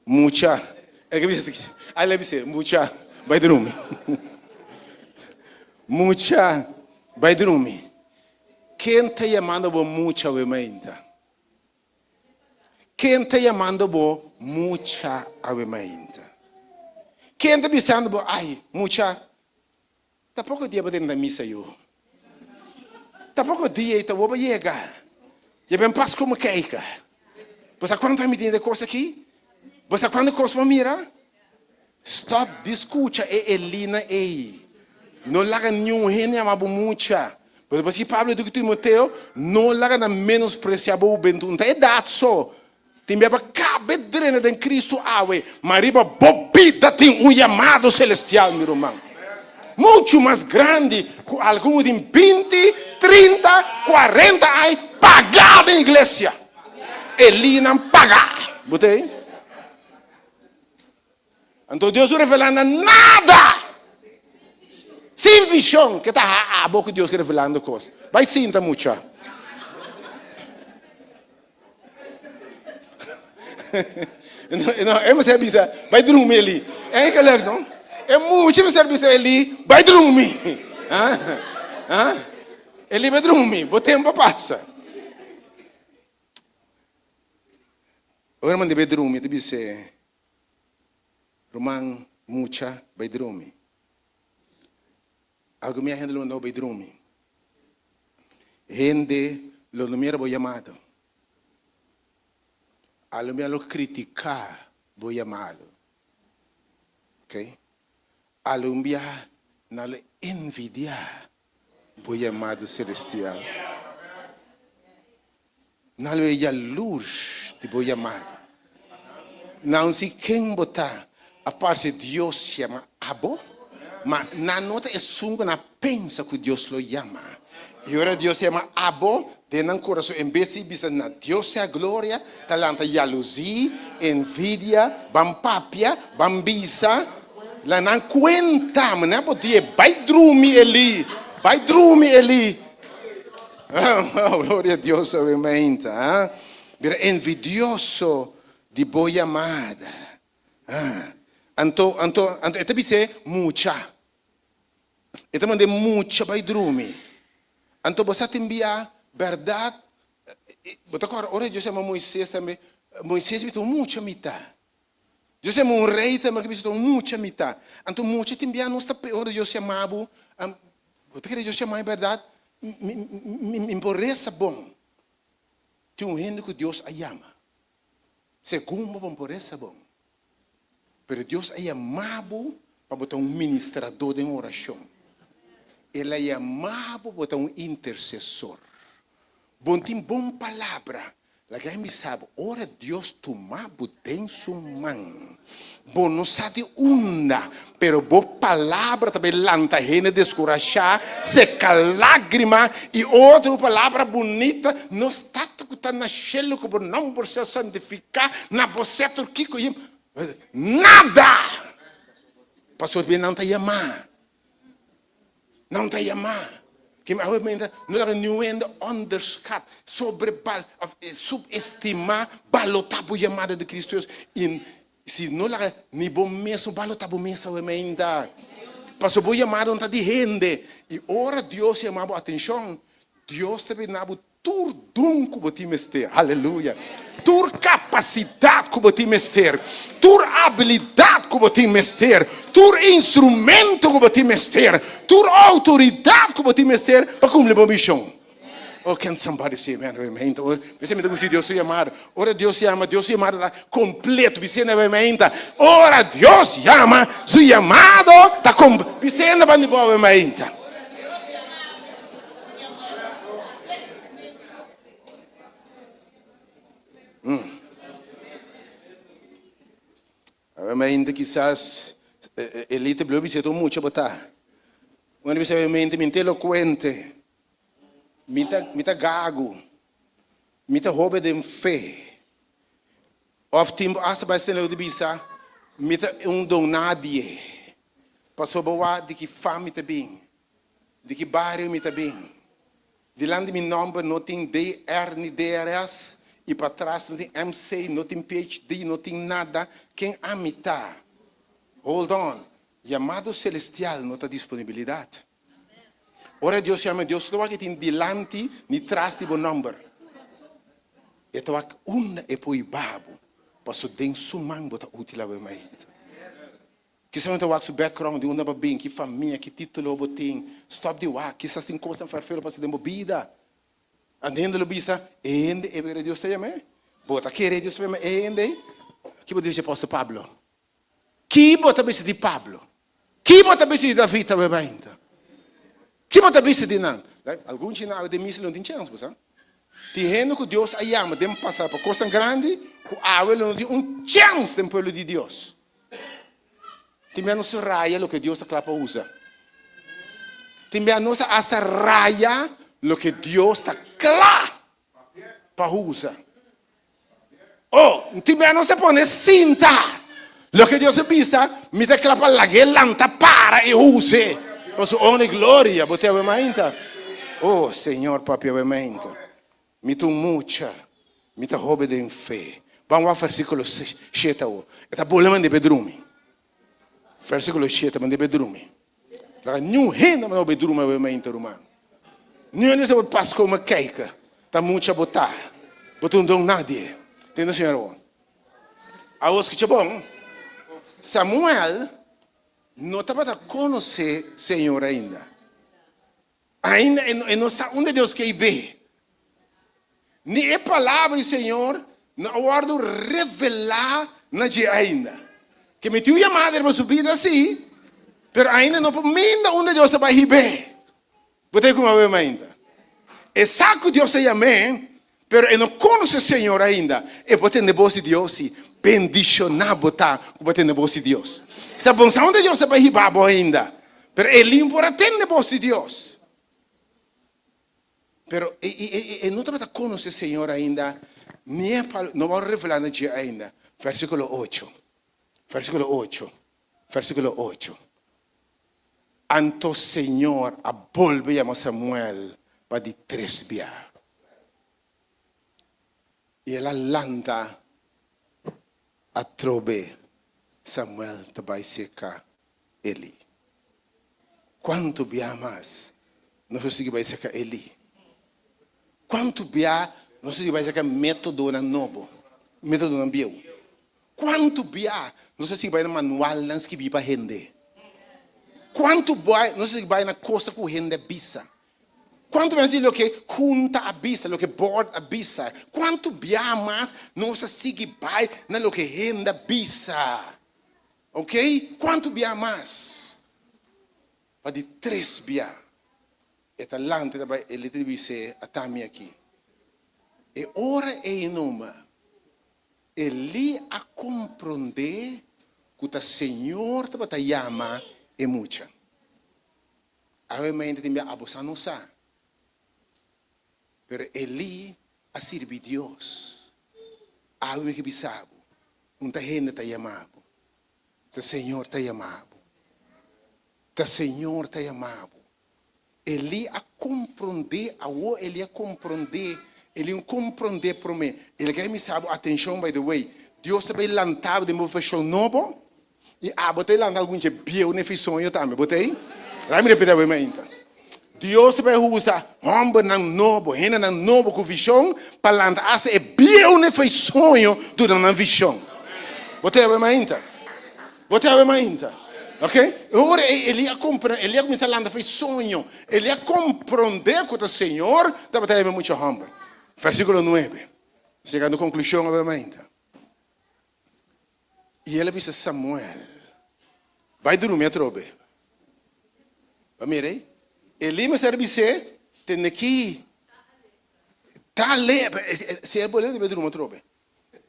mucha. É que diz aqui. Aí ele diz mucha vai dormir. Mucha vai dormir. Quem está chamando por mucha avementa? Quem está chamando por mucha avementa? Quem está pensando por mucha? Tá pouco dia para dentro da missa eu. Tá pouco dia então vou chegar. Já vem passo como caica. Você quanto me tem de coisa aqui? Você quando coisa me mira? Stop, discuta Elina ei. Não larga nenhum rene ama por mucha. Mas se Pablo diz que Timoteo não larga na menospreciar o bento, não é dado só. Tem para cabe drena de Cristo awe, mariba bobida tem chamado celestial, meu irmão. Muito mais grande, alguns tem 20, 30, 40 anos pagado na igreja. Ele não paga. Botei? Então Deus não revelando nada. Sem visão, que está a boca de Deus revelando coisas. Vai sinta muito. Não, é uma serviço, vai dormir ali. É que é não? É muito uma serviço ali, vai dormir. Ele vai dormir, o tempo passa. Agora manda vai dormir, deve ser Romão, mucha, vai dormir. Algo me gente não vai dormir. Gente lo número vou chamado. Algo me lo criticar vou chamado. Ok? Algo me não envidiar vou chamado celestial. Não é a luz de vou chamado. Não se quem botar a parte de Deus chama abo. Mas na nota é sungo na pensa que Deus lo chama. E ora Deus chama abo, dentro do coração, em vez de pensar na Deus é a glória, talanta jalousia, envidia, bampapia, bambisa, lá não conta, mas não pode vai dormir ali, vai dormir ali. Glória a Deus, obviamente. Vira envidioso de boa amada. Então, eu te disse mucha. Então, mande mucha vai dormir. Então, você tem enviar verdade. Você agora, ora, eu chamo Moisés também. Moisés me deu mucha mitad. Eu chamo rei também que me deu mucha mitad. Então, mucha tem enviar, não está pior. Eu chamava, você quer eu chamar verdade? Me parece bom. Tem gente que Deus a chama. Segundo, me parece bom. Pero Deus é chamado para botar ministrador de oração. Ele é chamado para botar intercessor. Bom tem boa palavra. La gente sabe, ora Deus tomava em sua mão. Bom não sabe uma, pero boa palavra também lanta gente descorachar, seca lágrima e outra palavra bonita, não está na chelo que não por se santificar, na você que nada. Pastor bem não está chamar. Não está chamar. Que não é nenhum underscat, subestimar, balotar o chamado de Cristo. E se não é nem bom mesmo, balotar o mesmo ainda. Pastor, o chamado não está de gente. E ora Deus chamava a atenção. Deus também não é tur dom que você mester. Aleluia. Tur capacidade que você mester. Tur habilidade que você mester, tu instrumento que você mester, tu autoridade que você mester para cumprir a missão. Oh, can somebody say amen? Você me diz Deus chamar. Ora Deus chama lá completo. Você não vai me entender. Ora Deus chama, seu chamado está completo. Você não vai me entender. Ainda quizás elite blue visito mucho botar. Quando você mente muito eloquente, mita gago, mita rouba de fé. Of tempo asa bastante de bisa, mita dom nadie. Passou boa de que fama mita bem, de que bairro mita bem. De lá de meu nome não tem DR nem DRS. E para trás não tem MC, não tem PhD, não tem nada. Quem amita? Hold on. Chamado celestial não tem disponibilidade. Ora Deus chama Deus não que tem delante nem trás de bom número. Então é por babo. Passo dentro sumang bota útil a mais. Que se não tem o background de uma bem, que família, que título botem. Stop de wak. Que se tem coisa farfelo para se der vida. Andando lo bisa, ende e per Deus te chama. Bota que Deus te chama ende. Que pode dizer apóstolo Pablo? Que bota bisa de Pablo? Que bota bisa de David também ainda? Que bota bisa de não? Alguns sinais de missa não tem chance, você? Tem gente que Deus ama, dem passar por coisa grande, que a não tem chance no povo de Deus. Tem menos raia o que Deus está para usar. Tem menos essa raia lo que Deus está claro para usar. Oh, também não se põe cinta. Lo que Deus pensa, me está claro para la gelanta para e use. Por sua honra e glória, bote obviamente. Oh, Senhor, papi, obviamente. Me tu mucha, me tu rouba de fé. Vamos ao versículo 7. Está bolando de bedroom. Versículo 7, de bedroom. La new renda no bedroom, obviamente, romano. Não é nesse passo como caica, tá muito a botar, botou dom nadie, tem senhor. A os que bom, Samuel não estava a conhecer Senhor ainda não sabe onde Deus quer ver. Nem a palavra do Senhor não guardo revelar na dia ainda. Que me tua madre vai subir assim, mas ainda não manda onde Deus vai ver. Botei como eu ainda. É saco Deus se amém, mas eu não conheço o Senhor ainda. E botei na voz de Deus, bendicionar botar, botei na voz de Deus. Sabe onde Deus vai ribar ainda? Mas é limpo para ter na voz de Deus. Mas eu não estava conhecer o Senhor ainda, nem não vou revelar na dia ainda. Versículo 8. Versículo 8. Versículo 8. Anto Senhor volve a Samuel para de 3 dias. E ela landa a trobe Samuel vai secar Eli. Quanto dia mais não sei se vai secar Eli? Quanto dia não sei se vai secar método novo, método novo. Quanto dia não sei se vai no manual não se vai para render. Quanto vai, não sei se vai na coisa que rende bisa. Quanto mais o que junta a bisa, o que borda a bisa. Quanto mais não se vai na o que rende a bisa. Ok? Quanto mais? Para de 3 dias. E talante ele deve ser a tami aqui. E ora é inuma. Ele a compreender que o Senhor te chama é muita. A mente tem a abusar não sabe. Pero ele a servir Deus. A que bisabo. Gente te chamado. O Senhor te chamado. O Senhor te chamado. Ele a compreender, ele a compreender, ele compreender para mim. Ele quer me saber, atenção, by the way. Deus também lançava de uma versão nova. E botei lá algum dia, bio, ne fiz sonho também, botei? Lá me repetir bem ainda. Deus vai usar homem não novo, gente não novo com visão, para lançar essa bio, ne fiz sonho durante a visão. Botei bem ainda. Você vai ainda. Ok? Ora ele ia começar a andar fez sonho. Ele ia compreender que o Senhor estava tendo muito hambre. Versículo 9. Chegando à conclusão, vai ainda. E ele disse a Samuel: vai dormir, trobe. Vai mirei? Ele me disse: tem que tá leve. Se ele pode dormir, trobe.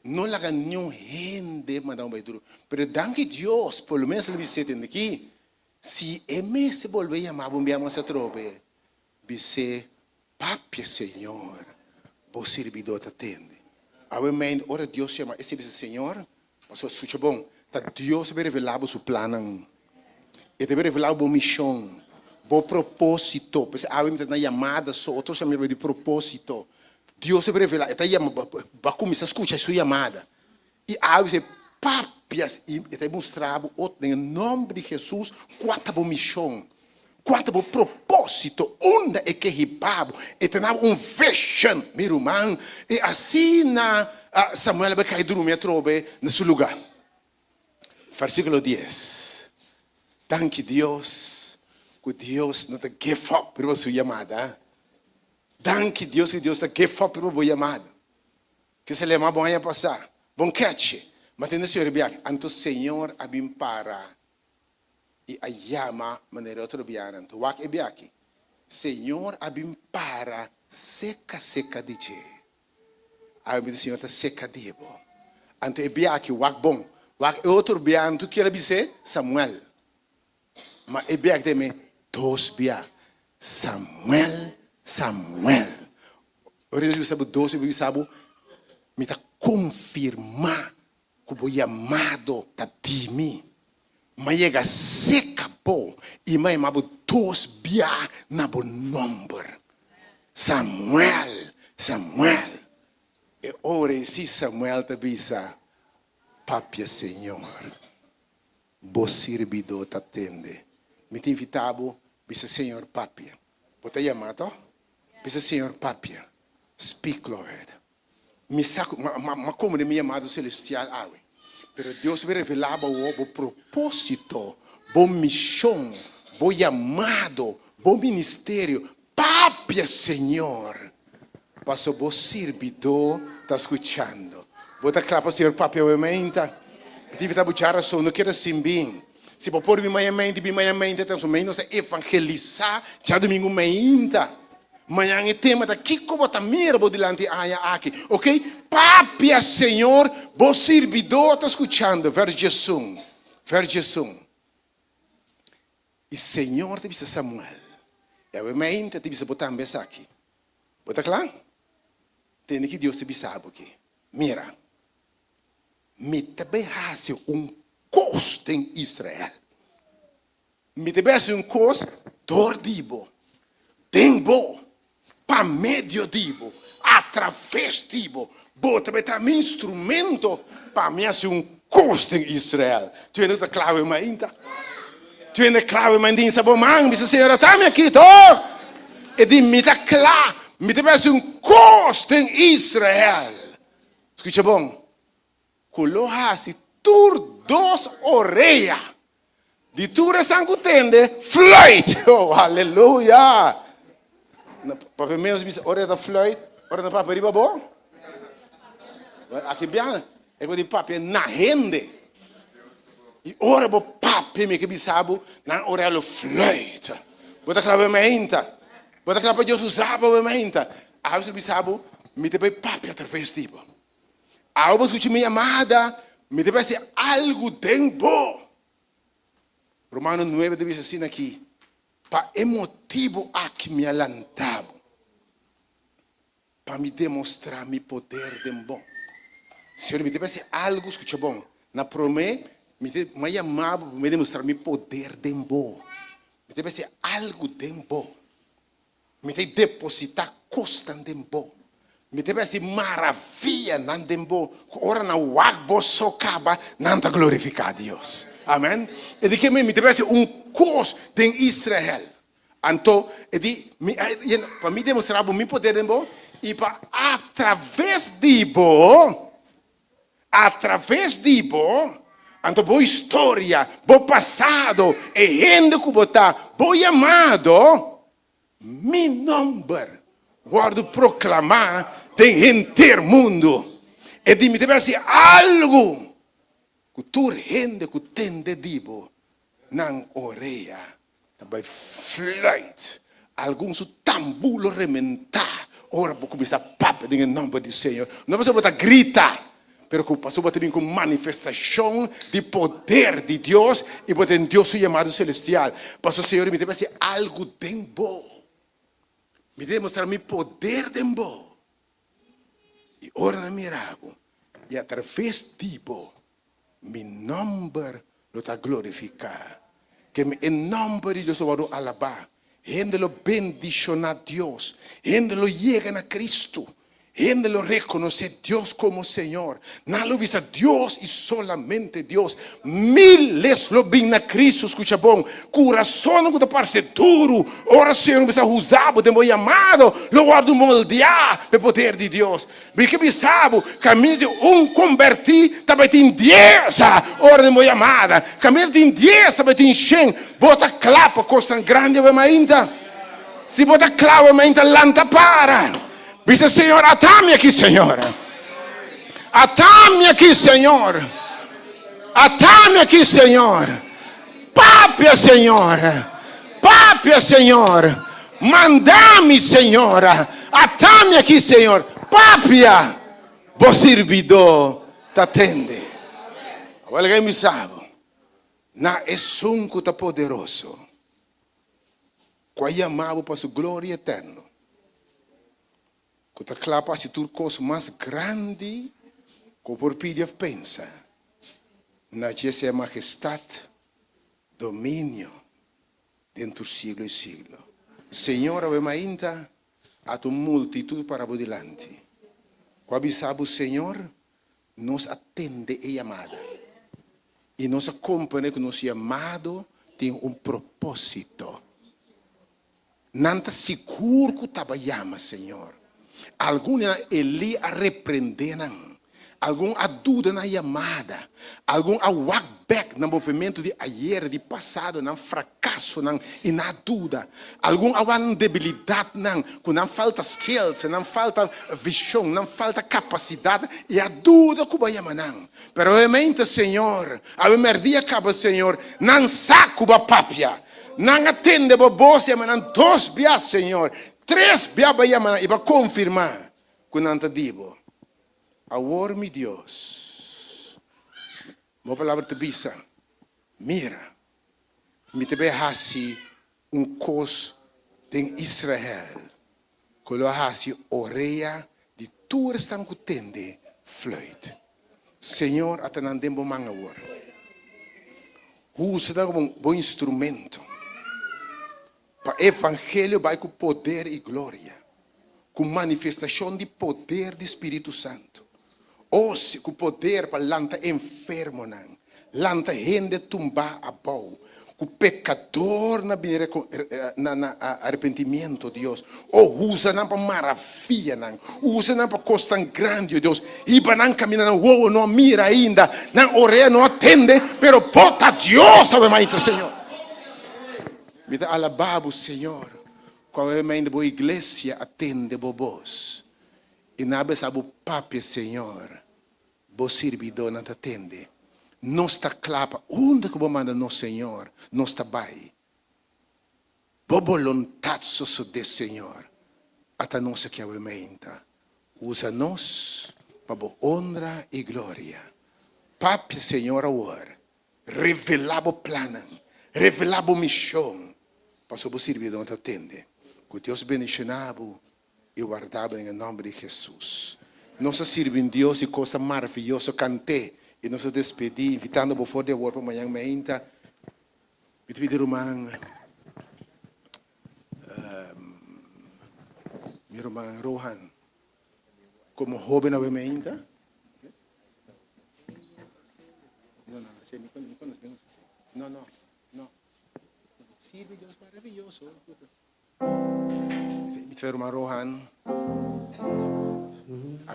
Não la ganhou gente mandar vai dormir. Pero danke Deus, pelo menos ele disse tem que se ele se volver chamar, bombeamos a trobe. Disse: papi, Senhor, vos servidor te atende. Amém. Ora Deus chama esse Senhor. Pastor, escucha bom. Tá Deus vai revelar o seu plano. Ele vai revelar a missão, o propósito. Porque a gente na chamada só outros chamam de propósito. Deus vai revelar. Vai começar a escutar a sua chamada. E a gente papias e vai mostrar em nome de Jesus qual é a missão. Qual é o propósito? Onde é que ripabo? E tem vision, meu irmão. E assim Samuel vai cair dormir nesse lugar. Versículo 10. Danke Deus, que Deus não te give up para a sua chamada. Danke Deus, que Deus te give up para a sua chamada. Que se lembra bom aí passar. Bom catch. Mas tem esse rebiak. Anto Senhor abim para. E a chama maneira outra biana. Então, wak e biaki. Senhor abim para seca de je. A o Senhor está seca de bo. Anto e biaki wak bom. Wak e outro biana. Tu quer dizer Samuel. Mas e biaki também dos bia. Samuel. Ora Deus sabe dos e sabe me está confirmar que o chamado está de mim. Mas chega seca bo e mais mabo dos bia na bo number. Samuel. E ora se Samuel te bisa, papi Senhor, bo servidor te atende. Me te invitavo, bisa Senhor papi. Bota chamado? Bisa Senhor papi. Speak Lord. Me saco, ma como de minha amado celestial awe. Pero Deus vai revelar o propósito, a missão, o chamado, o ministério. Papi, Senhor. Passo o servidor está escutando. Bota claro, Senhor, papi, obviamente. Tive que buchar só, não quero assim bem. Se for por minha mente, então só menos evangelizar, já domingo ainda. Manhã é tema daqui como está mira delante aqui, ok? Papi, Senhor, o servidor está escutando, versículo 1. E Senhor te disse Samuel, e obviamente te disse botar um beijo aqui. Bota claro? Tem que Deus te disse aqui. Mira, me também hace custo em Israel. Me também hace custo tordibo, tembo. Para meio dibo, através dibo, bota betar meu instrumento para me fazer custo em Israel. Tu ainda está claro, mas ainda. Tu ainda claro, mas ainda sabe mais. Disse Senhor, está me aqui, tô. E de me está claro, me te fazer custo em Israel. Escuta bom. Coloca-se tur dos orelhas. De tu restam cutende, flight. Oh, aleluia. Para menos bisa ora da fluit, ora na papo riba bom. Aqui bem, é que o papo na rende. E ora bo papo me que bisabo na ora lo fluit. Bota clave menta. Bota clave Deus usava menta. A você bisabo me te papo através tipo. A você escute minha amada, me te parece algo tempo. Romano 9 diz assim aqui. Para emotivo aqui me alantavo. Para me demonstrar meu poder de bom. Senhor, me deve algo, escuta bom. Na promessa, me chamava para me demonstrar meu poder de bom. Me deve algo de bom. Me deve depositar costa de bom. Me deve maravilha de bom. Ora na wagbo socaba, nanta glorificar a Deus. Amém? E de que me deve cos em Israel. Então, para me demonstrar o meu poder de bom, e para através de bom, Anta boa história, bom passado, e gente que botar, bom amado, meu nome, guardo proclamar, tem inteiro mundo. E de me deve ser algo que tu gente que tem de dibo, não oreia, também flight, alguns tambulo rementar, ora vou começar a papo em nome do Senhor. Não você botar grita. Pero que passou a ter uma manifestação de poder de Deus e botar Deus o chamado celestial. Passou o Senhor me deve ser algo de bom. Me deve mostrar meu poder de bom. E ora na mirago. E através de bom, meu nome lo está glorificar. Que em nome de Deus lo vou alabar. Gente lo bendiciona a Deus. Gente lo llega a Cristo. Gente lo reconoce Dios como Señor. No lo vista Dios y solamente Dios. Miles lo ven a Cristo, escucha bom. Coração que te parece duro. Ora Senhor, está usado de meu amado. Lo guardo moldear pelo poder de Deus. Porque me sabe, caminho de convertir, também tem 10. Ora de meu amada. Caminho de 10, também tem 100. Bota clapa, coisa grande, ainda. Se bota clava, ainda lanta para. Dice Senhor, atame aqui, Senhor. Atame aqui, Senhor. Atame aqui, Senhor. Papia, Senhor. Papia, Senhor. Mandame, Senhor. Atame aqui, Senhor. Papia. Vos servidor te atende. Agora que me sabe. Na essunco tá poderoso. Qual amado para sua glória eterna. Que te clapa se tu coisa mais grande que por pedir pensa. Na tua majestade, domínio, dentro do siglo e siglo. Senhor, avemos ainda a tua multitud para adelante. Quando sabe o Senhor, nos atende e amada. E nos acompanha que nosso amado tem propósito. Não está seguro que trabalhamos, Senhor. Alguns ele a repreenderam, alguns a dúvida na chamada, alguns a walk back no movimento de ayer, de passado, no fracasso, e na dúvida, alguns a uma debilidade, que não falta skills, não falta visão, não falta capacidade, e a dúvida que vai chamar, pero realmente, Senhor, a merdia acaba, Senhor, não saco a papia, não atende a voz, não dois bias, Senhor. 3 biaba yamana e para confirmar que não te digo. Agora, meu Deus, uma palavra te bisa, mira, me te behasi cos em Israel, que lo hasi oreia de tudo estão que tende fluit. Senhor, até não dembo manga agora. Usa como bom instrumento. Para o Evangelho vai com poder e glória, com manifestação de poder do Espírito Santo. Hoje, com poder para lançar enfermo, lançar gente tumbar a bom, com pecador na arrependimento, Deus. Usa para maravilha, usa para coisa tão grande, Deus. E para não caminhar, não mira ainda, não oreia, não atende, pero bota Deus, sabe mais, Senhor. Me dá alabado, Senhor. Qual é a boa igreja atende vos. E na vez a boa papia, Senhor. Vos servidor não te atende. Nós está clapa. Onde que vos manda no Senhor? Nós está bem. Boa vontade só de Senhor. Até nós que avementa. Usa nós para boa honra e glória. Papia, Senhor, agora. Revelar o plano. Revelar a missão. Passou por servir onde atende. Que Deus bendicionado e guardado em nome de Jesus. Nós servimos Deus e coisa maravilhosa cantei. E nós despedimos, invitando por fora de agora para amanhã. Me pedir irmão, meu irmão Rohan, como jovem ainda. Não. Sirve Deus maravilhoso. Meu irmão Rohan, a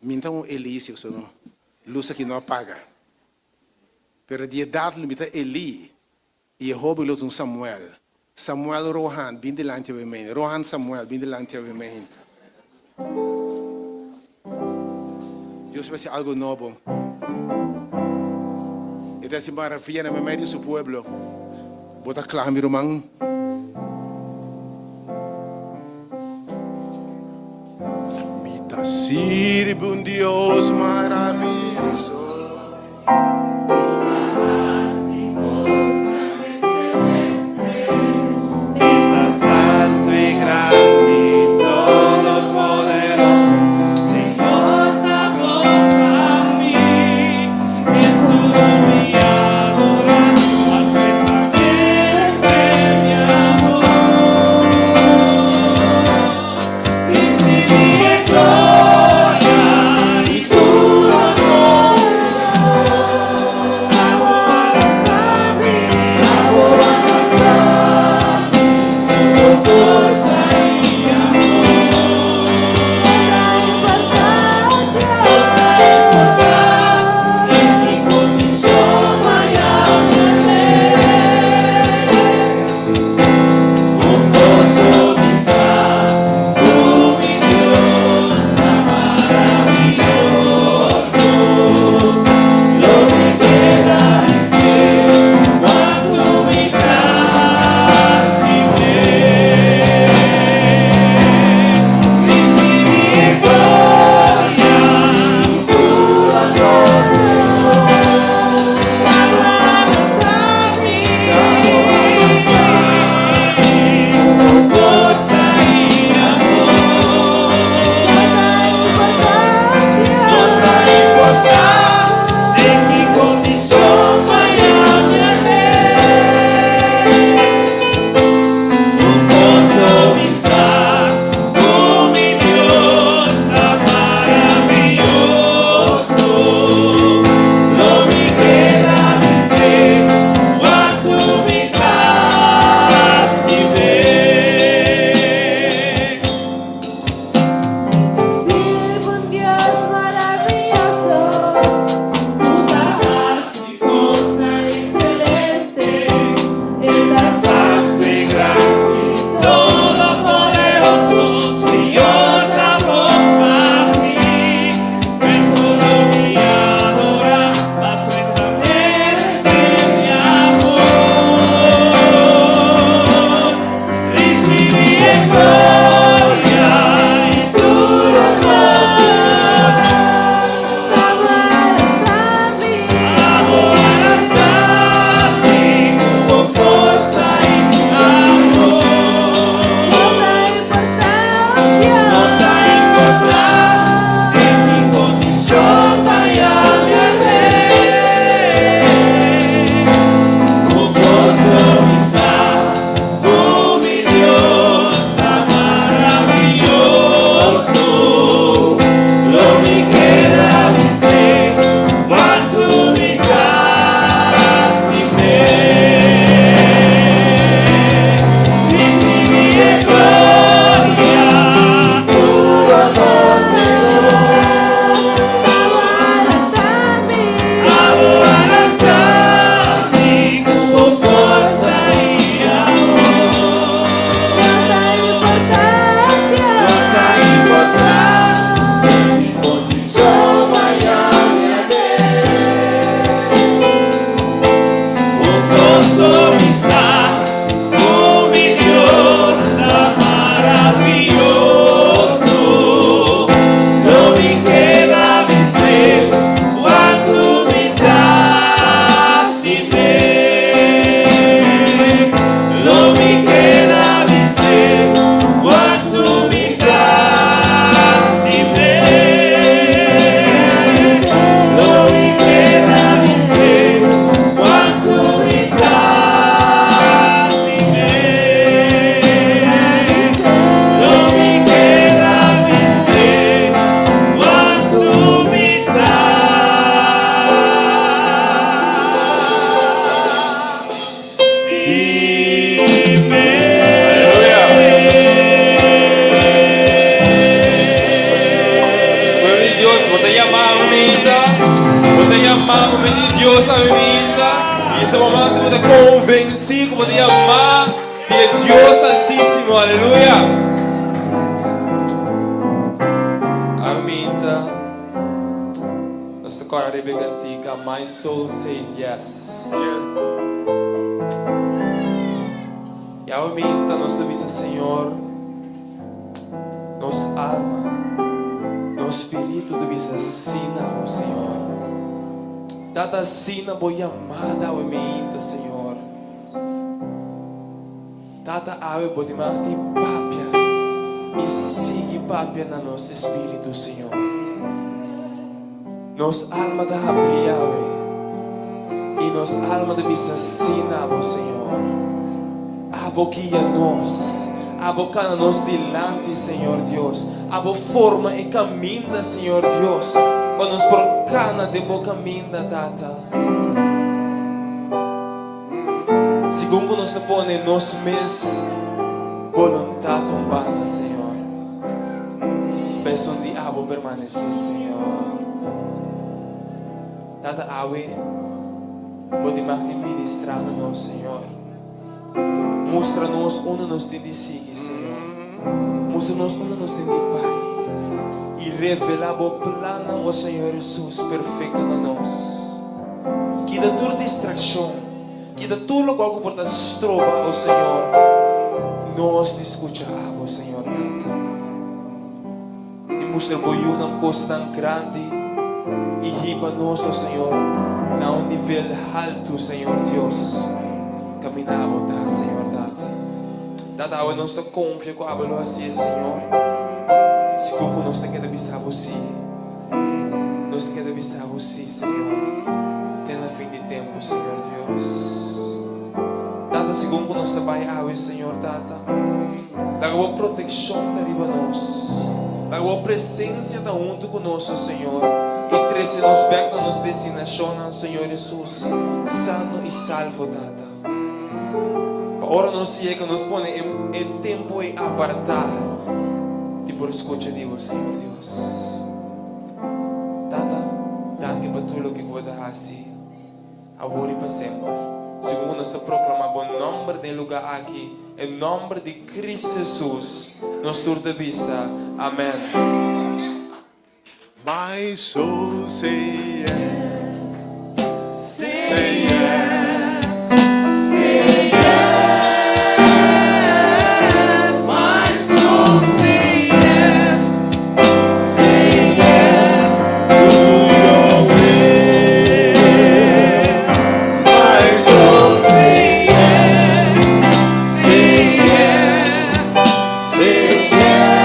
minta um Elísio, luz que não apaga. Pero die dat limita Eli. E Jehovah lot Samuel. Samuel Rohan, bin delante de mim. Rohan Samuel, bin delante de mim. Deus vai ser algo novo. E dessa maravilha na meio do seu povo. Bota claro, meu irmão. Me dá sirve Deus maravilhoso. Santo y grande, todopoderoso, Señor, damos para mí. Es tu nombre y adorar, acepta merecer mi amor. Recibe gloria y tu honor, poder amar como de Dios a mi vida. Y ese momento se puede convencer como de amar de Dios Santísimo. Aleluya. Aminta. Nossa cora Rebecca antiga. My soul says yes. E aumenta nossa vista, Senhor. Nossa alma. Nosso espírito de vista sina, oh Senhor. Dada sina boa amada, aumenta, Senhor. Dada ave pode martir papia. E siga papia na nosso espírito, Senhor. Nos alma da abriave. E nos alma de vista sina, oh Senhor. Aboquia nós. Abocana nos delante, Senhor Deus. Abo forma e caminha, Senhor Deus. Quando nos procana de boa caminha, data. Segundo nos põe nos mes vontade humana, Senhor. Peço de abo permanecer, Senhor. Data awe, pode ministrar a nós, Senhor. Mostra-nos onde nos tem de seguir, Senhor. Mostra-nos onde nos tem de Pai. E revela o plano, o Senhor Jesus, perfeito na nós. Que da tua distração, que da tua lugar que porta estroba, o Senhor, nós te escuta, o Senhor, tanta. E mostra-nos uma coisa tão grande. E riba-nos, o Senhor, na um nível alto, Senhor Deus. Caminhamos, tá, Senhor, data. Data, eu não estou confiante com a boa assim, Senhor. Se como nós temos que avisar você, nós temos que avisar você, Senhor. Tem na fim de tempo, Senhor Deus. Data, segundo nós trabalhamos, Senhor, data. Dá uma proteção da riba nós. Dá uma presença da junto conosco, Senhor. E treze nos pega na nossa destinação, Senhor Jesus. Sano e salvo, data. Ora nos chega, nos põe em tempo e apartar e por escuta de Deus, Senhor Deus. Tata, danke para tudo que pode fazer, agora e para sempre. Segundo nós proclamamos o nome do lugar aqui, em nome de Cristo Jesus, nós todos visa. Amém. My soul say yes. Say yes. Say yes. My soul say yes. Say yes to your will. My soul say yes. Say yes. Say yes.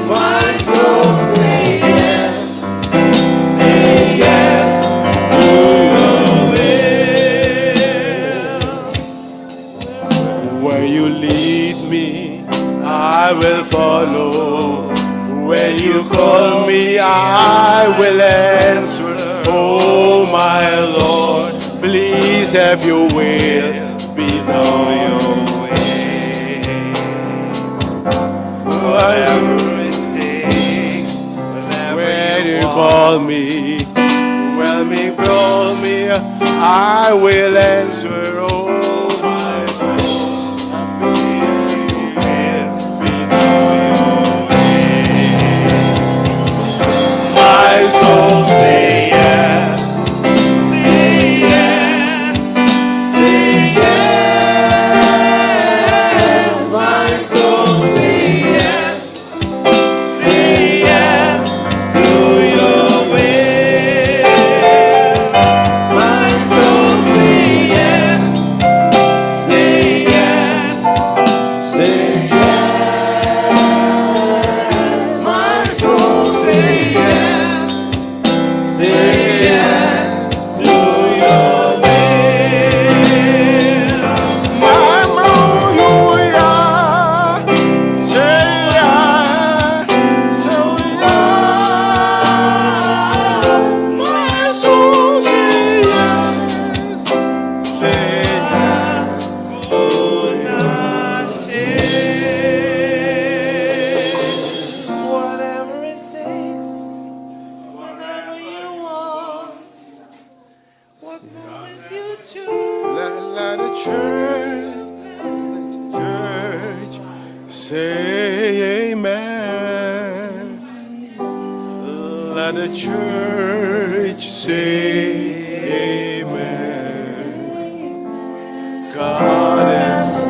My soul say yes. Say yes to your will. Where you lead me, I will follow. When you call me, I will answer. Oh my Lord, please have your will be done. Whatever it takes, when you call me, when you call me, I will answer. Oh my Lord, be done. My soul say yes. Say yes. Say yes. My soul say yes. Say yes to your will. My soul say yes. Let the church say amen. Let the church say amen. God has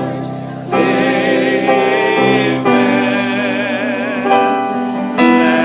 church say amen. Let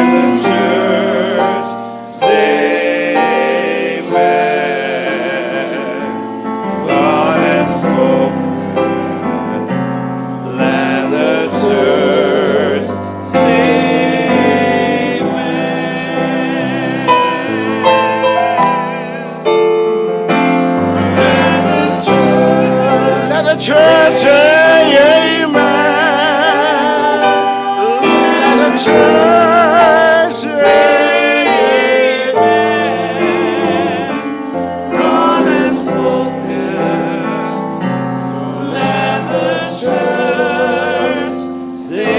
the church say amen. God has spoken, so let the church say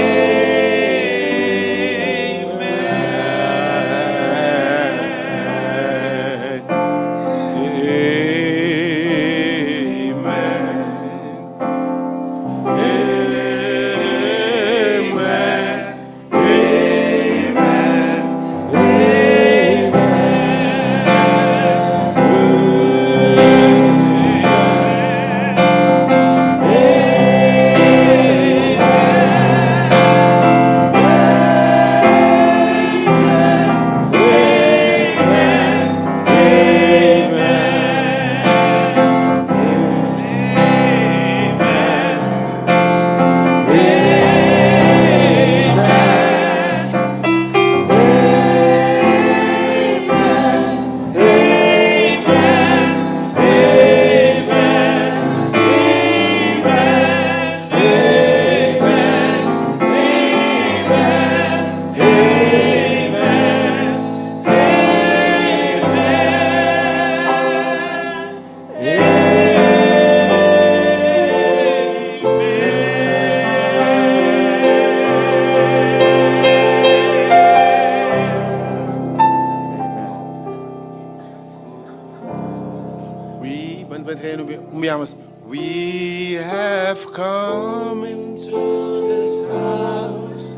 we have come into this house,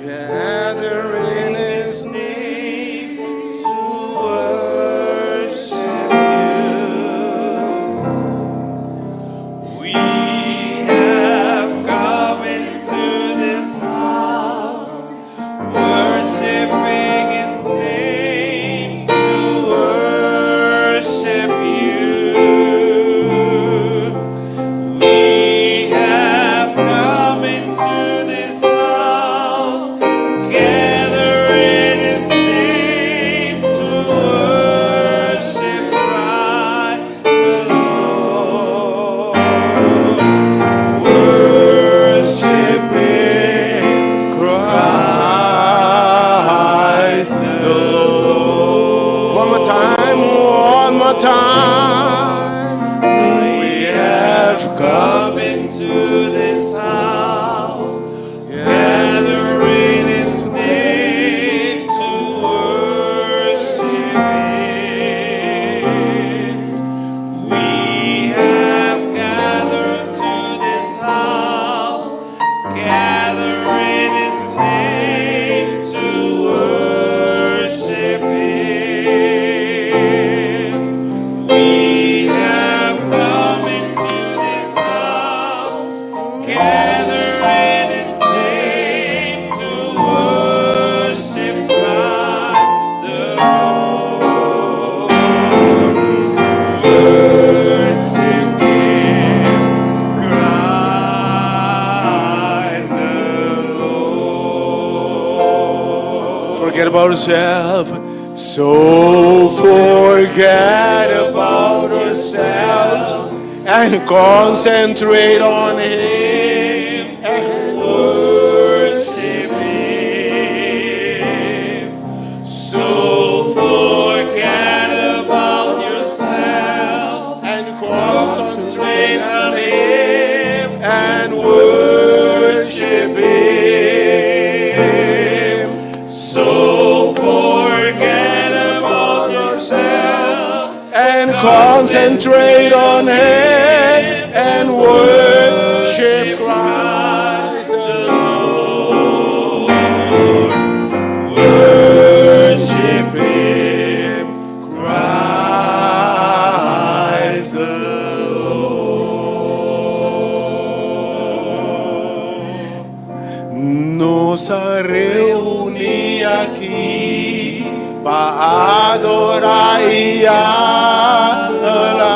gather in His name to worship You. We have come into this house, worshiping His name to worship You. Time we have come into this house, gathering His name to worship Him. We have gathered to this house, gathering His name to worship Him. We have come into this house, gathering His name to worship Christ the Lord. Worship Him, Christ the Lord. Forget about yourself. So forget about ourselves and concentrate on Him and worship Him. So forget about concentrate on Him and worship Christ the Lord. Worship Him, Christ the Lord. Nos reúne aquí para adorar y alabar